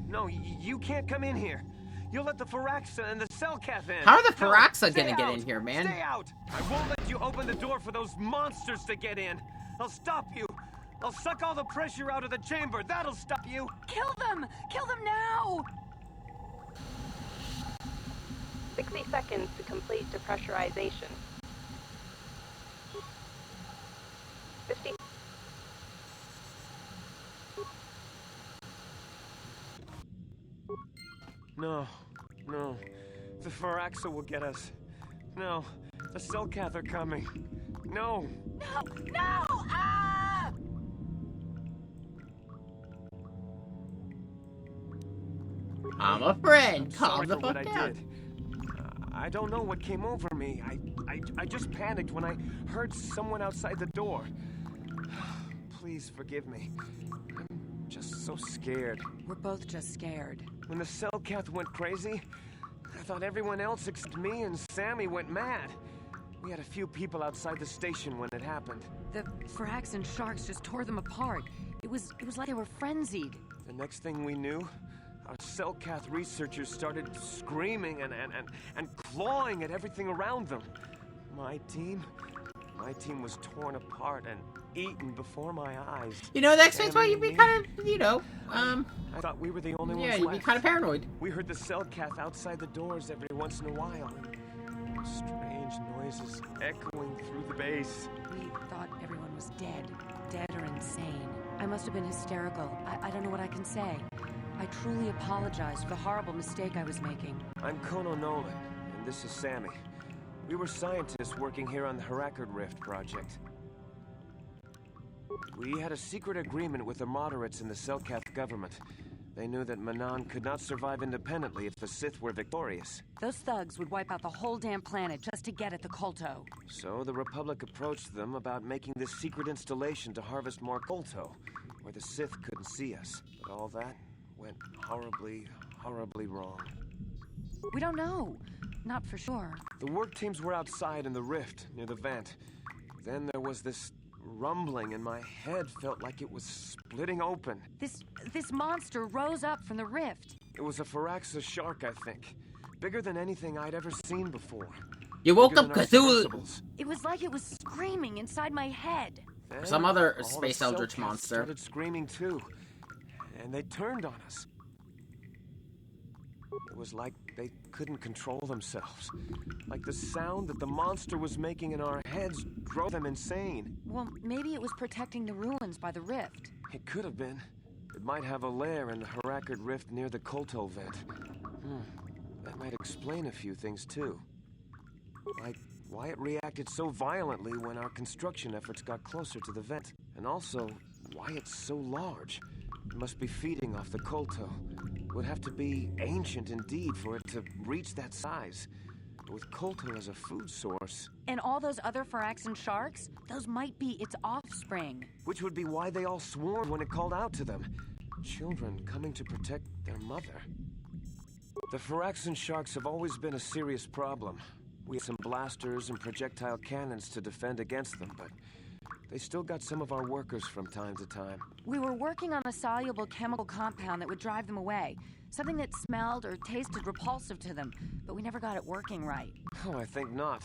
No, you can't come in here. You'll let the Firaxa and the Selkath in. How are the Firaxa gonna get in here, man? Stay out! I won't let you open the door for those monsters to get in. I'll stop you. I'll suck all the pressure out of the chamber. That'll stop you. Kill them! Kill them now! 60 seconds to complete depressurization. 50. No. The Firaxa will get us. No. The Selkath are coming. No! No! Ah! I'm a friend. I'm Calm sorry the for what fuck I down. did. I don't know what came over me. I just panicked when I heard someone outside the door. Please forgive me. I'm just so scared. We're both just scared. When the Selkath went crazy, I thought everyone else except me and Sammy went mad. We had a few people outside the station when it happened. The Firax and sharks just tore them apart. It was like they were frenzied. The next thing we knew, our Selkath researchers started screaming and clawing at everything around them. My team was torn apart and eaten before my eyes. You know, that explains why you'd be kind of, you know, I thought we were the only ones yeah, you'd be left. kind of paranoid. We heard the Selkath outside the doors every once in a while. Strange noises echoing through the base. We thought everyone was dead or insane. I must have been hysterical. I don't know what I can say. I truly apologize for the horrible mistake I was making. I'm Kono Nolan, and this is Sammy. We were scientists working here on the Harakard Rift project. We had a secret agreement with the moderates in the Selkath government. They knew that Manan could not survive independently if the Sith were victorious. Those thugs would wipe out the whole damn planet just to get at the Kolto. So the Republic approached them about making this secret installation to harvest more Kolto, where the Sith couldn't see us. But all that went horribly, horribly wrong. We don't know. Not for sure. The work teams were outside in the rift, near the vent. Then there was this rumbling, and my head felt like it was splitting open. This monster rose up from the rift. It was a Firaxa shark, I think. Bigger than anything I'd ever seen before. You woke Bigger up than our Cthulhu. submersibles. It was like it was screaming inside my head. Then Some other all the space eldritch Selkaths monster. started screaming too, and they turned on us. It was like they couldn't control themselves. Like the sound that the monster was making in our heads drove them insane. Well, maybe it was protecting the ruins by the rift. It could have been. It might have a lair in the Harakard Rift near the Kolto vent. That might explain a few things too. Like why it reacted so violently when our construction efforts got closer to the vent. And also, why it's so large. It must be feeding off the Kolto. It would have to be ancient indeed for it to reach that size. With Kolto as a food source. And all those other Firaxan sharks? Those might be its offspring. Which would be why they all swarmed when it called out to them. Children coming to protect their mother. The Phyraxan sharks have always been a serious problem. We have some blasters and projectile cannons to defend against them, but they still got some of our workers from time to time. We were working on a soluble chemical compound that would drive them away. Something that smelled or tasted repulsive to them, but we never got it working right. Oh, I think not.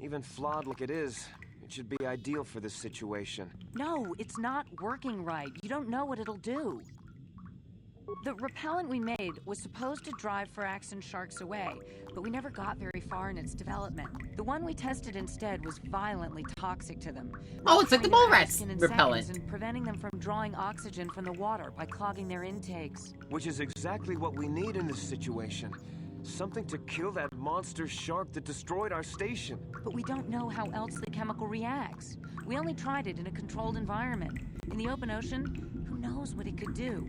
Even flawed like it is, it should be ideal for this situation. No, it's not working right. You don't know what it'll do. The repellent we made was supposed to drive Phyraxan sharks away, but we never got very far in its development. The one we tested instead was violently toxic to them. Oh, it's like the mole rat In repellent. seconds and preventing them from drawing oxygen from the water by clogging their intakes. Which is exactly what we need in this situation. Something to kill that monster shark that destroyed our station. But we don't know how else the chemical reacts. We only tried it in a controlled environment. In the open ocean, who knows what it could do?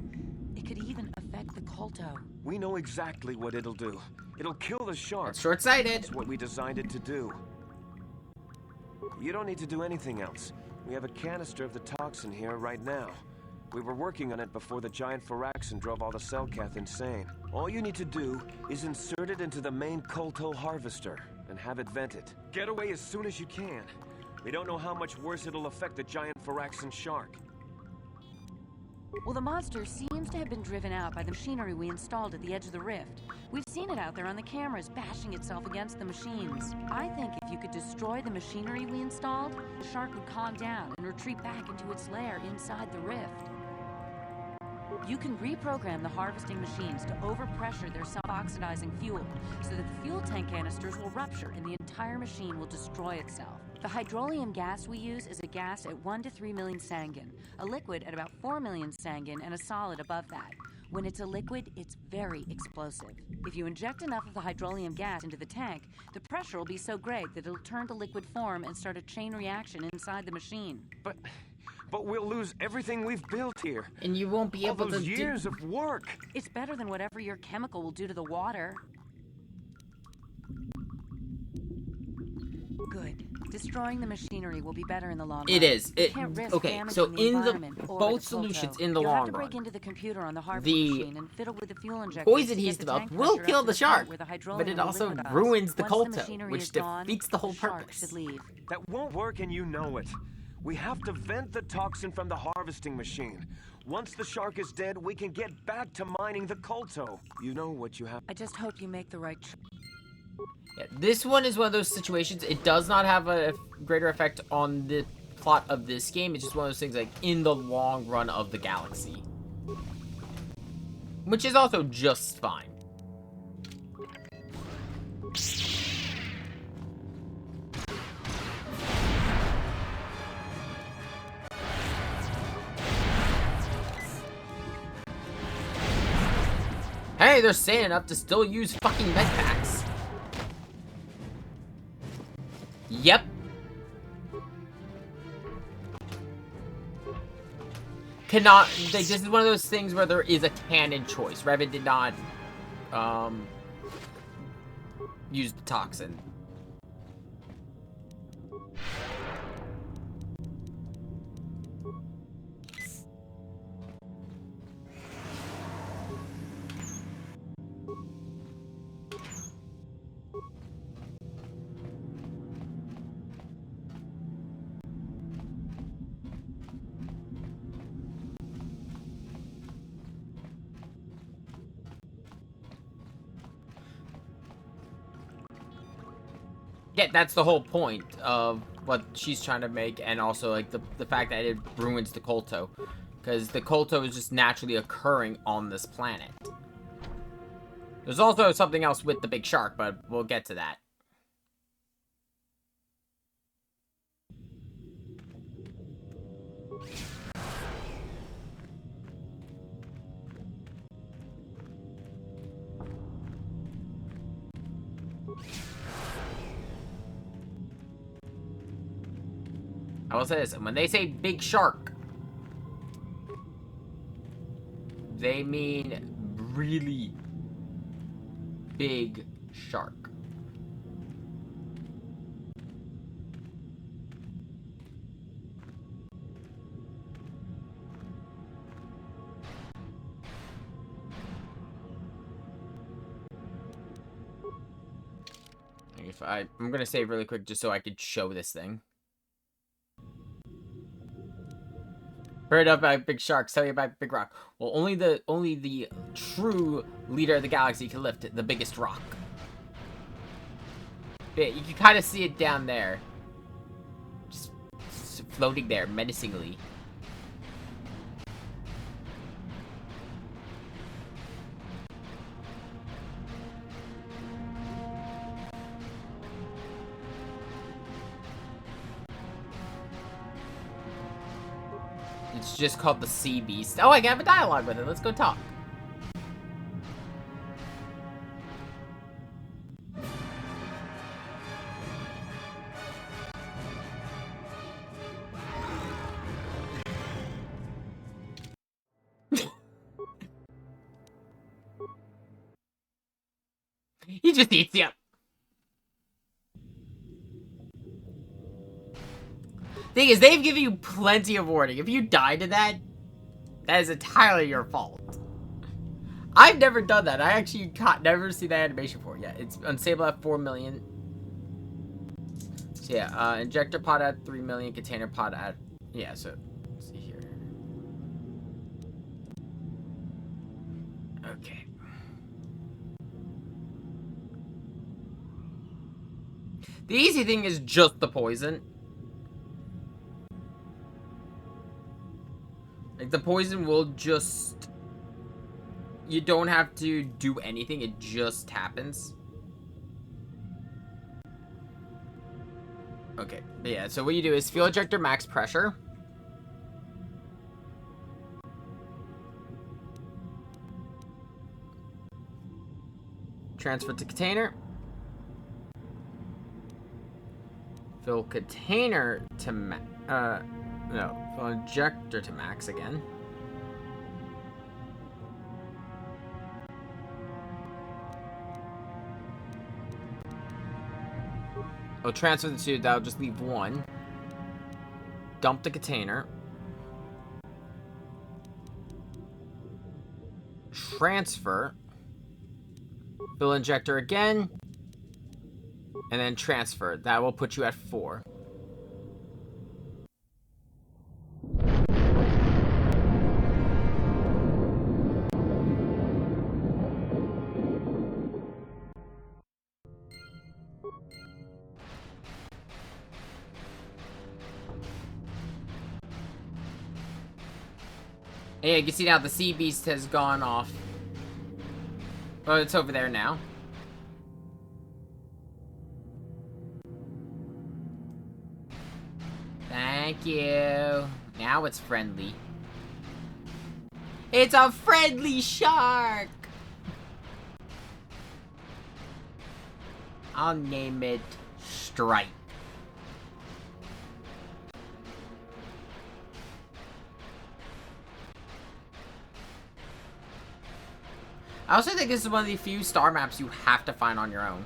It could even affect the Kolto. We know exactly what it'll do. It'll kill the shark. That's short-sighted. That's what we designed it to do. You don't need to do anything else. We have a canister of the toxin here right now. We were working on it before the giant Phyraxan drove all the Selkath insane. All you need to do is insert it into the main Kolto harvester and have it vented. Get away as soon as you can. We don't know how much worse it'll affect the giant Phyraxan shark. Well, the monster seems to have been driven out by the machinery we installed at the edge of the rift. We've seen it out there on the cameras, bashing itself against the machines. I think if you could destroy the machinery we installed, the shark would calm down and retreat back into its lair inside the rift. You can reprogram the harvesting machines to overpressure their self-oxidizing fuel, so that the fuel tank canisters will rupture and the entire machine will destroy itself. The hydrolium gas we use is a gas at 1 to 3 million Sangin, a liquid at about 4 million Sangin, and a solid above that. When it's a liquid, it's very explosive. If you inject enough of the hydrolium gas into the tank, the pressure will be so great that it'll turn to liquid form and start a chain reaction inside the machine. But we'll lose everything we've built here. And you won't be able to do years of work. It's better than whatever your chemical will do to the water. Good. Destroying the machinery will be better in the long run. It is. You can't risk Okay, so damaging the in the environment or both the solutions Kolto. in the You'll long have to break run, into the computer on the harvesting machine and fiddle with the fuel injectors poison to he's get the developed tank will pressure kill up the to point shark, where the but hydrolium it will also liquidize. ruins the Once Kolto, machinery which is gone, defeats the whole shark purpose. should leave. That won't work and you know it. We have to vent the toxin from the harvesting machine. Once the shark is dead, we can get back to mining the Kolto. You know what you have. I just hope you make the right choice. Yeah, this one is one of those situations. It does not have a greater effect on the plot of this game. It's just one of those things like in the long run of the galaxy, which is also just fine. Hey, they're sane enough to still use fucking med packs. Yep. Cannot, this is one of those things where there is a canon choice. Revit did not, use the toxin. Yeah, that's the whole point of what she's trying to make, and also like the fact that it ruins the Kolto, because the Kolto is just naturally occurring on this planet. There's also something else with the big shark, but we'll get to that. I will say this, when they say big shark, they mean really big shark. save. I'm gonna save really quick just so I could show this thing. Heard about big sharks, tell you about big rock. Well, only the true leader of the galaxy can lift the biggest rock. Yeah, you can kind of see it down there. Just floating there, menacingly. It's just called the Sea Beast. Oh, I can have a dialogue with it. Let's go talk. He just eats you. Thing is, they've given you plenty of warning. If you die to that, that is entirely your fault. I've never done that. I actually never seen that animation before yet. It's unstable at 4 million. So yeah, injector pod at 3 million, container pod at, yeah, so let's see here. Okay. The easy thing is just the poison. Like, the poison will just... You don't have to do anything, it just happens. Okay, but yeah, so what you do is fuel injector max pressure. Transfer to container. Fill container to no, fill injector to max again. Oh, transfer the two, that'll just leave one. Dump the container. Transfer. Fill injector again. And then transfer. That will put you at 4. Yeah, you can see now the Sea Beast has gone off. Oh, it's over there now. Thank you. Now it's friendly. It's a friendly shark! I'll name it Stripe. I also think this is one of the few star maps you have to find on your own.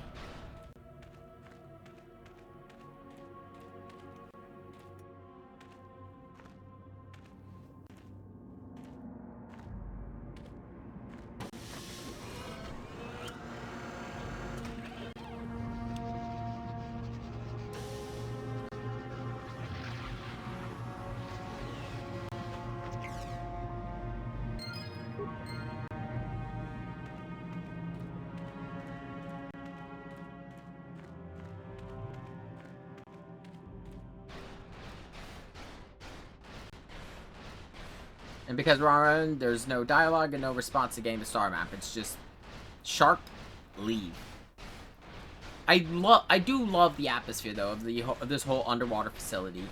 And because we're on our own, there's no dialogue and no response to getting the star map. It's just shark, leave. I do love the atmosphere though of this whole underwater facility.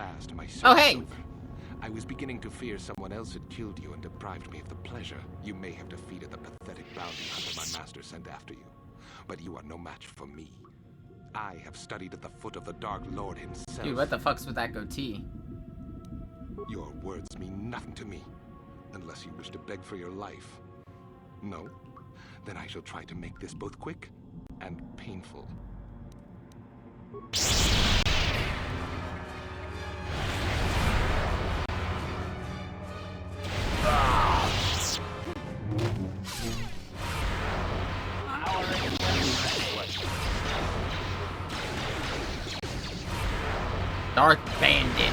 last, my Oh, search hey! is over. I was beginning to fear someone else had killed you and deprived me of the pleasure you may have defeated the pathetic bounty hunter my master sent after you. But you are no match for me. I have studied at the foot of the Dark Lord himself. Dude, what the fuck's with that goatee? Your words mean nothing to me, unless you wish to beg for your life. No? Then I shall try to make this both quick and painful. Darth Bandit.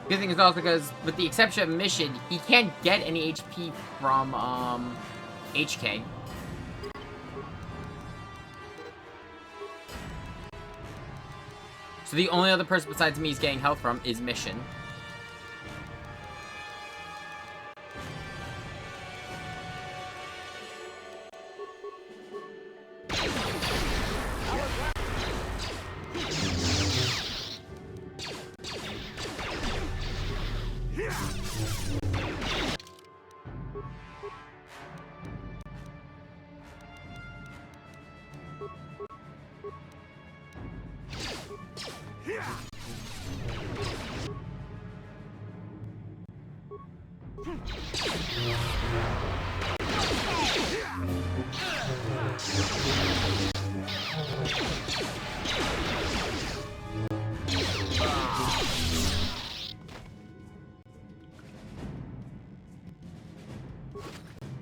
Good thing is also because, with the exception of Mission, he can't get any HP from, HK. So the only other person besides me he's getting health from is Mission.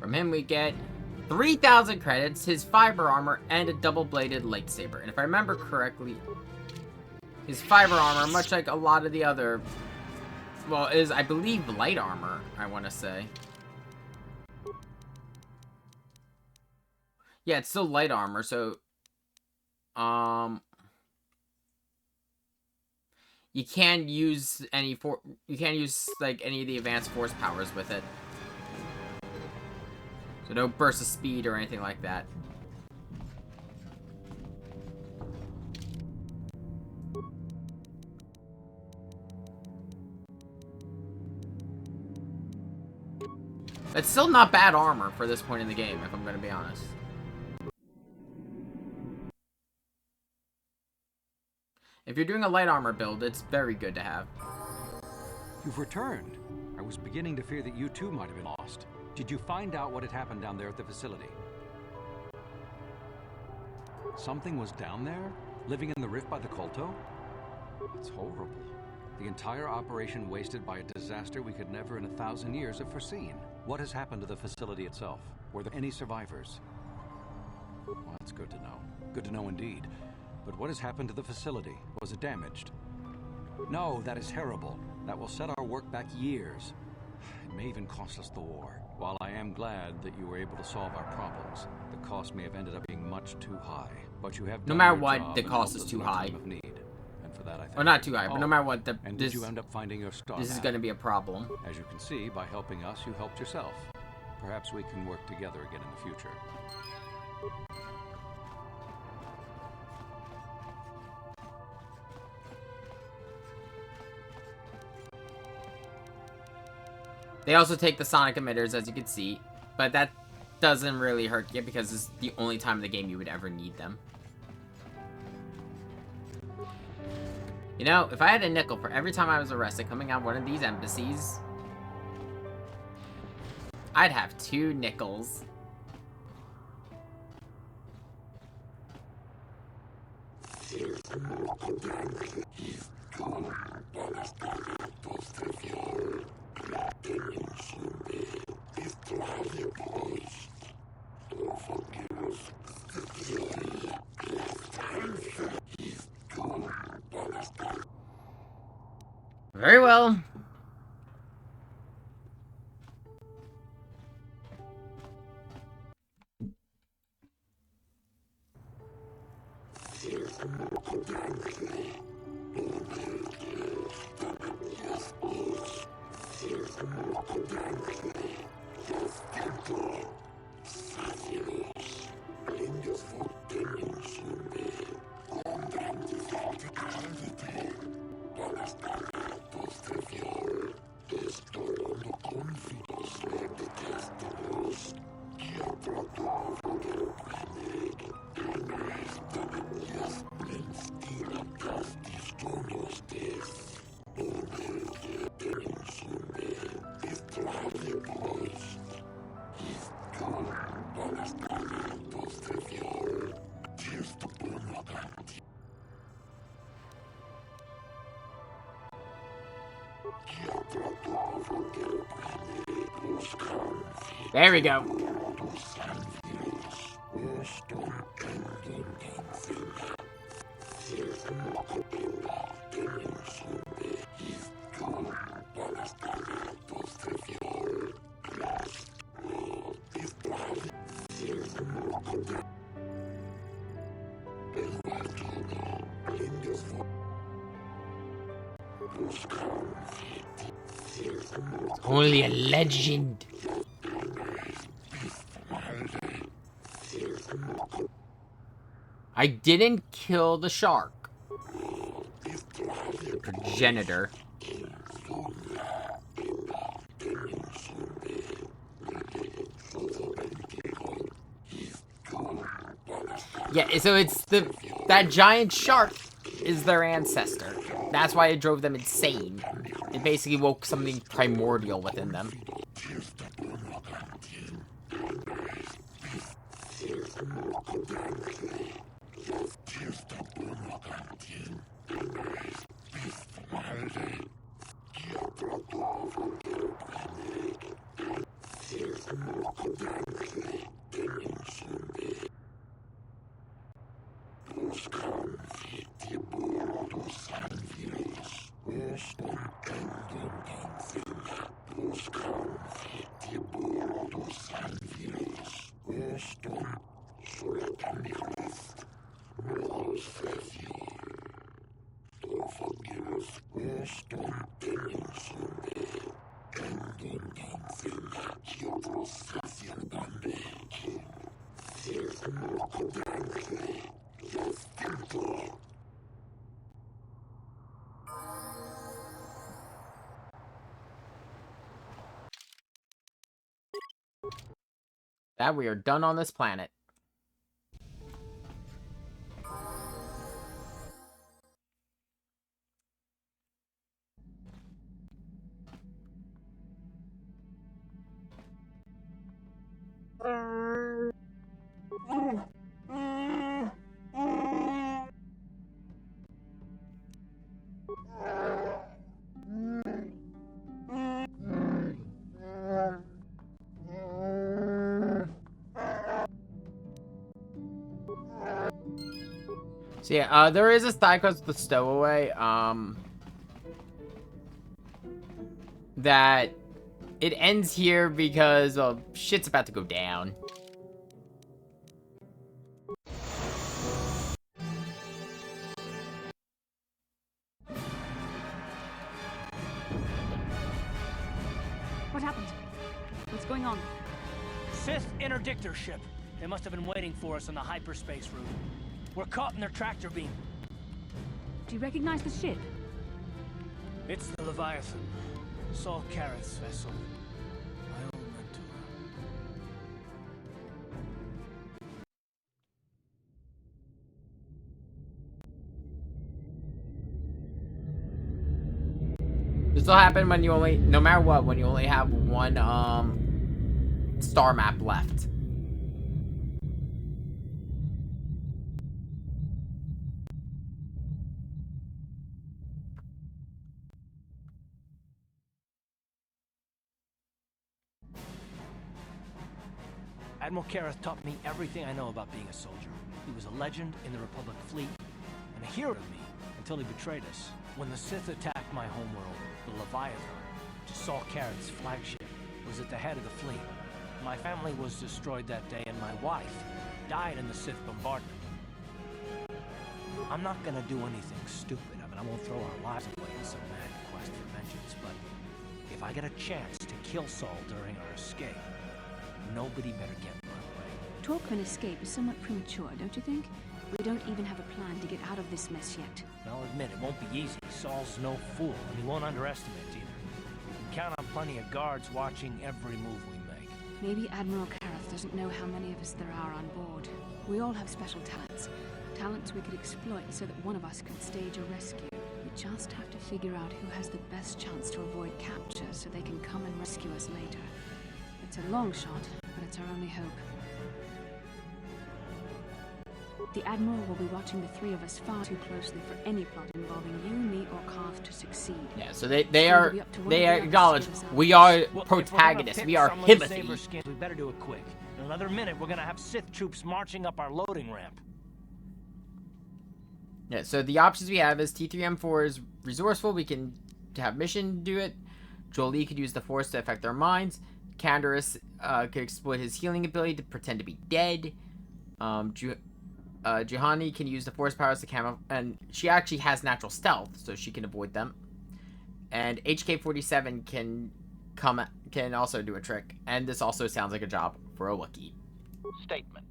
From him we get 3,000 credits, his fiber armor, and a double-bladed lightsaber. And if I remember correctly, his fiber armor, much like a lot of the other, well, is, I believe, light armor, I want to say. Yeah, it's still light armor, so, you can't use any like, any of the advanced force powers with it. So no burst of speed or anything like that. That's still not bad armor for this point in the game, if I'm going to be honest. If you're doing a light armor build, it's very good to have. You've returned. I was beginning to fear that you too might have been lost. Did you find out what had happened down there at the facility? Something was down there? Living in the rift by the Kolto? It's horrible. The entire operation wasted by a disaster we could never in 1,000 years have foreseen. What has happened to the facility itself? Were there any survivors? Well, that's good to know. Good to know indeed. But what has happened to the facility? Was it damaged? No, that is terrible. That will set our work back years. It may even cost us the war. While I am glad that you were able to solve our problems, the cost may have ended up being much too high. But you have no matter what, the cost is too high. And for that, I thank or not too high, but no matter what, did you end up finding your star? This is going to be a problem. As you can see, by helping us, you helped yourself. Perhaps we can work together again in the future. They also take the sonic emitters, as you can see, but that doesn't really hurt you because it's the only time in the game you would ever need them. You know, if I had a nickel for every time I was arrested coming out of one of these embassies, I'd have 2 nickels. Very well. There we go. Only a legend. I didn't kill the shark. The progenitor. Yeah, so it's that giant shark is their ancestor. That's why it drove them insane. It basically woke something primordial within them. That we are done on this planet. So yeah, there is a side quest with the stowaway, that it ends here because, well, shit's about to go down. What happened? What's going on? Sith interdictor ship. They must have been waiting for us on the hyperspace route. We're caught in their tractor beam. Do you recognize the ship? It's the Leviathan. Saul Careth's vessel. My old mentor. This will happen when you only, no matter what, when you only have one, star map left. Admiral Careth taught me everything I know about being a soldier. He was a legend in the Republic fleet, and a hero to me until he betrayed us. When the Sith attacked my homeworld, the Leviathan, which is Saul Careth's flagship, was at the head of the fleet. My family was destroyed that day, and my wife died in the Sith bombardment. I'm not gonna do anything stupid. I mean, I won't throw our lives away in some mad quest for vengeance, but if I get a chance to kill Saul during our escape, nobody better get in my way. Talk of an escape is somewhat premature, don't you think? We don't even have a plan to get out of this mess yet. I'll admit, it won't be easy. Saul's no fool, and he won't underestimate either. You can count on plenty of guards watching every move we make. Maybe Admiral Kareth doesn't know how many of us there are on board. We all have special talents. Talents we could exploit so that one of us could stage a rescue. We just have to figure out who has the best chance to avoid capture so they can come and rescue us later. It's a long shot, but it's our only hope. The Admiral will be watching the three of us far too closely for any plot involving you, me, or Karth to succeed. Yeah, so they acknowledge we are protagonists. We are Himothy. We better do it quick. In another minute, we're gonna have Sith troops marching up our loading ramp. Yeah, so the options we have is T3M4 is resourceful. We can have mission do it. Jolie could use the Force to affect their minds. Canderous could exploit his healing ability to pretend to be dead. Juhani can use the Force powers to camouflage, and she actually has natural stealth, so she can avoid them. And HK-47 can also do a trick, and this also sounds like a job for a Wookiee. Statement.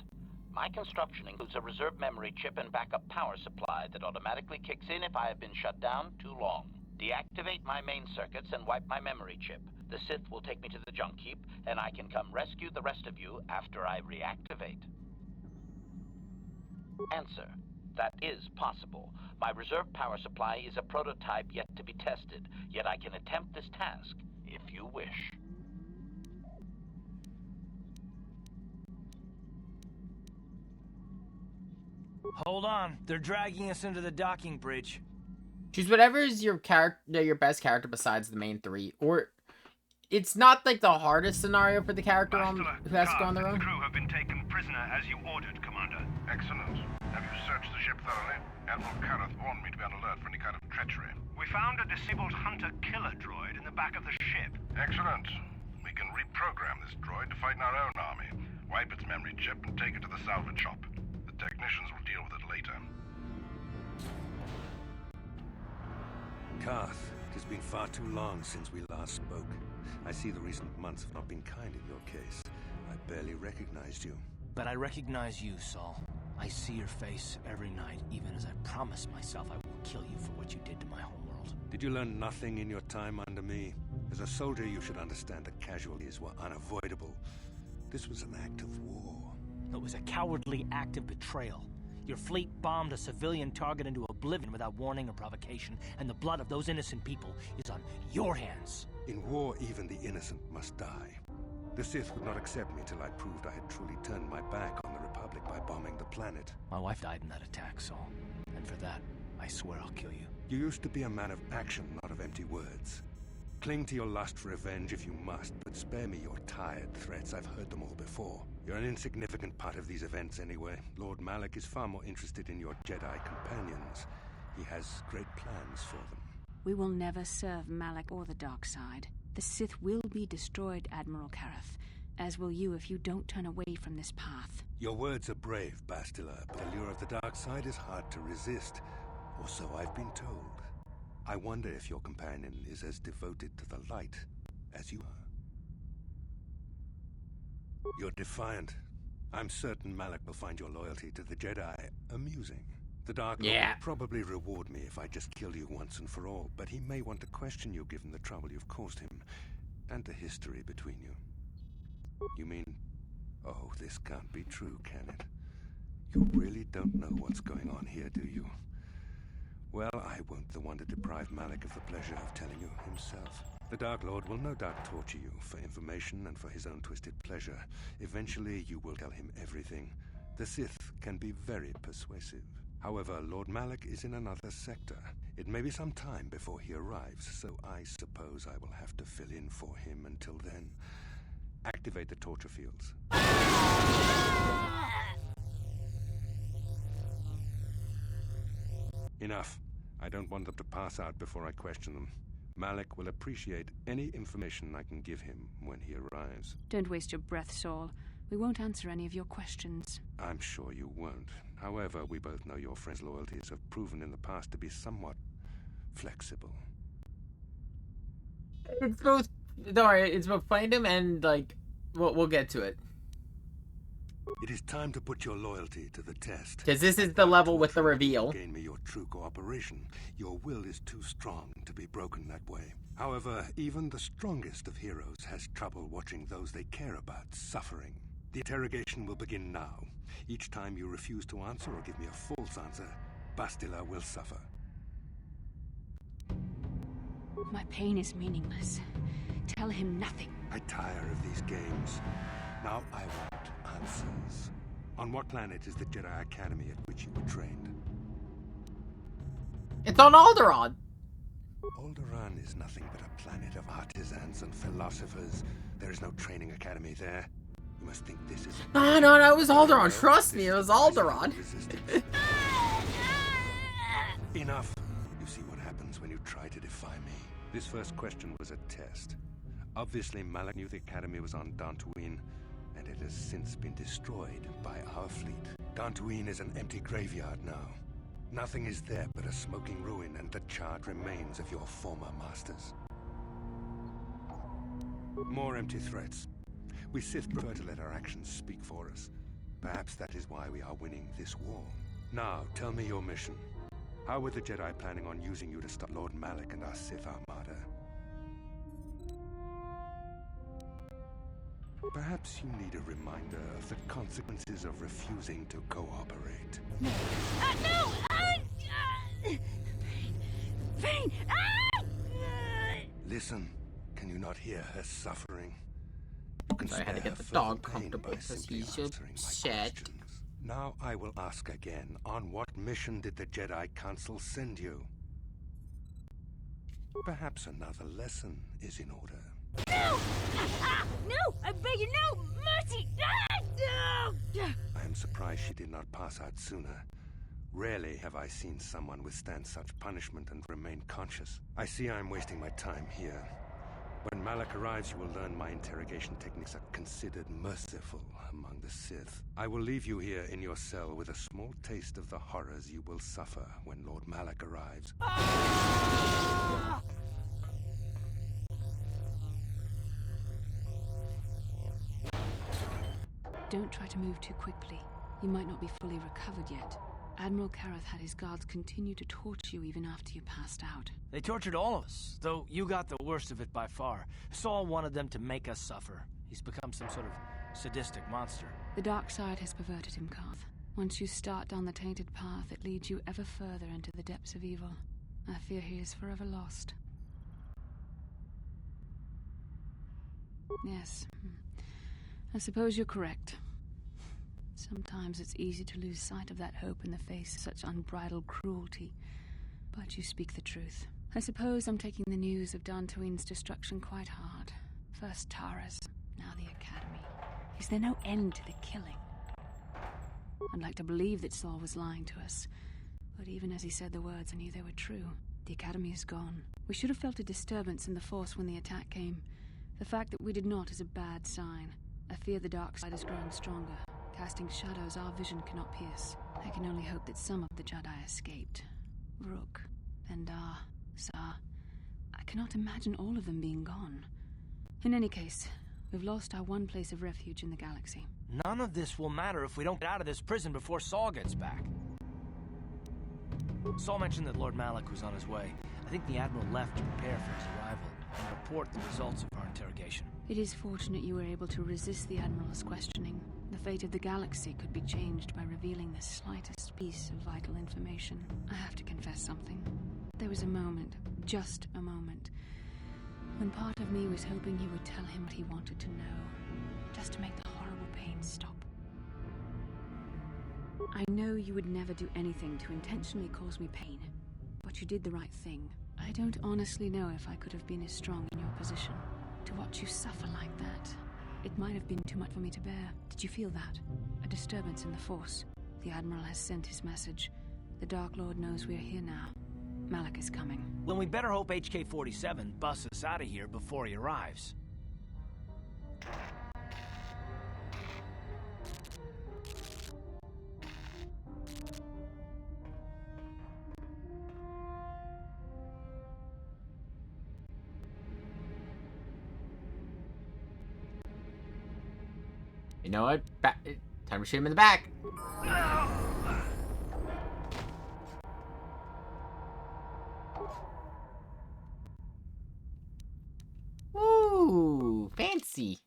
My construction includes a reserve memory chip and backup power supply that automatically kicks in if I have been shut down too long. Deactivate my main circuits and wipe my memory chip. The Sith will take me to the junk heap, and I can come rescue the rest of you after I reactivate. Answer. That is possible. My reserve power supply is a prototype yet to be tested, yet I can attempt this task, if you wish. Hold on, they're dragging us into the docking bridge. Choose whatever is your best character besides the main three, or it's not like the hardest scenario for the character who has to go on their own. Crew have been taken prisoner as you ordered, Commander. Excellent. Have you searched the ship thoroughly? Admiral Kareth warned me to be on alert for any kind of treachery. We found a disabled hunter-killer droid in the back of the ship. Excellent. We can reprogram this droid to fight in our own army, wipe its memory chip, and take it to the salvage shop. The technicians will deal with it later. Karth, it has been far too long since we last spoke. I see the recent months have not been kind in your case. I barely recognized you. But I recognize you, Saul. I see your face every night, even as I promised myself I will kill you for what you did to my homeworld. Did you learn nothing in your time under me? As a soldier, you should understand that casualties were unavoidable. This was an act of war. It was a cowardly act of betrayal. Your fleet bombed a civilian target into oblivion without warning or provocation, and the blood of those innocent people is on your hands. In war, even the innocent must die. The Sith would not accept me till I proved I had truly turned my back on the Republic by bombing the planet. My wife died in that attack, Saul. And for that, I swear I'll kill you. You used to be a man of action, not of empty words. Cling to your lust for revenge if you must, but spare me your tired threats. I've heard them all before. You're an insignificant part of these events anyway. Lord Malak is far more interested in your Jedi companions. He has great plans for them. We will never serve Malak or the dark side. The Sith will be destroyed, Admiral Kareth, as will you if you don't turn away from this path. Your words are brave, Bastila, but the lure of the dark side is hard to resist, or so I've been told. I wonder if your companion is as devoted to the light as you are. You're defiant. I'm certain Malak will find your loyalty to the Jedi amusing. The Dark Lord will probably reward me if I just kill you once and for all, but he may want to question you given the trouble you've caused him, and the history between you. You mean... Oh, this can't be true, can it? You really don't know what's going on here, do you? Well, I won't be the one to deprive Malak of the pleasure of telling you himself. The Dark Lord will no doubt torture you for information and for his own twisted pleasure. Eventually, you will tell him everything. The Sith can be very persuasive. However, Lord Malak is in another sector. It may be some time before he arrives, so I suppose I will have to fill in for him until then. Activate the torture fields. Enough. I don't want them to pass out before I question them. Malak will appreciate any information I can give him when he arrives. Don't waste your breath, Saul. We won't answer any of your questions. I'm sure you won't. However, we both know your friend's loyalties have proven in the past to be somewhat flexible. It's both. Don't worry, it's both Platinum and like. We'll get to it. It is time to put your loyalty to the test. Because this is the level with the reveal. Gain me your true cooperation. Your will is too strong to be broken that way. However, even the strongest of heroes has trouble watching those they care about suffering. The interrogation will begin now. Each time you refuse to answer or give me a false answer, Bastila will suffer. My pain is meaningless. Tell him nothing. I tire of these games. Now I want answers. On what planet is the Jedi Academy at which you were trained? It's on Alderaan. Alderaan is nothing but a planet of artisans and philosophers. There is no training academy there. You must think this is... No, it was Alderaan. Trust me, it was Alderaan. Enough. You see what happens when you try to defy me. This first question was a test. Obviously, Malak knew the Academy was on Dantooine, and it has since been destroyed by our fleet. Dantooine is an empty graveyard now. Nothing is there but a smoking ruin and the charred remains of your former masters. More empty threats. We Sith prefer to let our actions speak for us. Perhaps that is why we are winning this war. Now, tell me your mission. How were the Jedi planning on using you to stop Lord Malak and our Sith Armada? Perhaps you need a reminder of the consequences of refusing to cooperate. No! Pain! Listen, can you not hear her suffering? I had to get the dog comfortable because he should shed. Now I will ask again, on what mission did the Jedi Council send you? Perhaps another lesson is in order. No! No! I beg you, no! Mercy! No! I am surprised she did not pass out sooner. Rarely have I seen someone withstand such punishment and remain conscious. I see I am wasting my time here. When Malak arrives, you will learn my interrogation techniques are considered merciful among the Sith. I will leave you here in your cell with a small taste of the horrors you will suffer when Lord Malak arrives. Don't try to move too quickly. You might not be fully recovered yet. Admiral Karath had his guards continue to torture you even after you passed out. They tortured all of us, though you got the worst of it by far. Saul wanted them to make us suffer. He's become some sort of sadistic monster. The dark side has perverted him, Karth. Once you start down the tainted path, it leads you ever further into the depths of evil. I fear he is forever lost. Yes. I suppose you're correct. Sometimes it's easy to lose sight of that hope in the face of such unbridled cruelty. But you speak the truth. I suppose I'm taking the news of Dantooine's destruction quite hard. First Taras, now the Academy. Is there no end to the killing? I'd like to believe that Saul was lying to us. But even as he said the words, I knew they were true. The Academy is gone. We should have felt a disturbance in the Force when the attack came. The fact that we did not is a bad sign. I fear the dark side has grown stronger, casting shadows our vision cannot pierce. I can only hope that some of the Jedi escaped. Rook, Vendar, Zar. I cannot imagine all of them being gone. In any case, we've lost our one place of refuge in the galaxy. None of this will matter if we don't get out of this prison before Saul gets back. Saul mentioned that Lord Malak was on his way. I think the Admiral left to prepare for his arrival and report the results of our interrogation. It is fortunate you were able to resist the Admiral's questioning. The fate of the galaxy could be changed by revealing the slightest piece of vital information. I have to confess something. There was a moment, just a moment, when part of me was hoping he would tell him what he wanted to know, just to make the horrible pain stop. I know you would never do anything to intentionally cause me pain, but you did the right thing. I don't honestly know if I could have been as strong in your position. To watch you suffer like that, it might have been too much for me to bear. Did you feel that? A disturbance in the Force. The Admiral has sent his message. The Dark Lord knows we're here now. Malak is coming. Well, we better hope HK-47 busts us out of here before he arrives. You know what? Time to shoot him in the back. Ooh, fancy.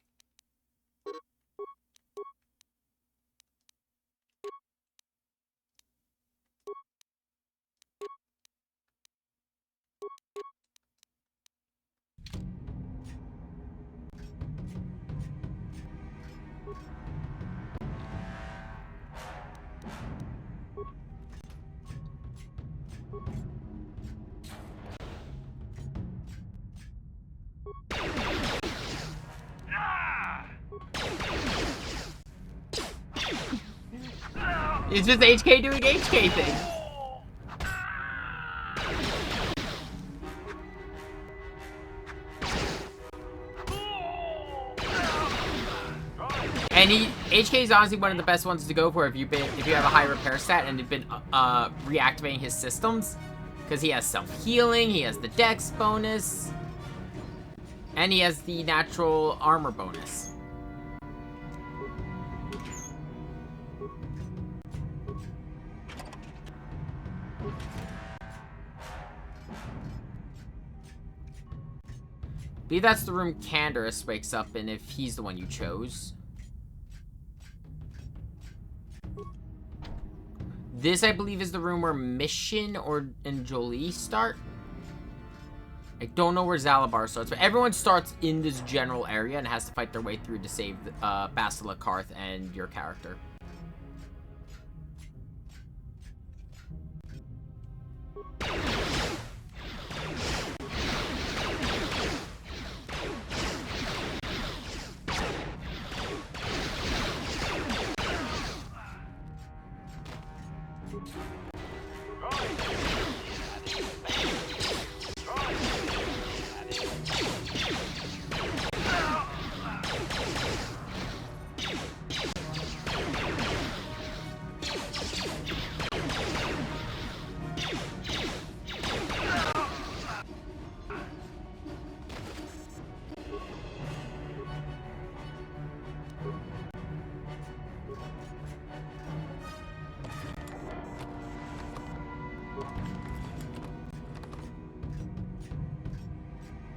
It's just HK doing HK things. And HK is honestly one of the best ones to go for if you have a high repair stat and you've been reactivating his systems, because he has self-healing, he has the dex bonus, and he has the natural armor bonus. I believe that's the room Canderous wakes up in if he's the one you chose. This, I believe, is the room where Mission and Jolie start. I don't know where Zalabar starts, but everyone starts in this general area and has to fight their way through to save Basiila Karth and your character.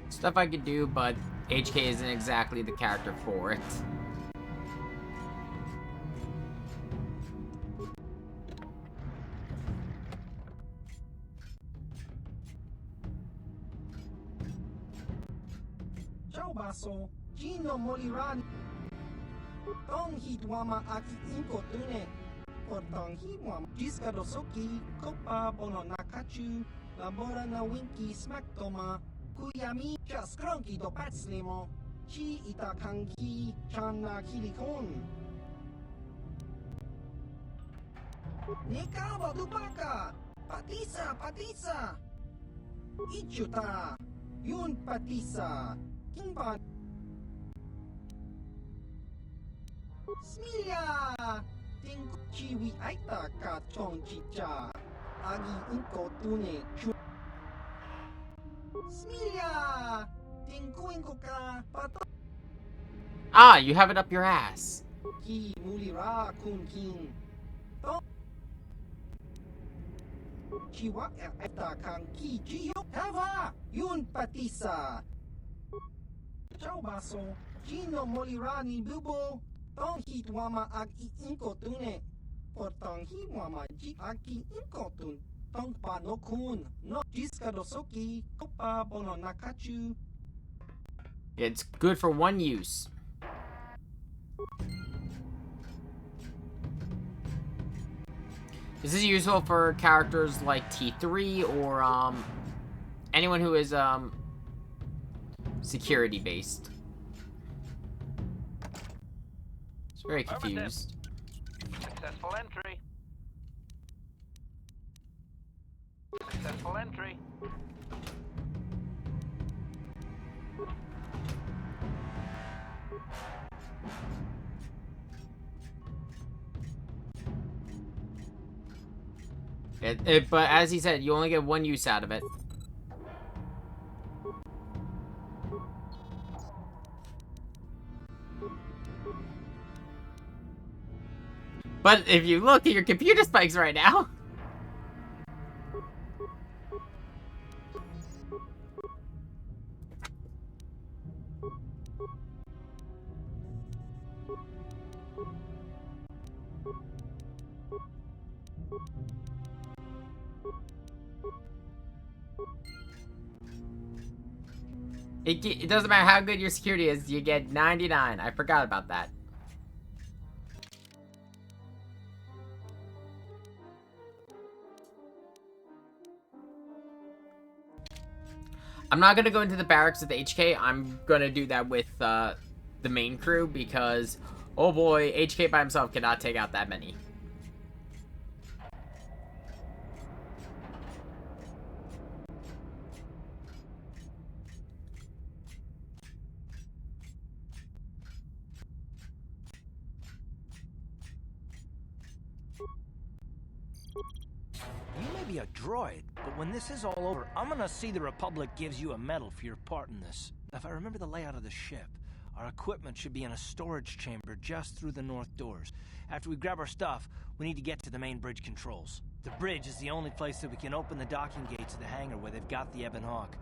Stuff I could do, but HK isn't exactly the character for it. Ciao baso, Gino Moliran. Tong hitwama aki inko tune. Potong hiwam Jiskadosoki, Kopa Bono Nakachu, Labora na Winky Smaktoma. Kuyami Jaskronki do Patslimo, Chi Itakanki Chana Kilikon. Nikaba Dubaka, Patisa, Ichuta, Yun Patisa, Kimban. Smilia, Tinku Chiwi Aita Ka Chong Chicha, Agi Inko Tune Chu. Ah, you have it up your ass. Yun Patisa. Ciao baso, Gino Molirani Bubo, Tong Hitwama Agi Inko Tune, Potong Hiwama Ji Aki Inko Tune. Tongpa no kun, no Jiskadosoki, Kopa Bono Nakachu. It's good for one use. This is useful for characters like T3 or anyone who is security based. It's very confused. Successful entry. Successful entry. But as he said, you only get one use out of it. But if you look at your computer spikes right now. It doesn't matter how good your security is, you get 99. I forgot about that. I'm not gonna go into the barracks with HK. I'm gonna do that with the main crew because, oh boy, HK by himself cannot take out that many. You may be a droid, but when this is all over, I'm gonna see the Republic gives you a medal for your part in this. If I remember the layout of the ship, our equipment should be in a storage chamber just through the north doors. After we grab our stuff, we need to get to the main bridge controls. The bridge is the only place that we can open the docking gates of the hangar where they've got the Ebon Hawk.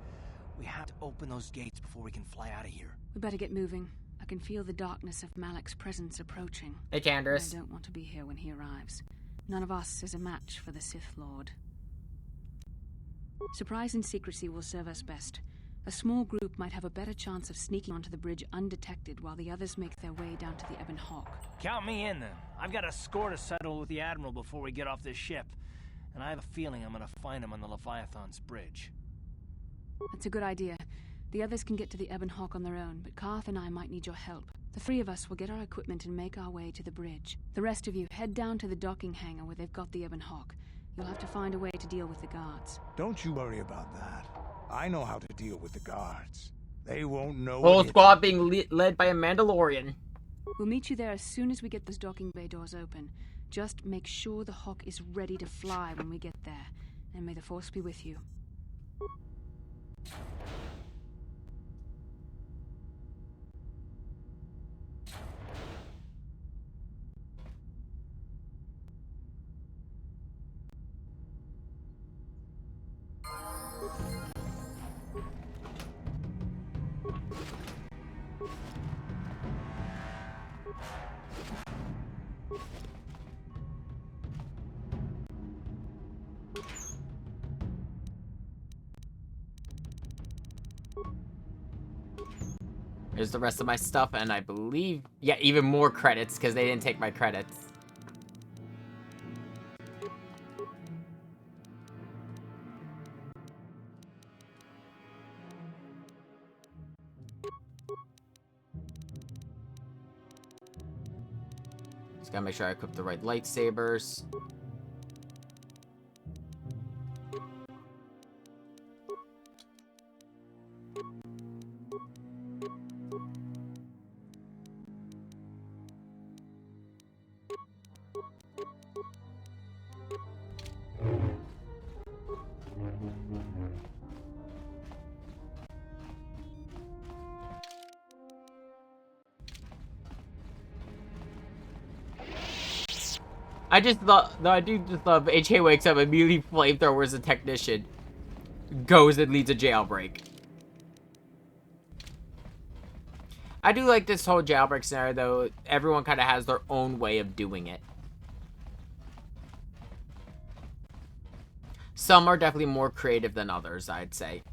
We have to open those gates before we can fly out of here. We better get moving. I can feel the darkness of Malak's presence approaching. Hey, Candace. I don't want to be here when he arrives. None of us is a match for the Sith Lord. Surprise and secrecy will serve us best. A small group might have a better chance of sneaking onto the bridge undetected while the others make their way down to the Ebon Hawk. Count me in, then. I've got a score to settle with the Admiral before we get off this ship. And I have a feeling I'm gonna find him on the Leviathan's bridge. That's a good idea. The others can get to the Ebon Hawk on their own, but Carth and I might need your help. The three of us will get our equipment and make our way to the bridge. The rest of you head down to the docking hangar where they've got the Ebon Hawk. You'll have to find a way to deal with the guards. Don't you worry about that. I know how to deal with the guards. They won't know. Whole squad being led by a Mandalorian. We'll meet you there as soon as we get those docking bay doors open. Just make sure the Hawk is ready to fly when we get there. And may the Force be with you. Here's the rest of my stuff, and I believe, yeah, even more credits, because they didn't take my credits. Just gotta make sure I equip the right lightsabers. I just love, though I do just love, HK wakes up, immediately flamethrowers a technician, goes and leads a jailbreak. I do like this whole jailbreak scenario, though. Everyone kind of has their own way of doing it. Some are definitely more creative than others, I'd say.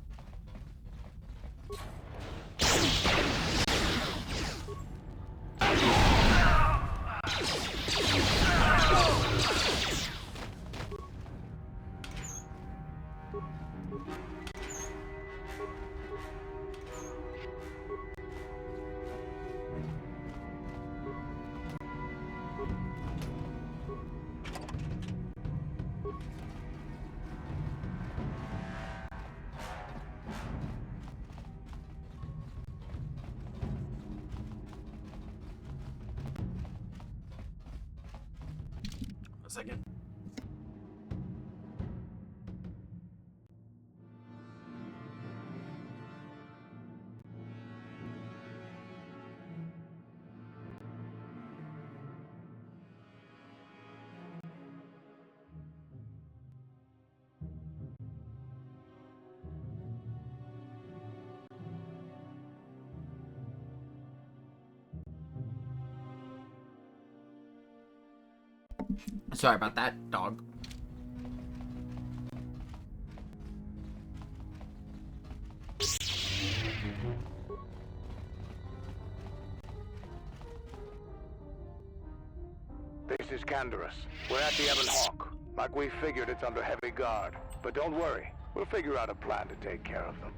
A second. Sorry about that, dog. This is Canderous. We're at the Ebon Hawk. Like we figured, it's under heavy guard. But don't worry, we'll figure out a plan to take care of them.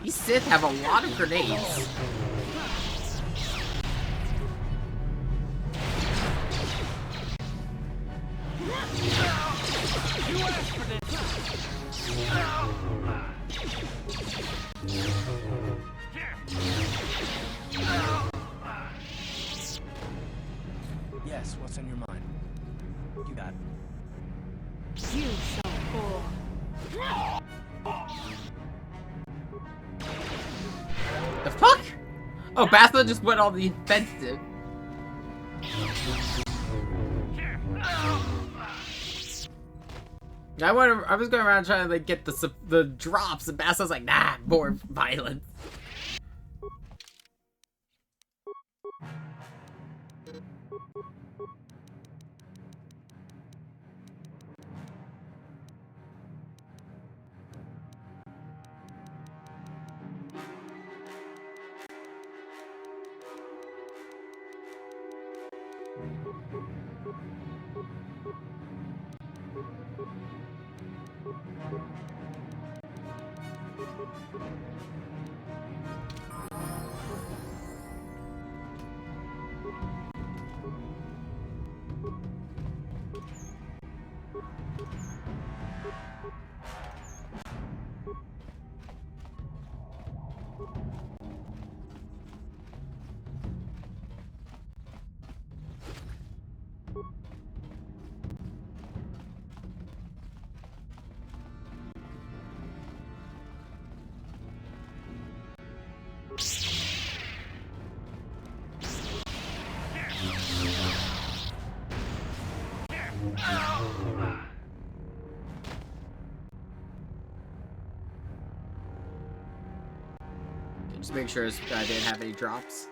These Sith have a lot of grenades. Yes, what's on your mind? You got it. You shall fall. The fuck? Oh, Bastila just went all the offensive. I was going around trying to like get the drops, and Bastila's like, nah, more violence. Just make sure I didn't have any drops.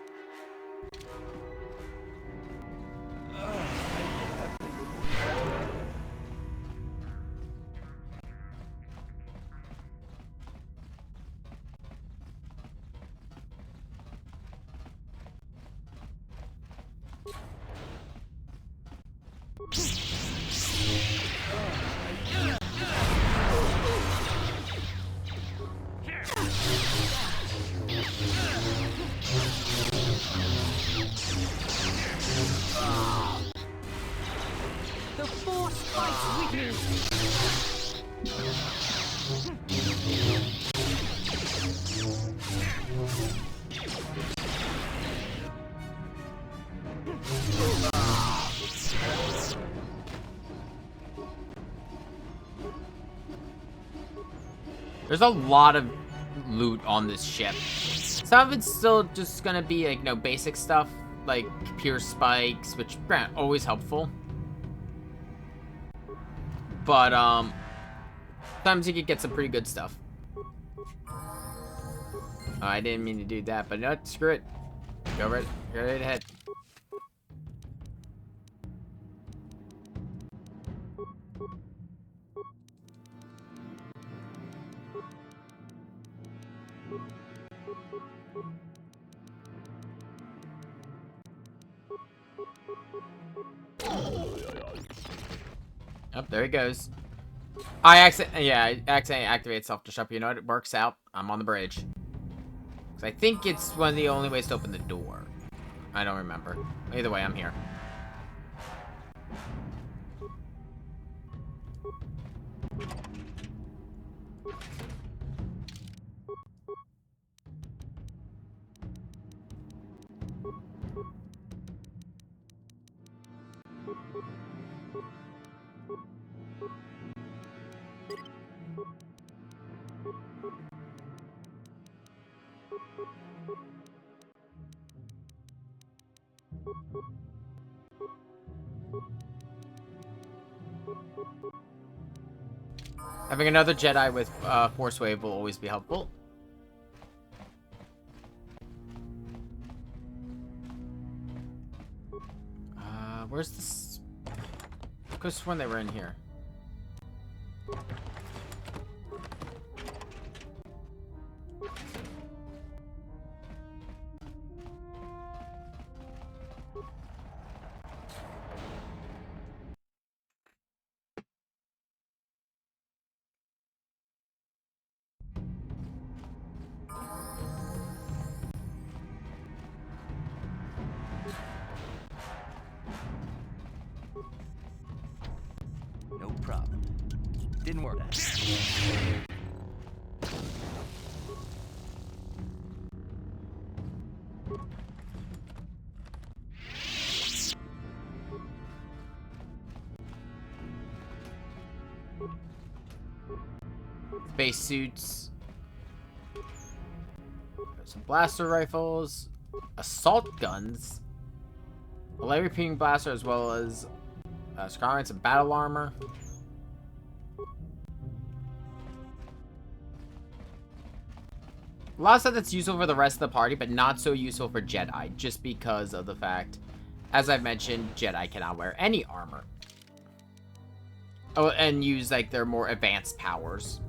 There's a lot of loot on this ship. Some of it's still just gonna be like, you know, basic stuff like pure spikes, which grant always helpful. But some sometimes you can get some pretty good stuff. Oh, I didn't mean to do that, but no, screw it. Go right ahead. Oh, there he goes. I accidentally activated self-destruct. You know what? It works out. I'm on the bridge. Cause I think it's one of the only ways to open the door. I don't remember. Either way, I'm here. Having another Jedi with Force Wave will always be helpful. Where's this? I could have sworn they were in here. No problem. Didn't work. Space suits. Some blaster rifles. Assault guns. A light repeating blaster as well as some battle armor. A lot of stuff that's useful for the rest of the party, but not so useful for Jedi, just because of the fact, as I've mentioned, Jedi cannot wear any armor. Oh, and use, like, their more advanced powers.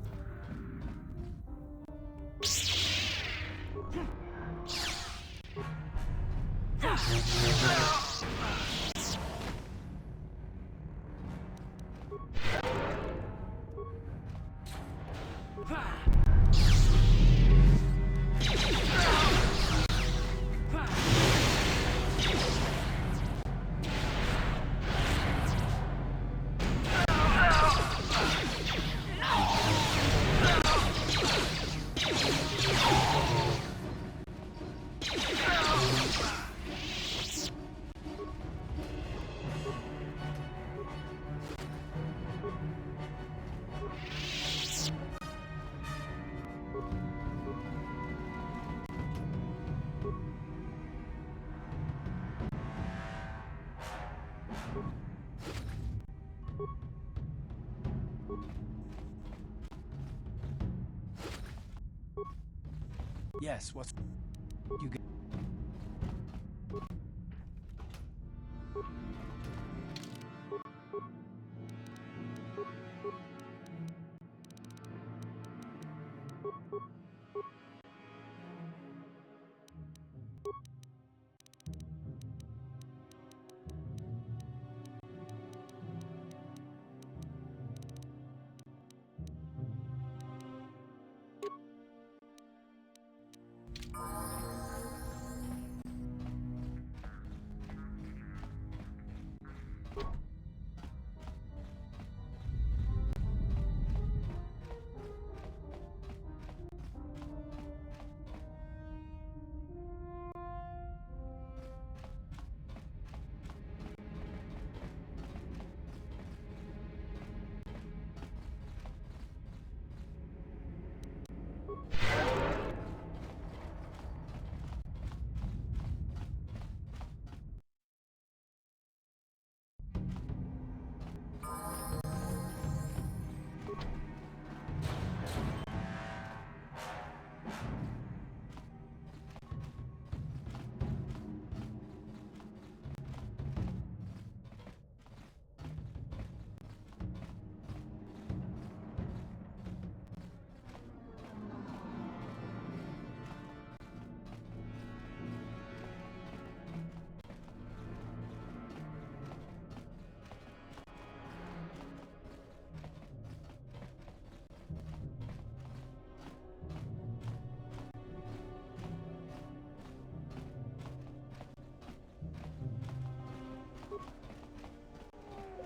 Yes, what's... You get...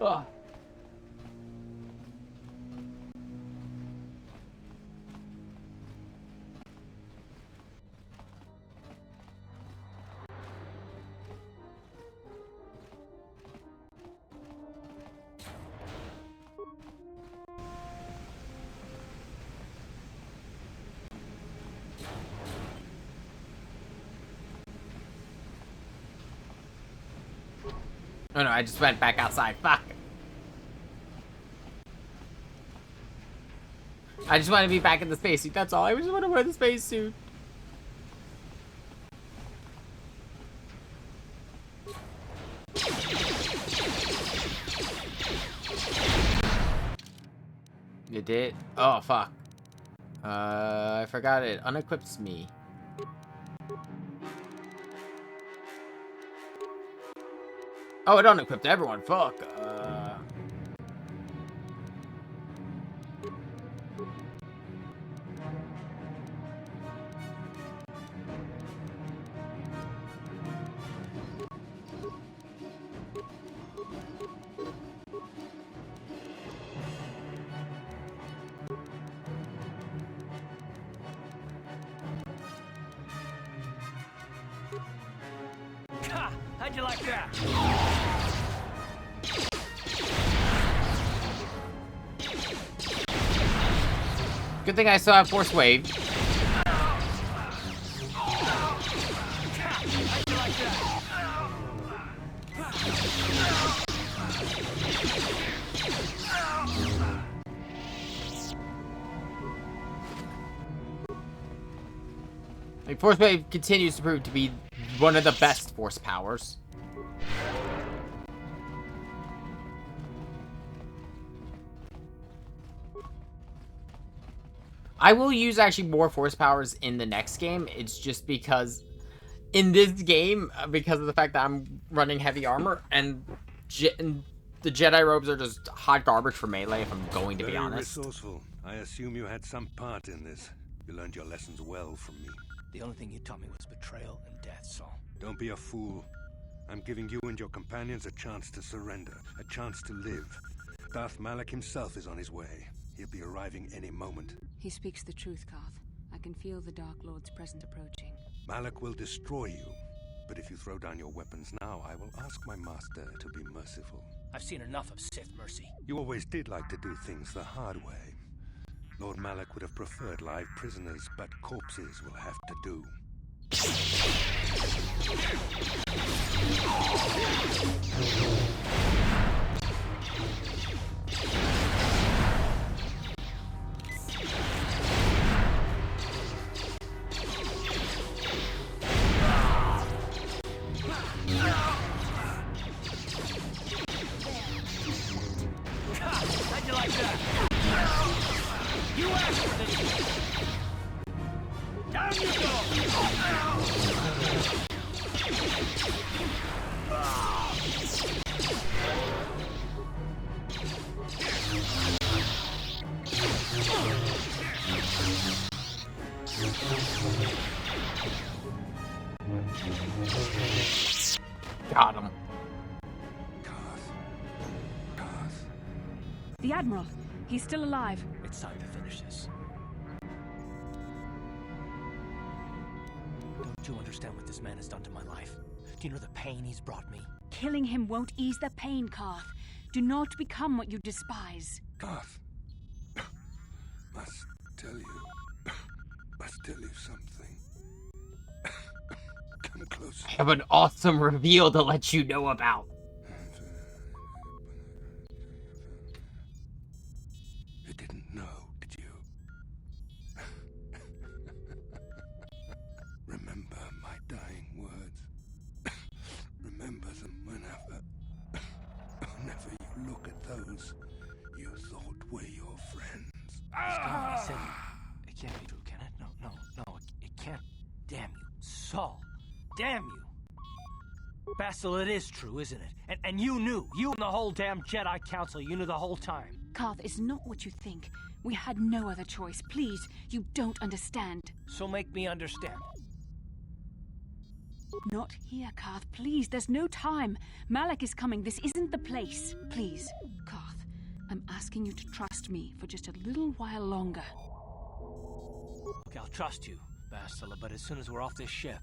Ugh. Oh no, I just went back outside. Fuck. I just want to be back in the spacesuit. That's all. I just want to wear the spacesuit. You did? Oh, fuck. I forgot it. Unequips me. Oh, it unequipped everyone. Fuck. How'd you like that? Good thing I still have Force Wave. Like, Force Wave continues to prove to be one of the best Force powers. I will use actually more Force powers in the next game. It's just because in this game, because of the fact that I'm running heavy armor and the Jedi robes are just hot garbage for melee, if I'm going to be honest. Very resourceful. I assume you had some part in this. You learned your lessons well from me. The only thing you taught me was betrayal and death, Saul. Don't be a fool. I'm giving you and your companions a chance to surrender, a chance to live. Darth Malak himself is on his way. He'll be arriving any moment. He speaks the truth, Carth. I can feel the Dark Lord's presence approaching. Malak will destroy you. But if you throw down your weapons now, I will ask my master to be merciful. I've seen enough of Sith mercy. You always did like to do things the hard way. Lord Malak would have preferred live prisoners, but corpses will have to do. How'd you like that? You asked for this. Down you go. Got him. The Admiral. He's still alive. It's time to finish this. Don't you understand what this man has done to my life? Do you know the pain he's brought me? Killing him won't ease the pain, Carth. Do not become what you despise. Carth, must tell you something. Come closer. I have an awesome reveal to let you know about. You didn't know, did you? Remember my dying words. Remember them whenever you look at those you thought were your friends. I said it can't be true, can it? No, it can't. Damn you, Saul. Damn you. Basil, it is true, isn't it? And you knew. You and the whole damn Jedi Council, you knew the whole time. Carth, it's not what you think. We had no other choice. Please, you don't understand. So make me understand. Not here, Karth. Please, there's no time. Malik is coming. This isn't the place. Please, Karth, I'm asking you to trust me for just a little while longer. Okay, I'll trust you, Bastila, but as soon as we're off this ship,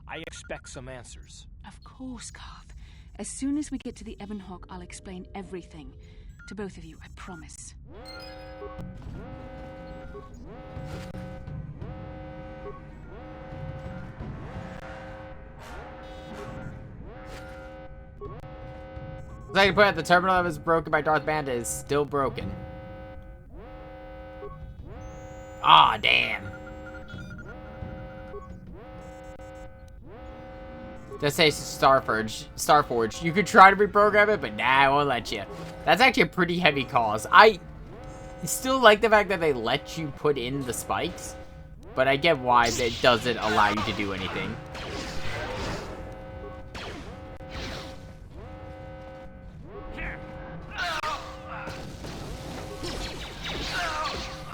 I expect some answers. Of course, Karth. As soon as we get to the Ebon Hawk, I'll explain everything. To both of you, I promise. So I can put out the terminal that was broken by Darth Banda is still broken. Ah, damn. Just say Starforge. You could try to reprogram it, but nah, I won't let you. That's actually a pretty heavy cost. I still like the fact that they let you put in the spikes, but I get why it doesn't allow you to do anything.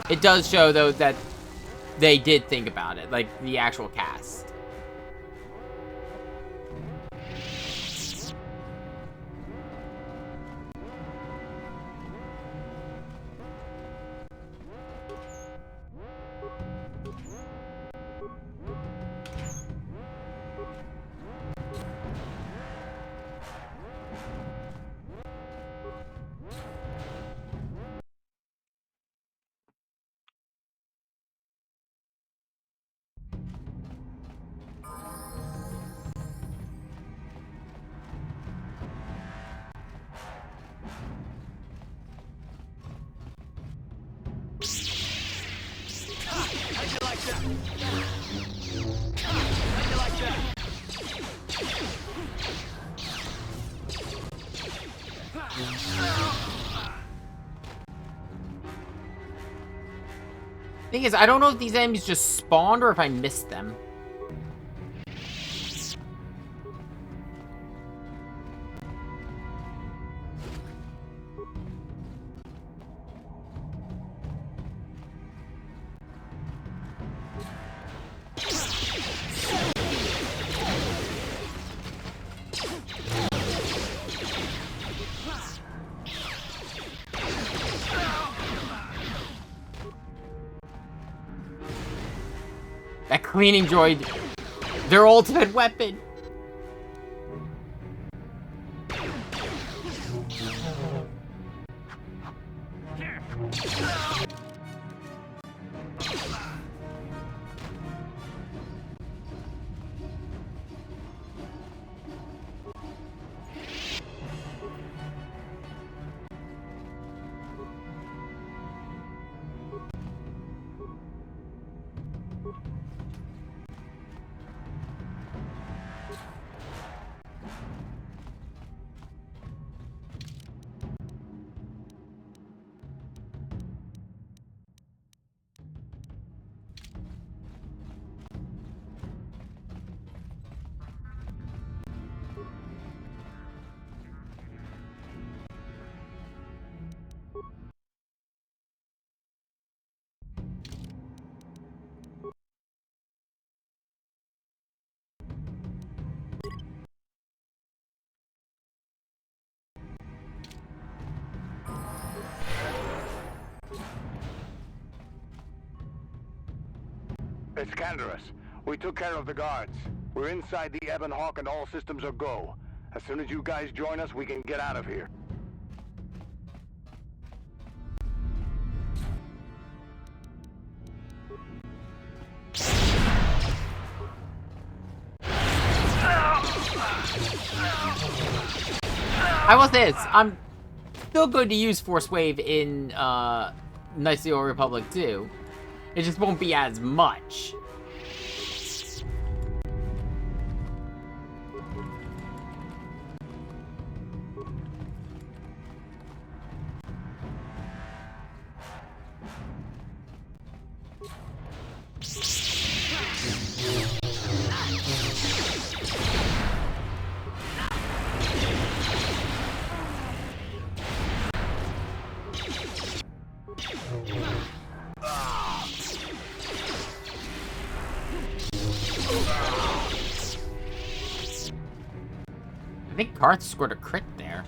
It does show, though, that they did think about it, like the actual cast. Thing is, I don't know if these enemies just spawned or if I missed them. That cleaning droid, their ultimate weapon. It's Canderous. We took care of the guards. We're inside the Ebon Hawk and all systems are go. As soon as you guys join us, we can get out of here. I will say this, I'm still going to use Force Wave in Knights of the Old Republic too. It just won't be as much. think Karth scored a crit there.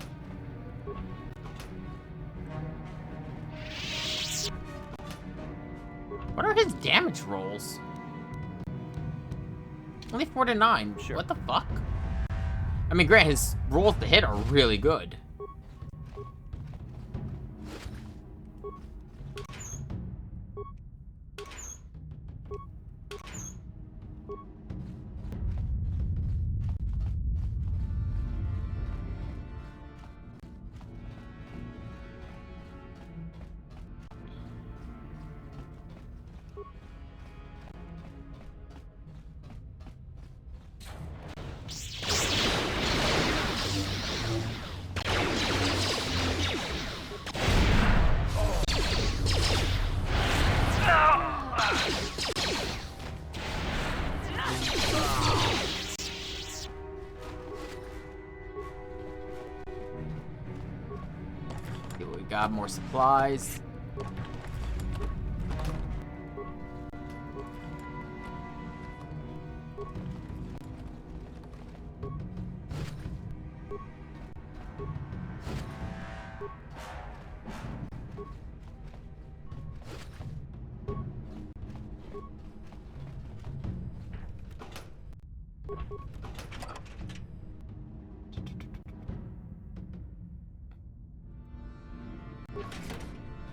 What are his damage rolls? Only 4 to 9. Sure. What the fuck? I mean, Grant, his rolls to hit are really good. Got more supplies.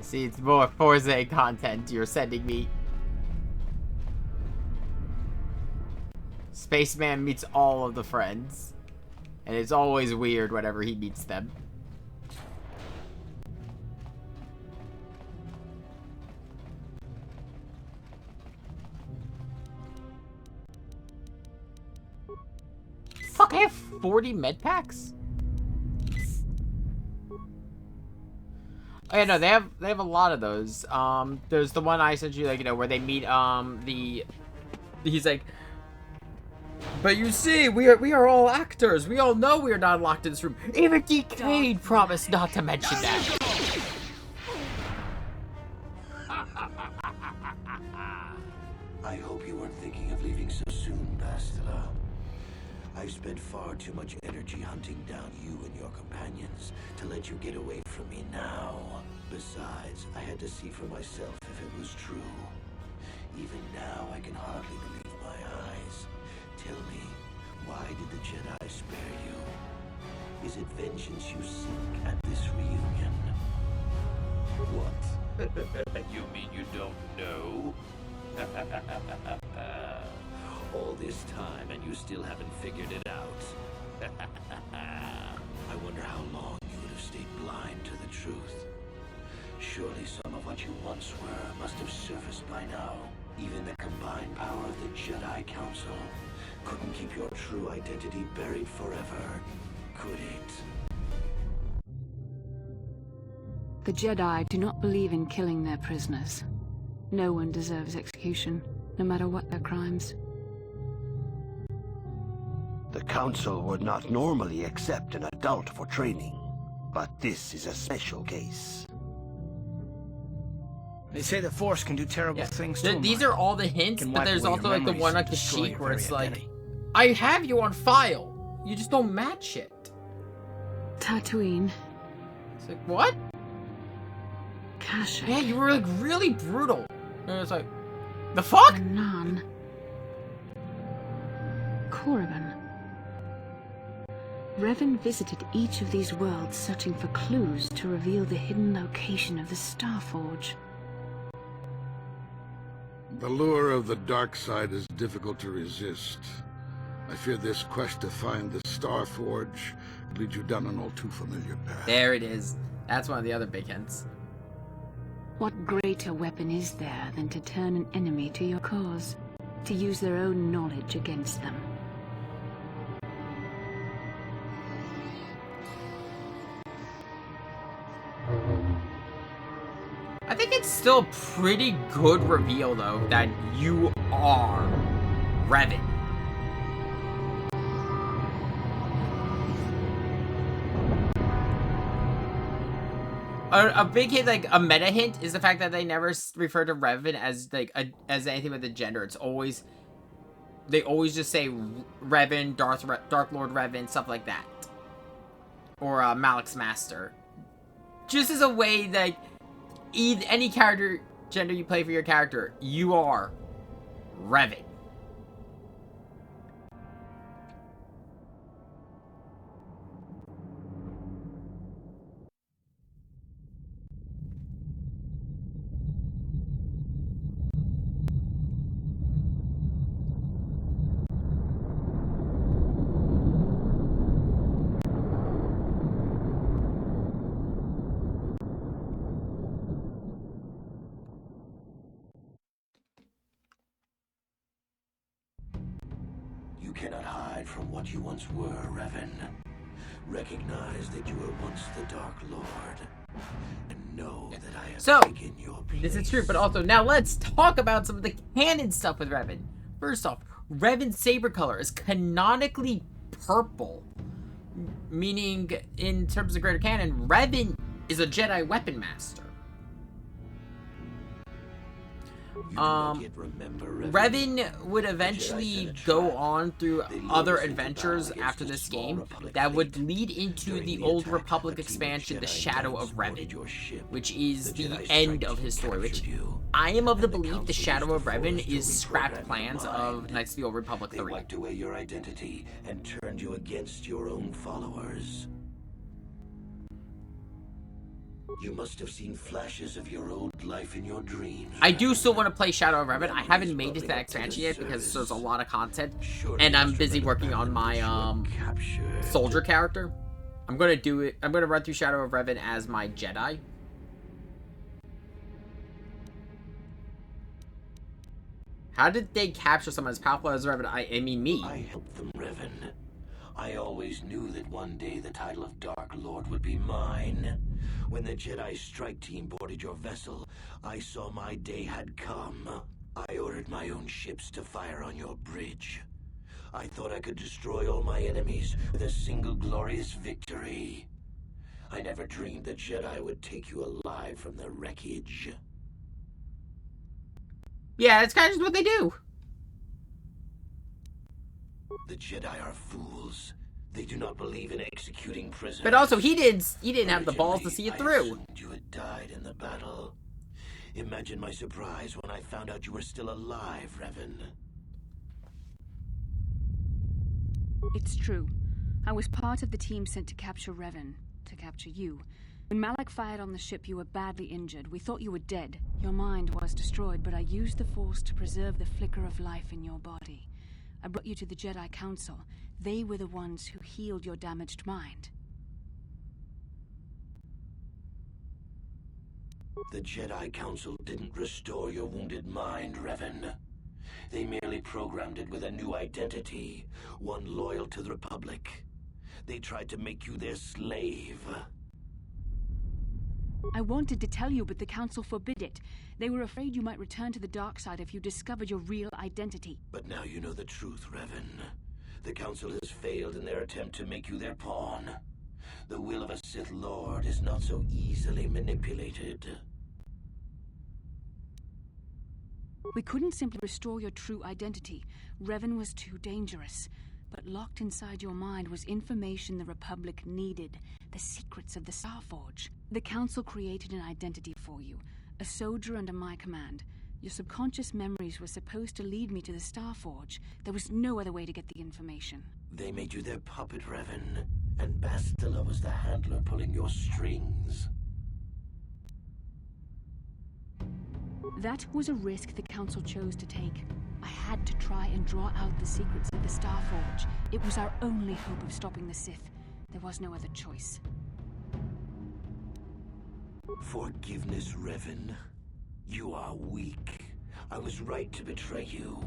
See, it's more Forza content you're sending me. Spaceman meets all of the friends. And it's always weird whenever he meets them. Fuck, I have 40 med packs? Oh yeah, no, they have a lot of those. There's the one I sent you, like, you know, where they meet he's like, but you see, we are all actors. We all know we are not locked in this room. Even Decade promised not to mention that. I hope you weren't thinking of leaving so soon, Bastila. I've spent far too much energy hunting down you and your companions to let you get away from me now. Besides, I had to see for myself if it was true. Even now, I can hardly believe my eyes. Tell me, why did the Jedi spare you? Is it vengeance you seek at this reunion? What? You mean you don't know? All this time and you still haven't figured it out. I wonder how long you would have stayed blind to the truth. Surely some of what you once were must have surfaced by now. Even the combined power of the Jedi Council couldn't keep your true identity buried forever, could it? The Jedi do not believe in killing their prisoners. No one deserves execution, no matter what their crimes. The Council would not normally accept an adult for training, but this is a special case. They say the Force can do terrible things too. These are all the hints, but there's also like the one like the sheet where it's like, I have you on file. You just don't match it. Tatooine. It's like, what? Kashyyyk. Yeah, you were like really brutal. And it's like, the fuck? Nan. Korriban. Revan visited each of these worlds searching for clues to reveal the hidden location of the Starforge. The lure of the dark side is difficult to resist. I fear this quest to find the Starforge leads you down an all too familiar path. There it is. That's one of the other big hints. What greater weapon is there than to turn an enemy to your cause, to use their own knowledge against them? I think it's still a pretty good reveal, though, that you are Revan. A big hint, like a meta hint, is the fact that they never refer to Revan as like as anything with the gender. It's always they always just say Revan, Dark Lord Revan, stuff like that. or Malak's master. Just as a way that any character gender you play for your character, you are Revan. You cannot hide from what you once were, Revan. Recognize that you were once the Dark Lord. And know that I have taken your place. This is true, but also, now let's talk about some of the canon stuff with Revan. First off, Revan's saber color is canonically purple. Meaning, in terms of greater canon, Revan is a Jedi weapon master. Revan would eventually go on through other adventures after this game that would lead into the Old Republic expansion, The Shadow of Revan, which is the end of his story, which I am of the belief The Shadow of Revan is scrapped plans of Knights of the Old Republic 3. They wiped away your identity and turned you against your own followers. You must have seen flashes of your old life in your dreams. I do still want to play Shadow of Revan. I haven't made it to that expansion yet because there's a lot of content, and I'm busy working on my soldier character. I'm gonna do it. I'm gonna run through Shadow of Revan as my Jedi. How did they capture someone as powerful as Revan? I mean me. I helped them, Revan. I always knew that one day the title of Dark Lord would be mine. When the Jedi strike team boarded your vessel, I saw my day had come. I ordered my own ships to fire on your bridge. I thought I could destroy all my enemies with a single glorious victory. I never dreamed the Jedi would take you alive from the wreckage. Yeah, it's kind of just what they do. The Jedi are fools. They do not believe in executing prisoners. But also, he didn't have the balls to see it through. You had died in the battle. Imagine my surprise when I found out you were still alive, Revan. It's true. I was part of the team sent to capture Revan, to capture you. When Malak fired on the ship, you were badly injured. We thought you were dead. Your mind was destroyed, but I used the Force to preserve the flicker of life in your body. I brought you to the Jedi Council. They were the ones who healed your damaged mind. The Jedi Council didn't restore your wounded mind, Revan. They merely programmed it with a new identity, one loyal to the Republic. They tried to make you their slave. I wanted to tell you, but the Council forbid it. They were afraid you might return to the dark side if you discovered your real identity. But now you know the truth, Revan. The Council has failed in their attempt to make you their pawn. The will of a Sith Lord is not so easily manipulated. We couldn't simply restore your true identity. Revan was too dangerous. But locked inside your mind was information the Republic needed, the secrets of the Starforge. The Council created an identity for you, a soldier under my command. Your subconscious memories were supposed to lead me to the Starforge. There was no other way to get the information. They made you their puppet, Revan, and Bastila was the handler pulling your strings. That was a risk the Council chose to take. I had to try and draw out the secrets of the Starforge. It was our only hope of stopping the Sith. There was no other choice. Forgiveness, Revan. You are weak. I was right to betray you.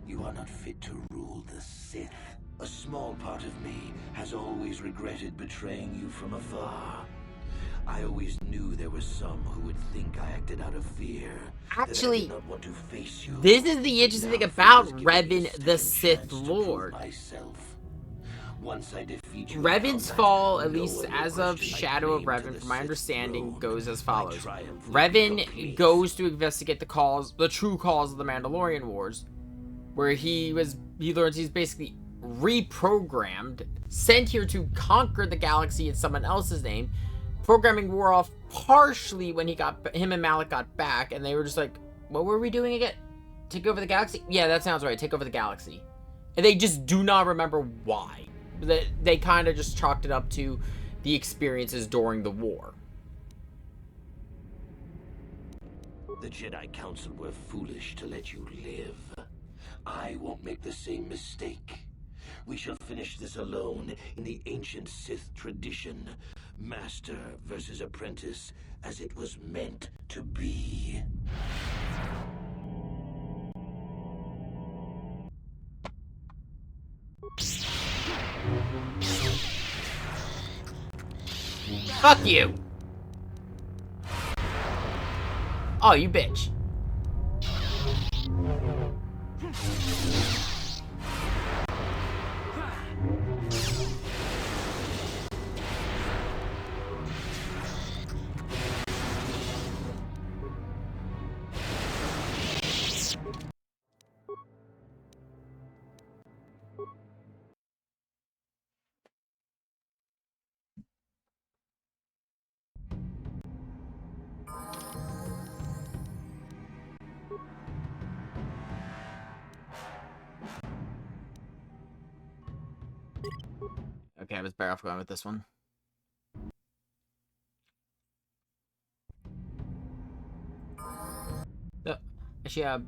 You are not fit to rule the Sith. A small part of me has always regretted betraying you from afar. I always knew there were some who would think I acted out of fear. Actually, that I did not want to face you. This is the interesting thing about Revan the Sith Lord. Once I defeat you, Revan's fall, at least as of Shadow of Revan, from my understanding, goes as follows. Revan goes to investigate the true cause of the Mandalorian Wars, where he learns he's basically reprogrammed, sent here to conquer the galaxy in someone else's name. Programming wore off partially when him and Malik got back, and they were just like, what were we doing again? Take over the galaxy? Yeah, that sounds right. Take over the galaxy. And they just do not remember why. They kind of just chalked it up to the experiences during the war. The Jedi Council were foolish to let you live. I won't make the same mistake. We shall finish this alone in the ancient Sith tradition. Master versus apprentice, as it was meant to be. Fuck you! Oh, you bitch. Okay, I was better off going with this one. Actually,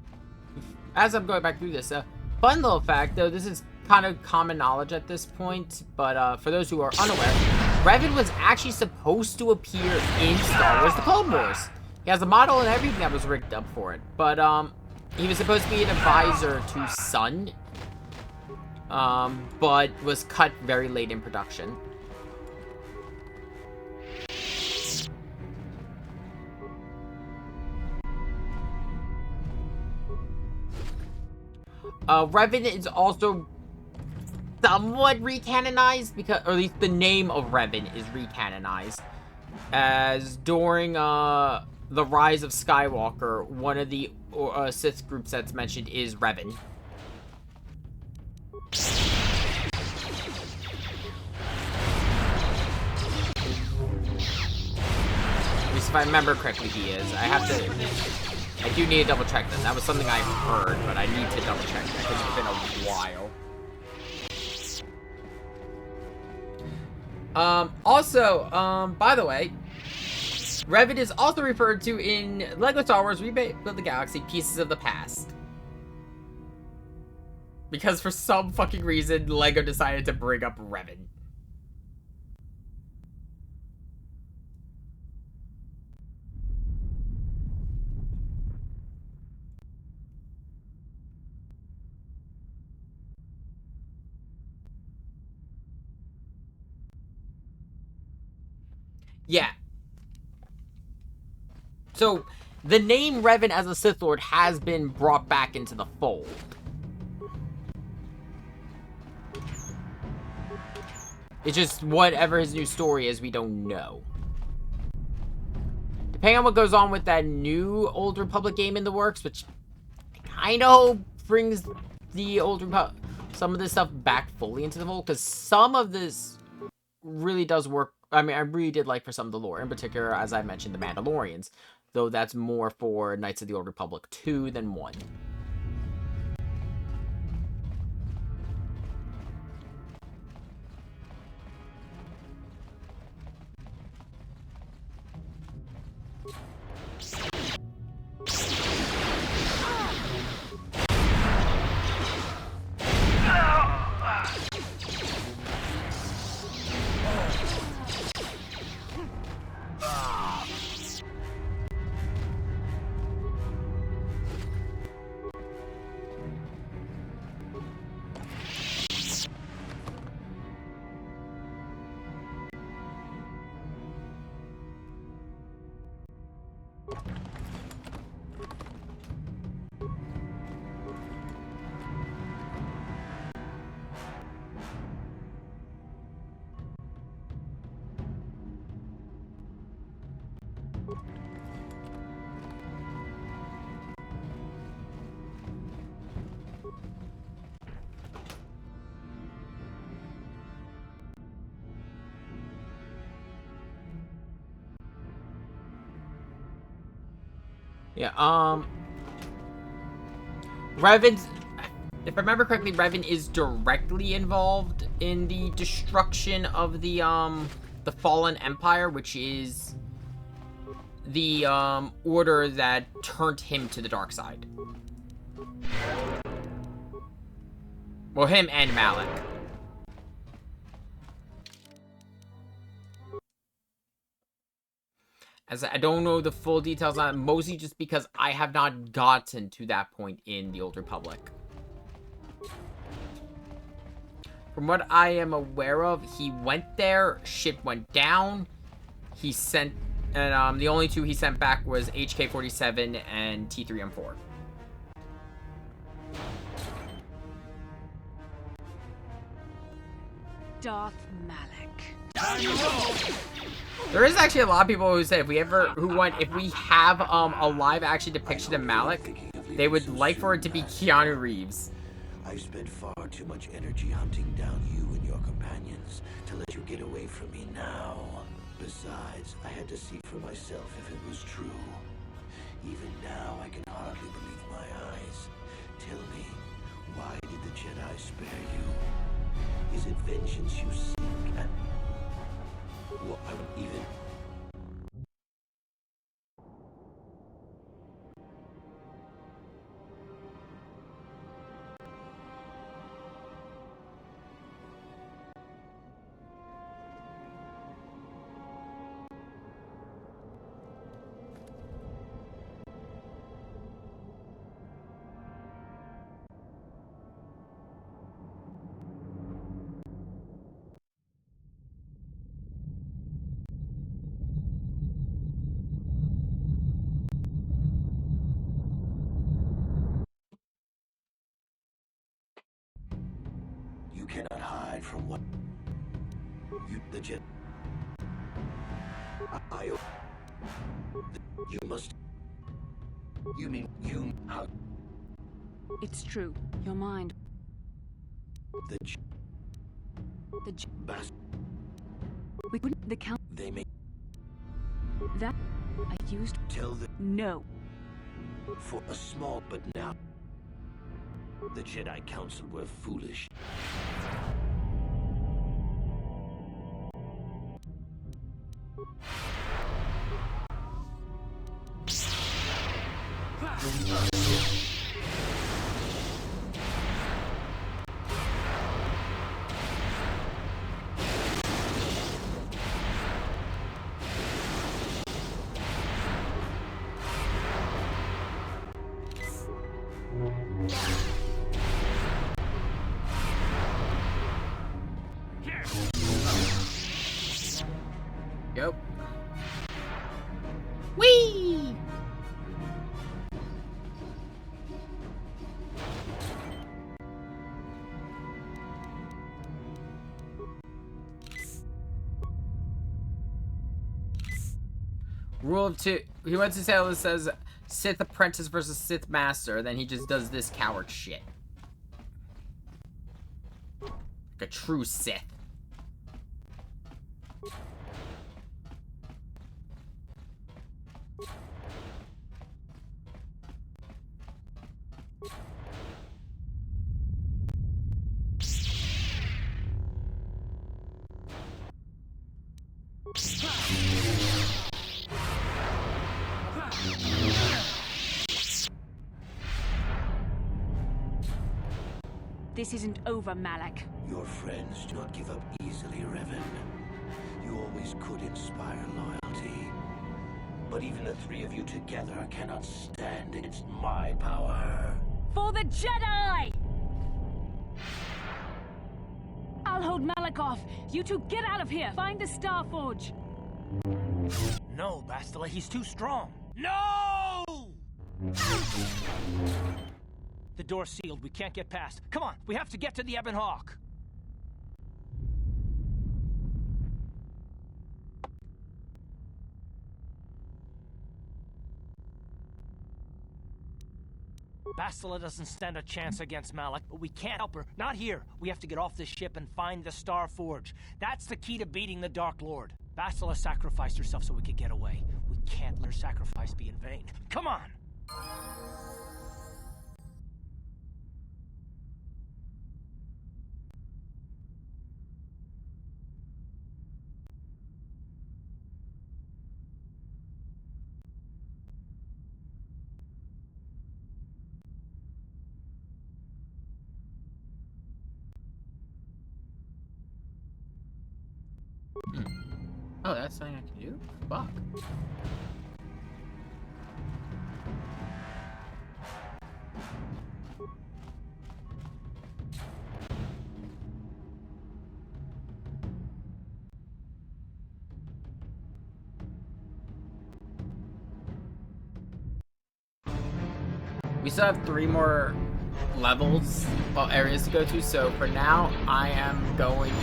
as I'm going back through this, fun little fact, though, this is kind of common knowledge at this point, but for those who are unaware, Revan was actually supposed to appear in Star Wars The Clone Wars. He has a model and everything that was rigged up for it, but he was supposed to be an advisor to Sun, but was cut very late in production. Revan is also somewhat recanonized, because, or at least the name of Revan is recanonized, as during the Rise of Skywalker, one of the Sith groups that's mentioned is Revan. At least if I remember correctly, he is. I do need to double check that. That was something I heard, but I need to double check that because it's been a while. Also, by the way, Revan is also referred to in LEGO Star Wars Rebuild the Galaxy Pieces of the Past. Because for some fucking reason, LEGO decided to bring up Revan. Yeah. So, the name Revan as a Sith Lord has been brought back into the fold. It's just whatever his new story is, we don't know. Depending on what goes on with that new Old Republic game in the works, which kind of brings the Old Republic, some of this stuff back fully into the fold, because some of this really does work. I mean, I really did like for some of the lore, in particular, as I mentioned, the Mandalorians, though that's more for Knights of the Old Republic 2 than 1. Yeah, Revan's, if I remember correctly, Revan is directly involved in the destruction of the Fallen Empire, which is the, order that turned him to the dark side. Well, him and Malak. As I don't know the full details on it, mostly just because I have not gotten to that point in the Old Republic. From what I am aware of, he went there, shit went down, he sent, and the only two he sent back was HK-47 and T-3M4. Darth Malak. There is actually a lot of people who say if we have a live action depiction of Malak, they would like for it to be Keanu Reeves. I've spent far too much energy hunting down you and your companions to let you get away from me now. Besides, I had to see for myself if it was true. Even now, I can hardly believe my eyes. Tell me, why did the Jedi spare you? Is it vengeance you seek? And well, I would even... You cannot hide from what you the Jedi. You must. You mean you? How? It's true. Your mind. The bas. We couldn't. The count. They may. That I used. Tell the. No. For a small, but now. The Jedi Council were foolish. Yep. Whee! Rule of two. He went to say it says Sith apprentice versus Sith master, then he just does this coward shit. Like a true Sith. This isn't over, Malak. Your friends do not give up easily, Revan. You always could inspire loyalty. But even the three of you together cannot stand against my power. For the Jedi! I'll hold Malak off. You two get out of here. Find the Star Forge. No, Bastila, he's too strong. No! The door's sealed. We can't get past. Come on, we have to get to the Ebon Hawk. Bastila doesn't stand a chance against Malak, but we can't help her. Not here. We have to get off this ship and find the Star Forge. That's the key to beating the Dark Lord. Bastila sacrificed herself so we could get away. We can't let her sacrifice be in vain. Come on! Oh, that's something I can do? Fuck. We still have 3 more levels, well, areas to go to, so for now, I am going to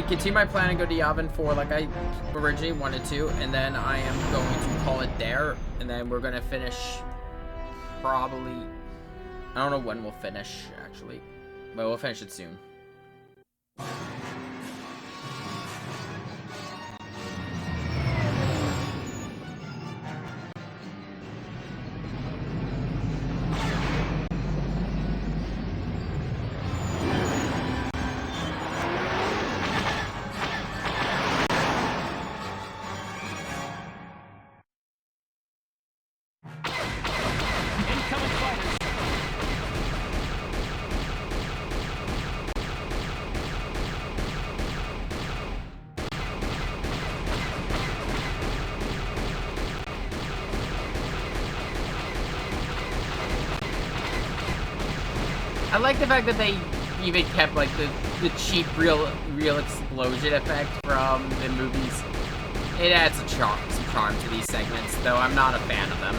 continue my plan and go to Yavin 4 like I originally wanted to, and then I am going to call it there, and then we're going to finish probably, I don't know when we'll finish, actually, but we'll finish it soon. I like the fact that they even kept like the cheap real explosion effect from the movies. It adds some charm to these segments, though I'm not a fan of them.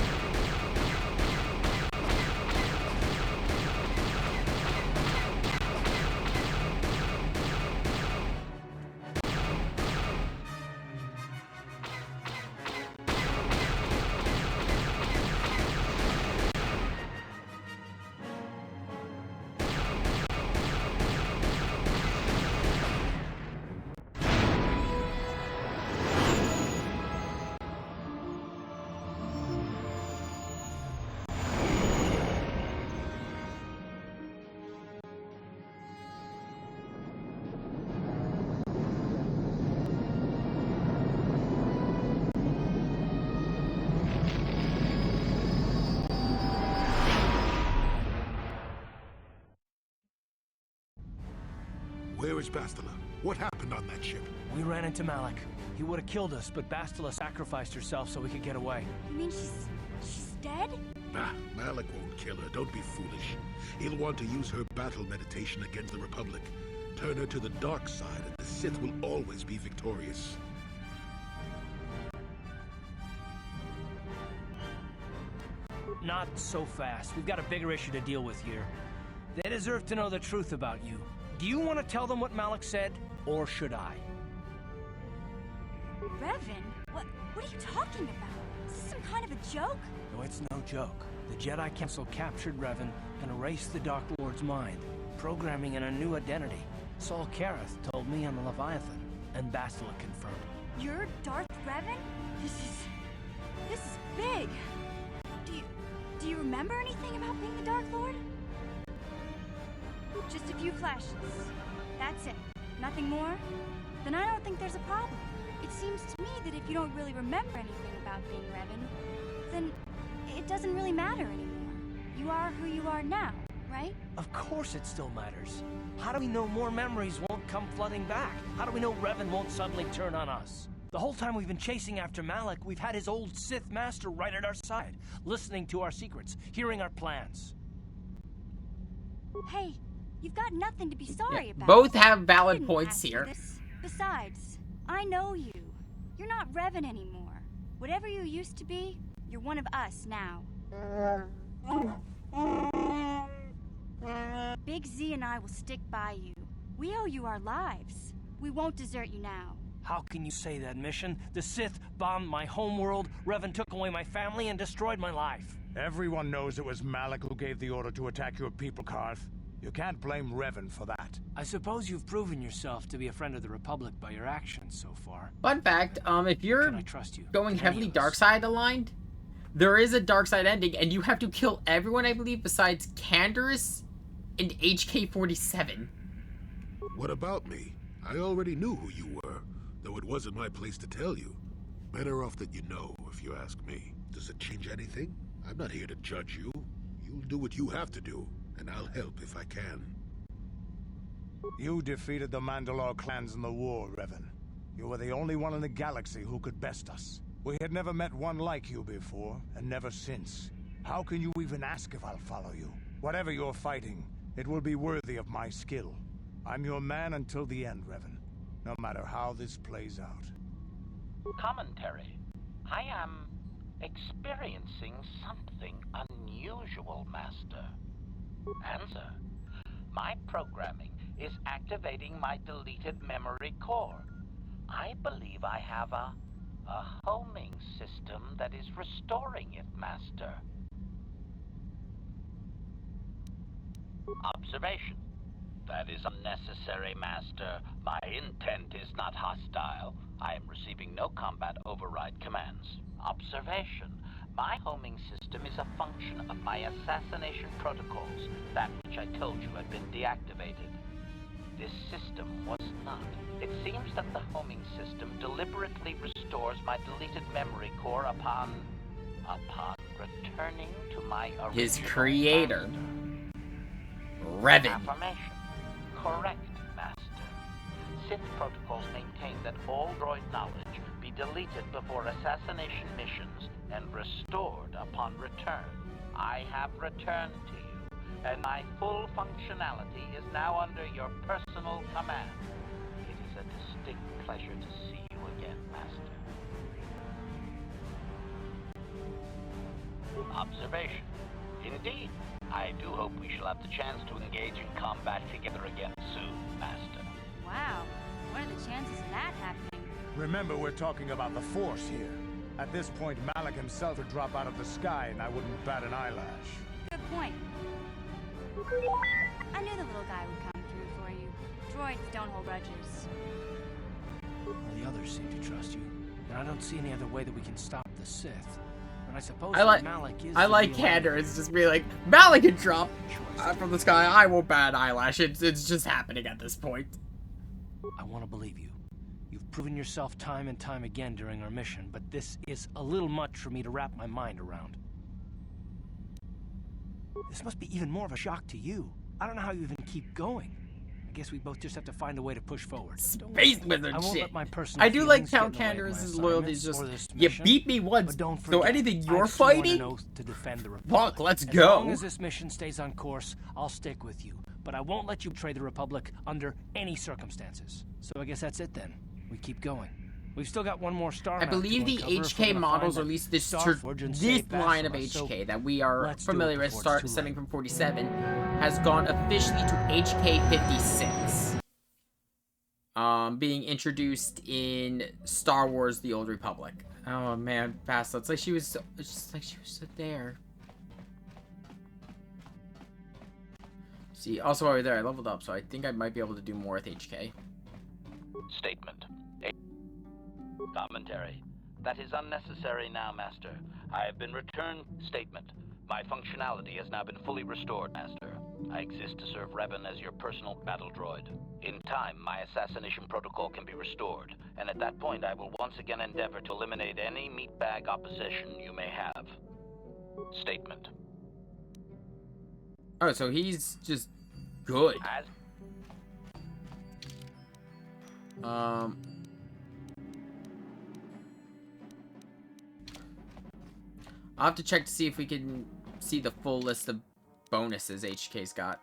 Where is Bastila? What happened on that ship? We ran into Malik. He would have killed us, but Bastila sacrificed herself so we could get away. You mean she's dead? Ah, Malik won't kill her. Don't be foolish. He'll want to use her battle meditation against the Republic. Turn her to the dark side, and the Sith will always be victorious. Not so fast. We've got a bigger issue to deal with here. They deserve to know the truth about you. Do you want to tell them what Malik said, or should I? Revan? What are you talking about? Is this some kind of a joke? No, it's no joke. The Jedi Council captured Revan and erased the Dark Lord's mind, programming in a new identity. Saul Kareth told me on the Leviathan, and Bastila confirmed. You're Darth Revan? This is big. Do you remember anything about being the Dark Lord? Just a few flashes. That's it. Nothing more? Then I don't think there's a problem. It seems to me that if you don't really remember anything about being Revan, then it doesn't really matter anymore. You are who you are now, right? Of course it still matters. How do we know more memories won't come flooding back? How do we know Revan won't suddenly turn on us? The whole time we've been chasing after Malik, we've had his old Sith master right at our side, listening to our secrets, hearing our plans. Hey, you've got nothing to be sorry about. Both have valid points here. Besides, I know you. You're not Revan anymore. Whatever you used to be, you're one of us now. Big Z and I will stick by you. We owe you our lives. We won't desert you now. How can you say that, Mission? The Sith bombed my homeworld, Revan took away my family, and destroyed my life. Everyone knows it was Malik who gave the order to attack your people, Karth. You can't blame Revan for that. I suppose you've proven yourself to be a friend of the Republic by your actions so far. Fun fact, if you're going heavily dark side aligned, there is a dark side ending, and you have to kill everyone, I believe, besides Canderous and HK-47. What about me? I already knew who you were, though it wasn't my place to tell you. Better off that you know, if you ask me. Does it change anything? I'm not here to judge you. You'll do what you have to do, and I'll help if I can. You defeated the Mandalore clans in the war, Revan. You were the only one in the galaxy who could best us. We had never met one like you before, and never since. How can you even ask if I'll follow you? Whatever you're fighting, it will be worthy of my skill. I'm your man until the end, Revan. No matter how this plays out. Commentary. I am experiencing something unusual, Master. Answer. My programming is activating my deleted memory core. I believe I have a homing system that is restoring it, Master. Observation. That is unnecessary, Master. My intent is not hostile. I am receiving no combat override commands. Observation. My homing system is a function of my assassination protocols, that which I told you had been deactivated. This system was not. It seems that the homing system deliberately restores my deleted memory core upon returning to my original His creator, Revan. Affirmation. Correct, Master. Sith protocols maintain that all droid knowledge be deleted before assassination missions and restored upon return. I have returned to you, and my full functionality is now under your personal command. It is a distinct pleasure to see you again, Master. Observation. Indeed, I do hope we shall have the chance to engage in combat together again soon, Master. Wow, what are the chances of that happening? Remember, we're talking about the Force here. At this point, Malak himself would drop out of the sky and I wouldn't bat an eyelash. Good point. I knew the little guy would come through for you. Droids don't hold grudges. Well, the others seem to trust you, and I don't see any other way that we can stop the Sith. And I suppose Malak is Kander. It's just be like, Malak can drop from the sky. I won't bat an eyelash. It's just happening at this point. I want to believe you. You've proven yourself time and time again during our mission, but this is a little much for me to wrap my mind around. This must be even more of a shock to you. I don't know how you even keep going. I guess we both just have to find a way to push forward. Space wizard I won't shit. let my personal I do like feelings how get in the way of my Canderous' loyalty is assignments just, or you this beat mission, me once, but don't so forget, anything you're I've sworn fighting? an oath to defend the Republic. Fuck, let's As go. long as this mission stays on course, I'll stick with you. But I won't let you betray the Republic under any circumstances. So I guess that's it then. We keep going. We've still got one more star. I believe the HK models, or at least this line of HK that we are familiar with, stemming from 47, has gone officially to HK 56. Being introduced in Star Wars: The Old Republic. Oh man, Basta. It's like she was, it's just like she was there. See, also while we're there, I leveled up, so I think I might be able to do more with HK. Statement. Commentary. That is unnecessary now, Master. I have been returned. Statement. My functionality has now been fully restored, Master. I exist to serve Revan as your personal battle droid. In time, my assassination protocol can be restored, and at that point I will once again endeavor to eliminate any meatbag opposition you may have. Statement. Oh, so he's just good. I'll have to check to see if we can see the full list of bonuses HK's got.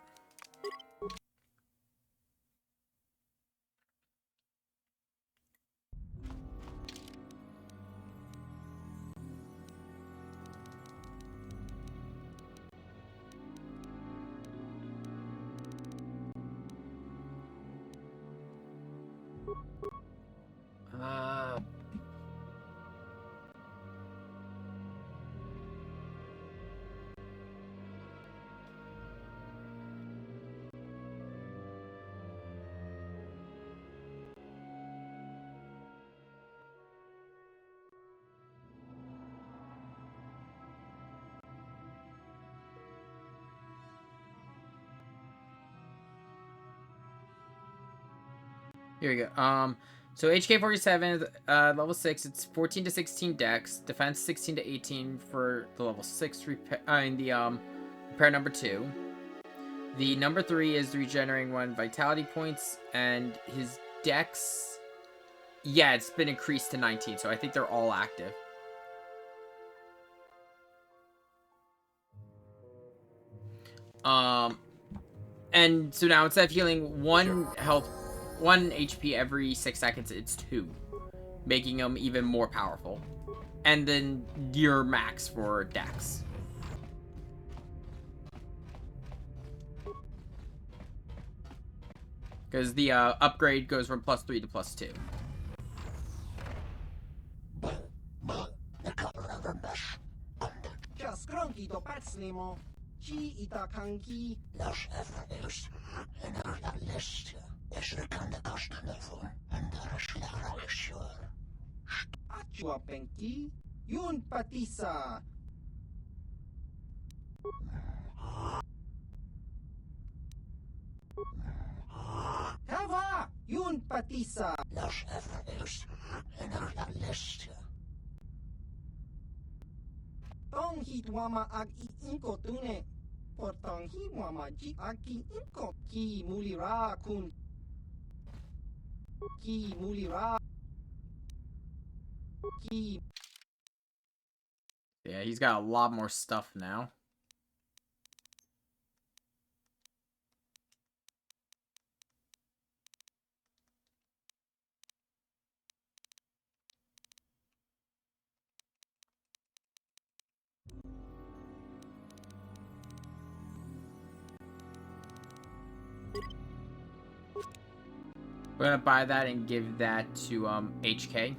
Here we go. So HK-47, level 6, it's 14 to 16 dex, defense 16 to 18 for the level 6 repair, repair number 2. The number 3 is regenerating 1 vitality points, and his dex, yeah, it's been increased to 19, so I think they're all active. And so now instead of healing 1 HP every 6 seconds, it's 2, making him even more powerful. And then your max for dex. Because the upgrade goes from +3 to +2. Achua Penki, Yun Patisa. Kava, Yun Patisa. Tong hit wama ag inko tune. Potong hi wama ji aki inko ki mulira kun. Ki mulira. Ki. Yeah, he's got a lot more stuff now. We're gonna buy that and give that to HK.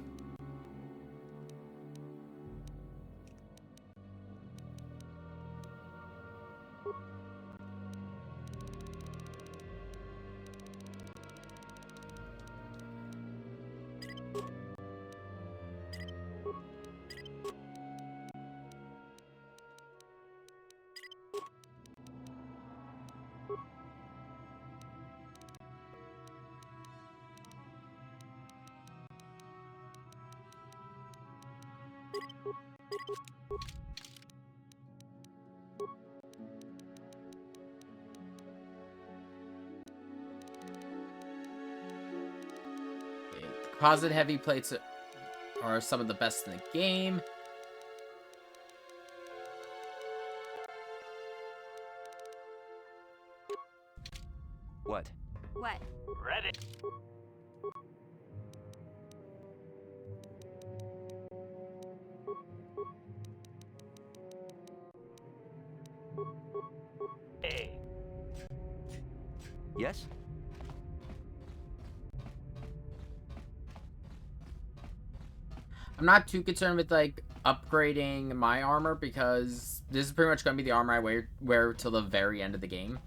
Composite heavy plates are some of the best in the game. What? What? Ready. Hey. Yes? I'm not too concerned with, like, upgrading my armor, because this is pretty much going to be the armor I wear till the very end of the game.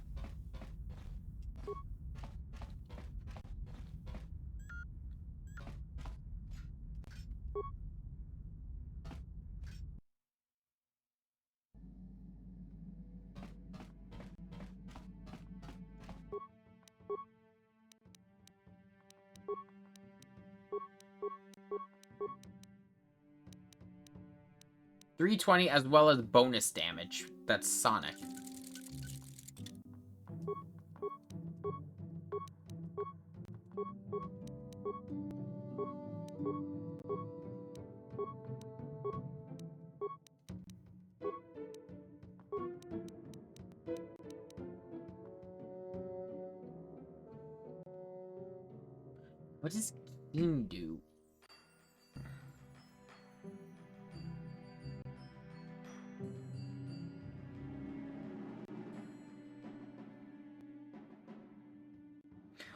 .320 as well as bonus damage. That's Sonic. What does King do?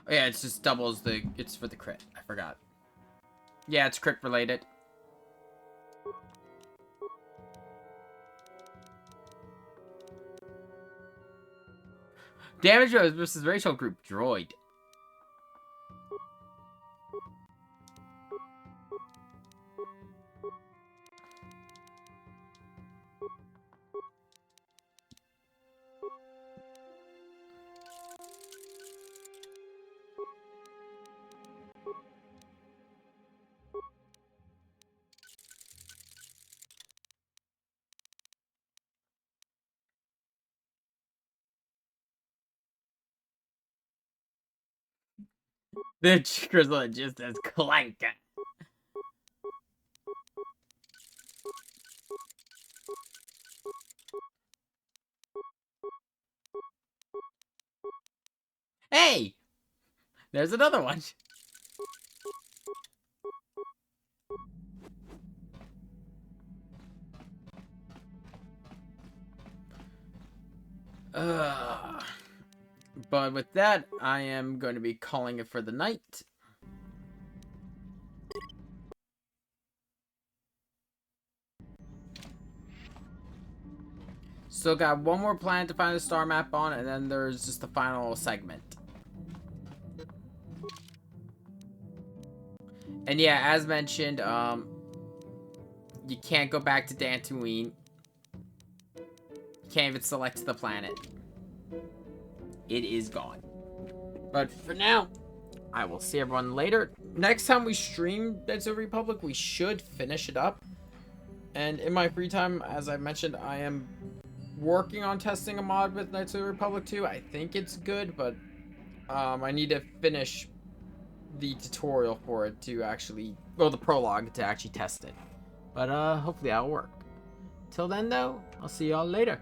Oh yeah, it's just doubles the... It's for the crit. I forgot. Yeah, it's crit related. Damage versus racial group droid. The Grizzle just as Clank. Hey! There's another one. But with that, I am going to be calling it for the night. Still got one more planet to find the star map on, and then there's just the final segment. And yeah, as mentioned, you can't go back to Dantooine. Can't even select the planet. It is gone. But for now, I will see everyone later. Next time we stream Knights of the Republic, we should finish it up. And in my free time, as I mentioned, I am working on testing a mod with Knights of the Republic 2. I think it's good, but I need to finish the tutorial for it to actually, well, the prologue to actually test it. But hopefully that'll work. Till then, though, I'll see y'all later.